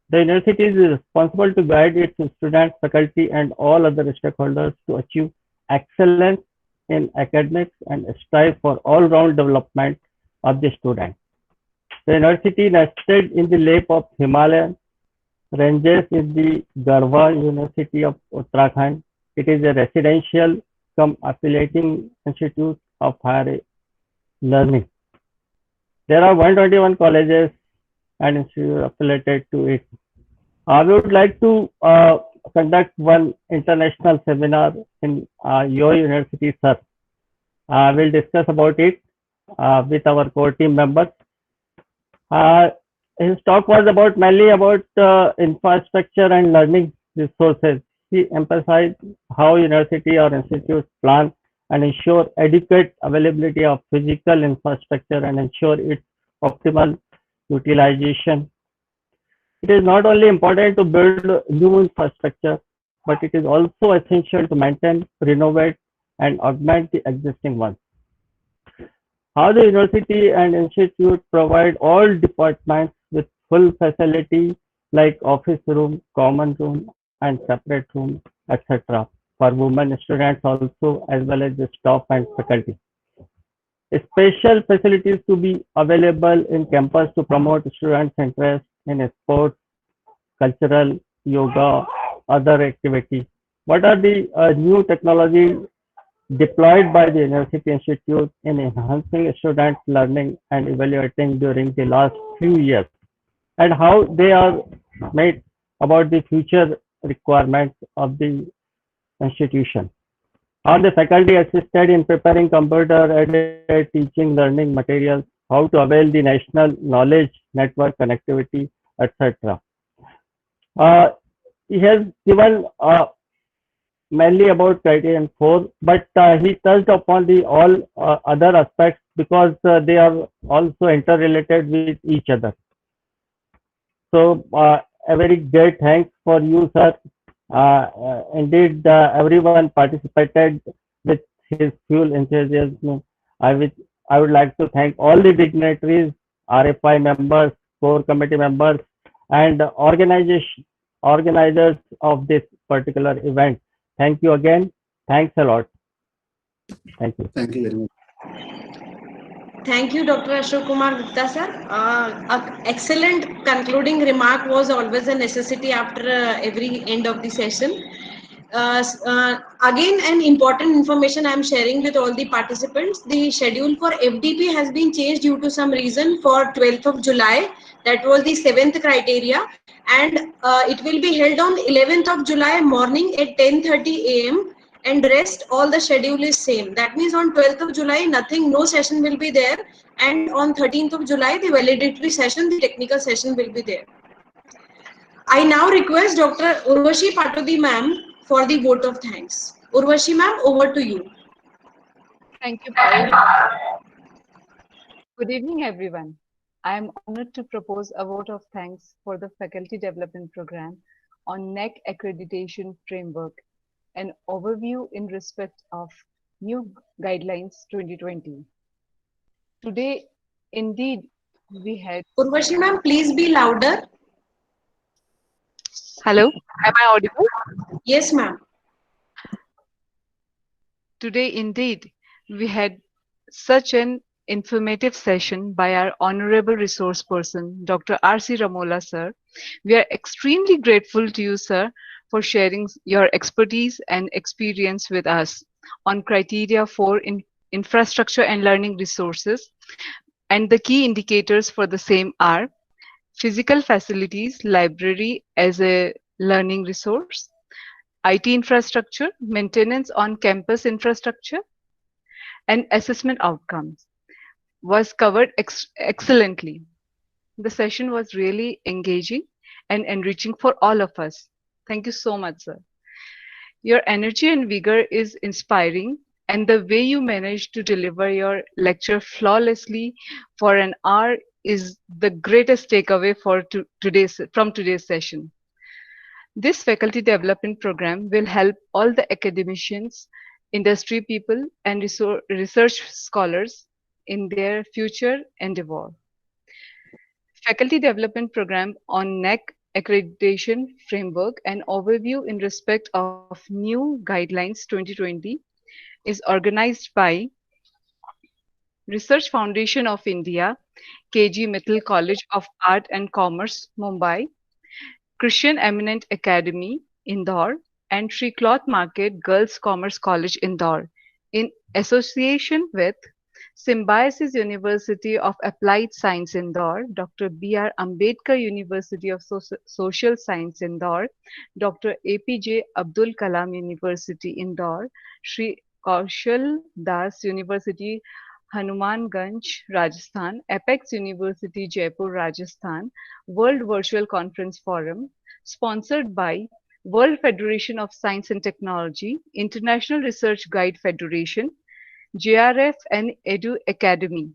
Speaker 17: The university is responsible to guide its students, faculty, and all other stakeholders to achieve excellence in academics and strive for all-round development of the student. The university nested in the lap of Himalayan ranges is the Garhwa University of Uttarakhand. It is a residential cum affiliating institute of higher learning. There are 121 colleges and institutes affiliated to it. I would like to conduct one international seminar in your university, sir. We'll discuss about it with our core team members. His talk was about mainly about infrastructure and learning resources. He emphasized how university or institutes plan and ensure adequate availability of physical infrastructure and ensure its optimal utilization. It is not only important to build new infrastructure, but it is also essential to maintain, renovate, and augment the existing ones. How the university and institute provide all departments with full facility like office room, common room, and separate room, etc. for women students also, as well as the staff and faculty. Special facilities to be available in campus to promote students' interest in sports, cultural, yoga, other activities. What are the new technologies deployed by the University Institute in enhancing student learning and evaluating during the last few years, and how they are made about the future requirements of the institution? How the faculty assisted in preparing computer-aided teaching learning materials, how to avail the national knowledge network connectivity, etc. He has given mainly about criterion 4, but he touched upon the all other aspects because they are also interrelated with each other. So a very great thanks for you, sir. Indeed, everyone participated with his full enthusiasm. I would like to thank all the dignitaries, RFI members, core committee members, and organizers of this particular event. Thank you again. Thanks a lot. Thank you.
Speaker 8: Thank you very much.
Speaker 16: Thank you, Dr. Ashok Kumar Gupta, sir. Excellent concluding remark was always a necessity after every end of the session. Again, an important information I am sharing with all the participants. The schedule for FDP has been changed due to some reason for 12th of July. That was the 7th criteria. And it will be held on 11th of July morning at 10:30 a.m. and rest all the schedule is same. That means on 12th of July, no session will be there. And on 13th of July, the valedictory session, the technical session will be there. I now request Dr. Urvashi Patodi ma'am for the vote of thanks. Urvashi ma'am, over to you.
Speaker 18: Thank you, Pai. Good evening, everyone. I am honored to propose a vote of thanks for the Faculty Development Program on NAAC Accreditation Framework, an overview in respect of new guidelines 2020. Today, indeed, we had...
Speaker 16: Urvashi ma'am, please be louder.
Speaker 18: Hello, am I audible?
Speaker 16: Yes, ma'am.
Speaker 18: Today, indeed, we had such an informative session by our honorable resource person, Dr. R.C. Ramola, sir. We are extremely grateful to you, sir, for sharing your expertise and experience with us on criteria for infrastructure and learning resources. And the key indicators for the same are physical facilities, library as a learning resource, IT infrastructure, maintenance on campus infrastructure, and assessment outcomes was covered excellently. The session was really engaging and enriching for all of us. Thank you so much, sir. Your energy and vigor is inspiring, and the way you managed to deliver your lecture flawlessly for an hour is the greatest takeaway for from today's session. This faculty development program will help all the academicians, industry people, and research scholars in their future endeavor. Faculty Development Program on NAAC Accreditation Framework, an overview in respect of new guidelines 2020, is organized by Research Foundation of India, KG Mittal College of Art and Commerce, Mumbai, Christian Eminent Academy, Indore, and Sri Cloth Market Girls Commerce College, Indore, in association with Symbiosis University of Applied Science, Indore, Dr. B.R. Ambedkar University of Social Science, Indore, Dr. APJ Abdul Kalam University, Indore, Sri Kaushal Das University, Hanumanganj, Rajasthan, Apex University, Jaipur, Rajasthan, World Virtual Conference Forum, sponsored by World Federation of Science and Technology, International Research Guide Federation, JRF and Edu Academy.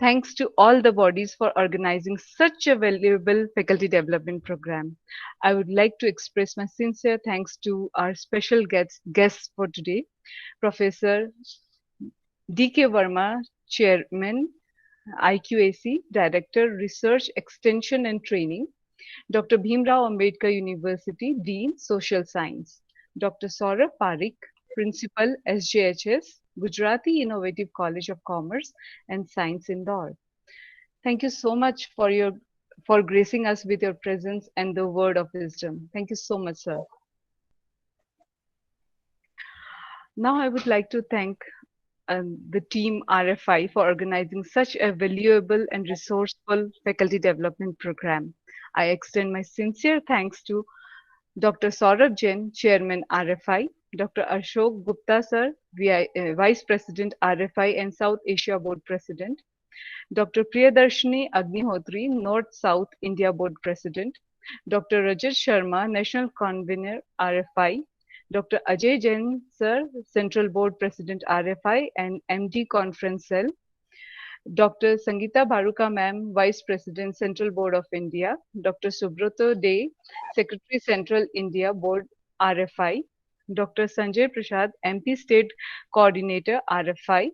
Speaker 18: Thanks to all the bodies for organizing such a valuable faculty development program. I would like to express my sincere thanks to our special guests for today, Professor D.K. Verma, Chairman, IQAC, Director, Research, Extension and Training, Dr. Bhimrao Ambedkar University, Dean, Social Science, Dr. Saurabh Parikh, Principal, SJHS, Gujarati Innovative College of Commerce and Science, Indore. Thank you so much for gracing us with your presence and the word of wisdom. Thank you so much, sir. Now I would like to thank the team RFI for organizing such a valuable and resourceful faculty development program. I extend my sincere thanks to Dr. Saurabh Jain, Chairman RFI, Dr. Ashok Gupta sir, Vice President RFI and South Asia Board President, Dr. Priyadarshini Agnihotri, North-South India Board President, Dr. Rajat Sharma, National Convener RFI, Dr. Ajay Jain sir, Central Board President RFI and MD Conference Cell, Dr. Sangeeta Bharuka ma'am, Vice President Central Board of India, Dr. Subrato Dey, Secretary Central India Board RFI, Dr. Sanjay Prasad, MP State Coordinator RFI,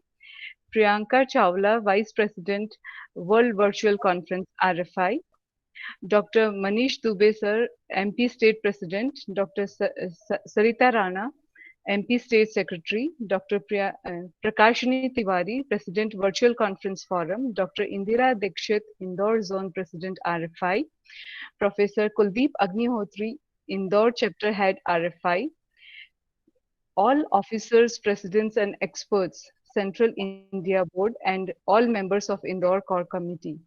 Speaker 18: Priyanka Chawla, Vice President World Virtual Conference RFI, Dr. Manish Dubey sir, MP State President, Dr. Sarita Rana, MP State Secretary, Dr. Prakashini Tiwari, President Virtual Conference Forum, Dr. Indira Dikshit, Indore Zone President RFI, Professor Kuldeep Agnihotri, Indore Chapter Head RFI, all officers, presidents and experts, Central India Board and all members of Indore Core Committee.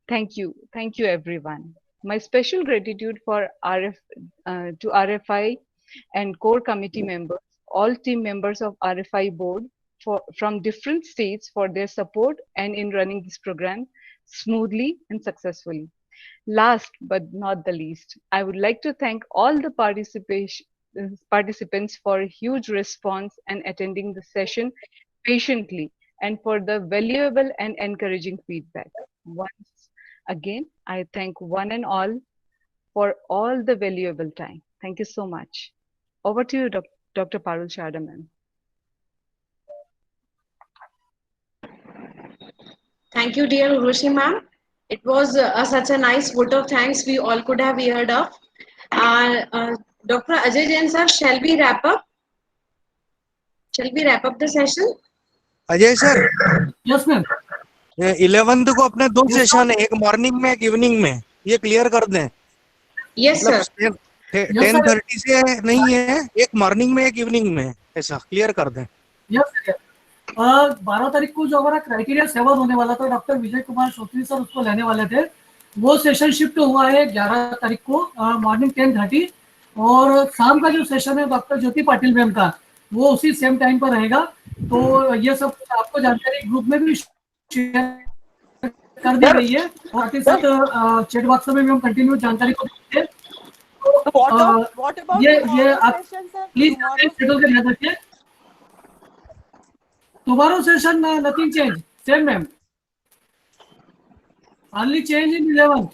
Speaker 18: Thank you everyone. My special gratitude to RFI and core committee members, all team members of RFI board from different states for their support and in running this program smoothly and successfully. Last but not the least, I would like to thank all the participants for a huge response and attending the session patiently and for the valuable and encouraging feedback. Once again, I thank one and all for all the valuable time. Thank you so much. Over to you, Dr. Parul Sharda, ma'am.
Speaker 16: Thank you, dear Urushi ma'am. It was such a nice vote of thanks we all could have heard of. Dr. Ajay Jain sir, shall we wrap up? Shall we wrap up the session?
Speaker 13: Ajay sir,
Speaker 4: yes ma'am,
Speaker 13: 11th को अपने दो session है, एक morning में एक evening में, ये clear कर दें।
Speaker 16: यस सर,
Speaker 13: 10:30 से नहीं है, एक मॉर्निंग में एक इवनिंग में, ऐसा क्लियर कर दें।
Speaker 4: यस सर, 12 तारीख को जो हमारा क्राइटेरिया 7 होने वाला था, डॉक्टर विजय कुमार श्रोत्री सर उसको लेने वाले थे, वो सेशन शिफ्ट हुआ है 11 तारीख को मॉर्निंग 10:30 और शाम का जो सेशन है डॉक्टर ज्योति पाटिल मैम का वो उसी सेम टाइम पर रहेगा। तो ये सब आपको जानकारी ग्रुप में भी शेयर कर दी गई है और के साथ चैट बॉक्स में भी हम कंटिन्यू जानकारी को देते हैं। तो ये आप प्लीज शेड्यूल कर ध्यान रखिए। tomorrow session nothing change, same ma'am, only change in 11th।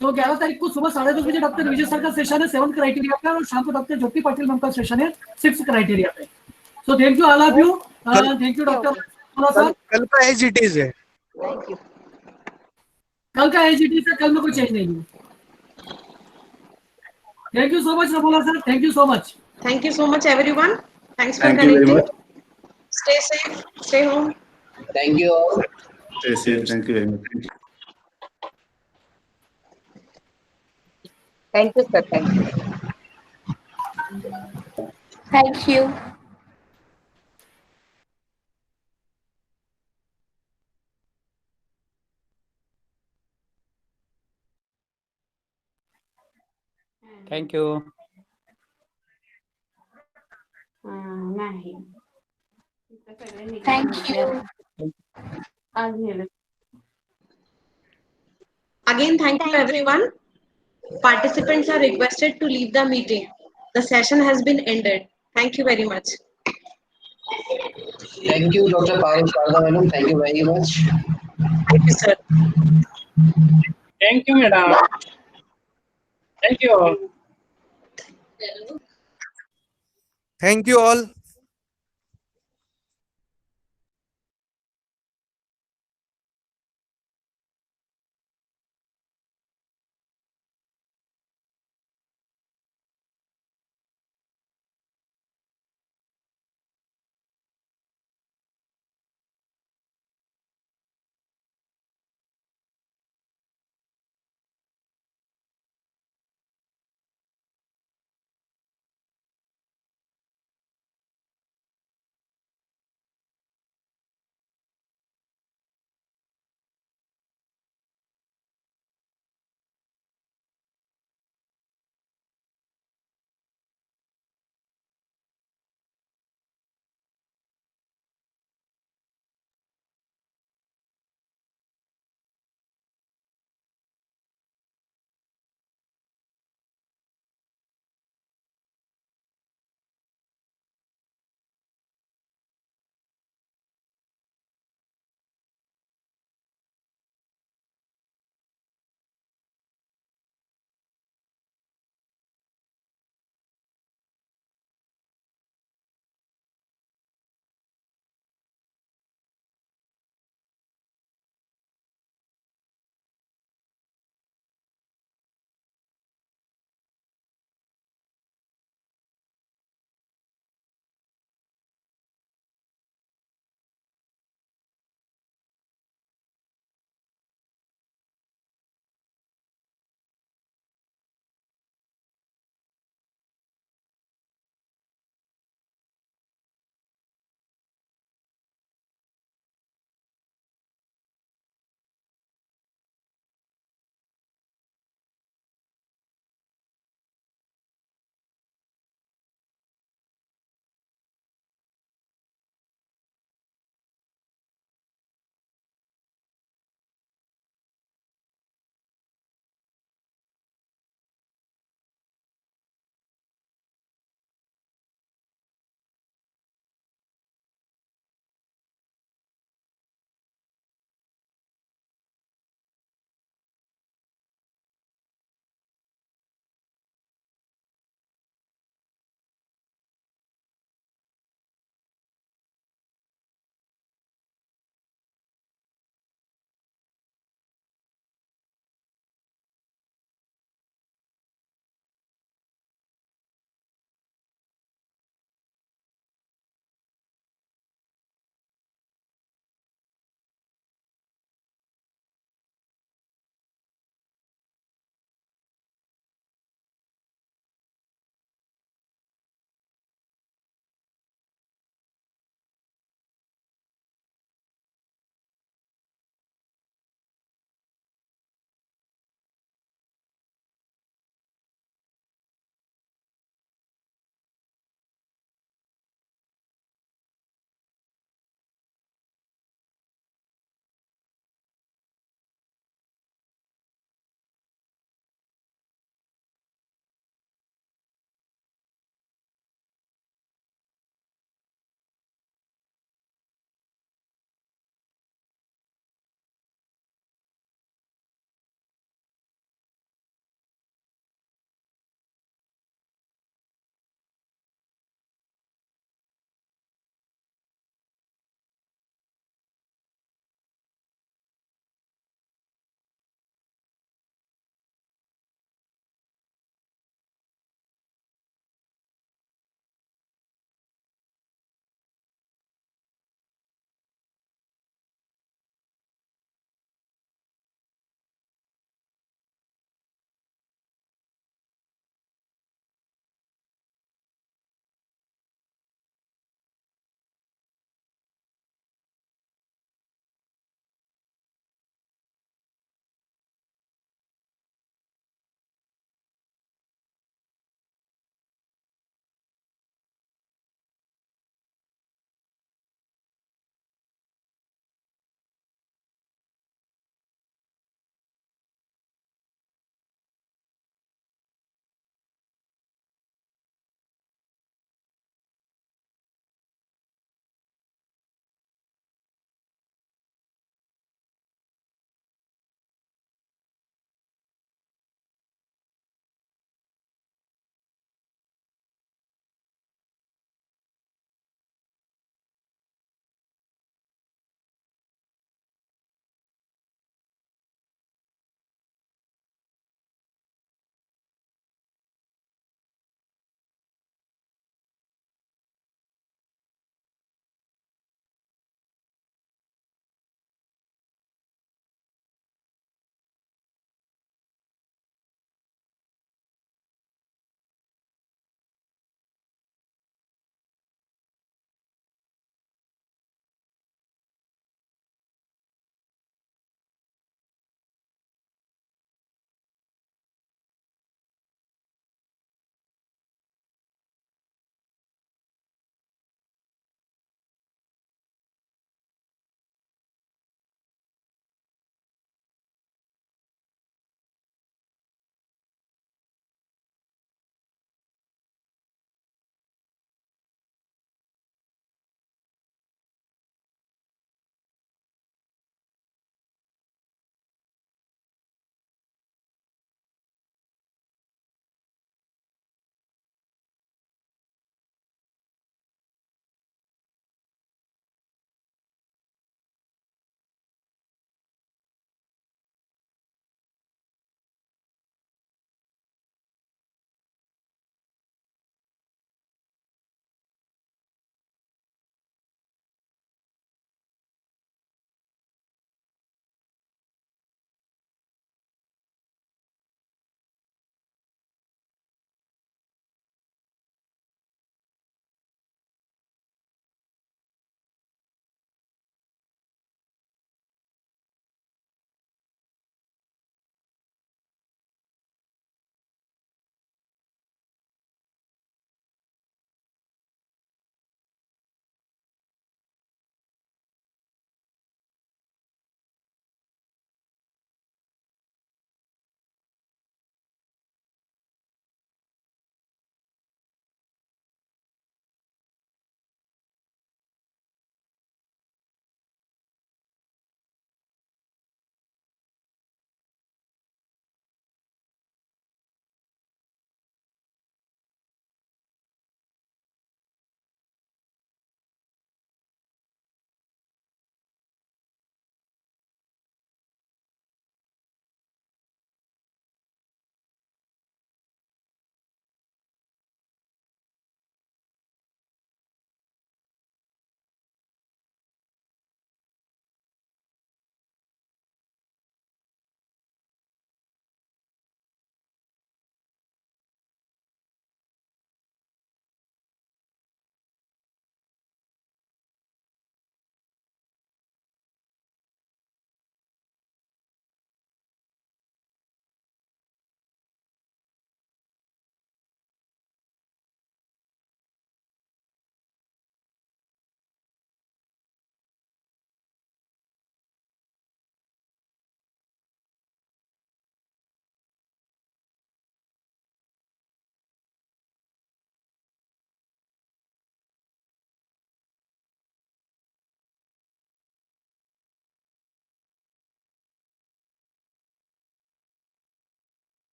Speaker 4: तो 11 तारीख को सुबह 2:30 बजे डॉक्टर विजय सर का सेशन है 7th क्राइटेरिया पे और शाम को डॉक्टर ज्योति पाटिल मैम का सेशन है 6th क्राइटेरिया पे। So thank you all of you, thank you doctor sir. कल का एज इट इज है, थैंक यू। कल का एज इट इज है, कल में कोई चेंज नहीं है। Thank you so much Ramola sir, thank you so much.
Speaker 16: Thank you so much, everyone. Thanks for
Speaker 8: Thank you very
Speaker 16: connecting.
Speaker 8: much.
Speaker 16: Stay safe. Stay home.
Speaker 2: Thank you all.
Speaker 8: Stay safe. Thank you very much.
Speaker 15: Thank you, sir. Thank you.
Speaker 9: Thank you.
Speaker 19: Thank you.
Speaker 9: नाही. Thank you.
Speaker 16: Again, thank you, everyone. Participants are requested to leave the meeting. The session has been ended. Thank you very much.
Speaker 2: Thank you, Dr. Parul Sharda madam. Thank you very much.
Speaker 16: Thank you, sir.
Speaker 19: Thank you, madam. Thank you all.
Speaker 13: Thank you all.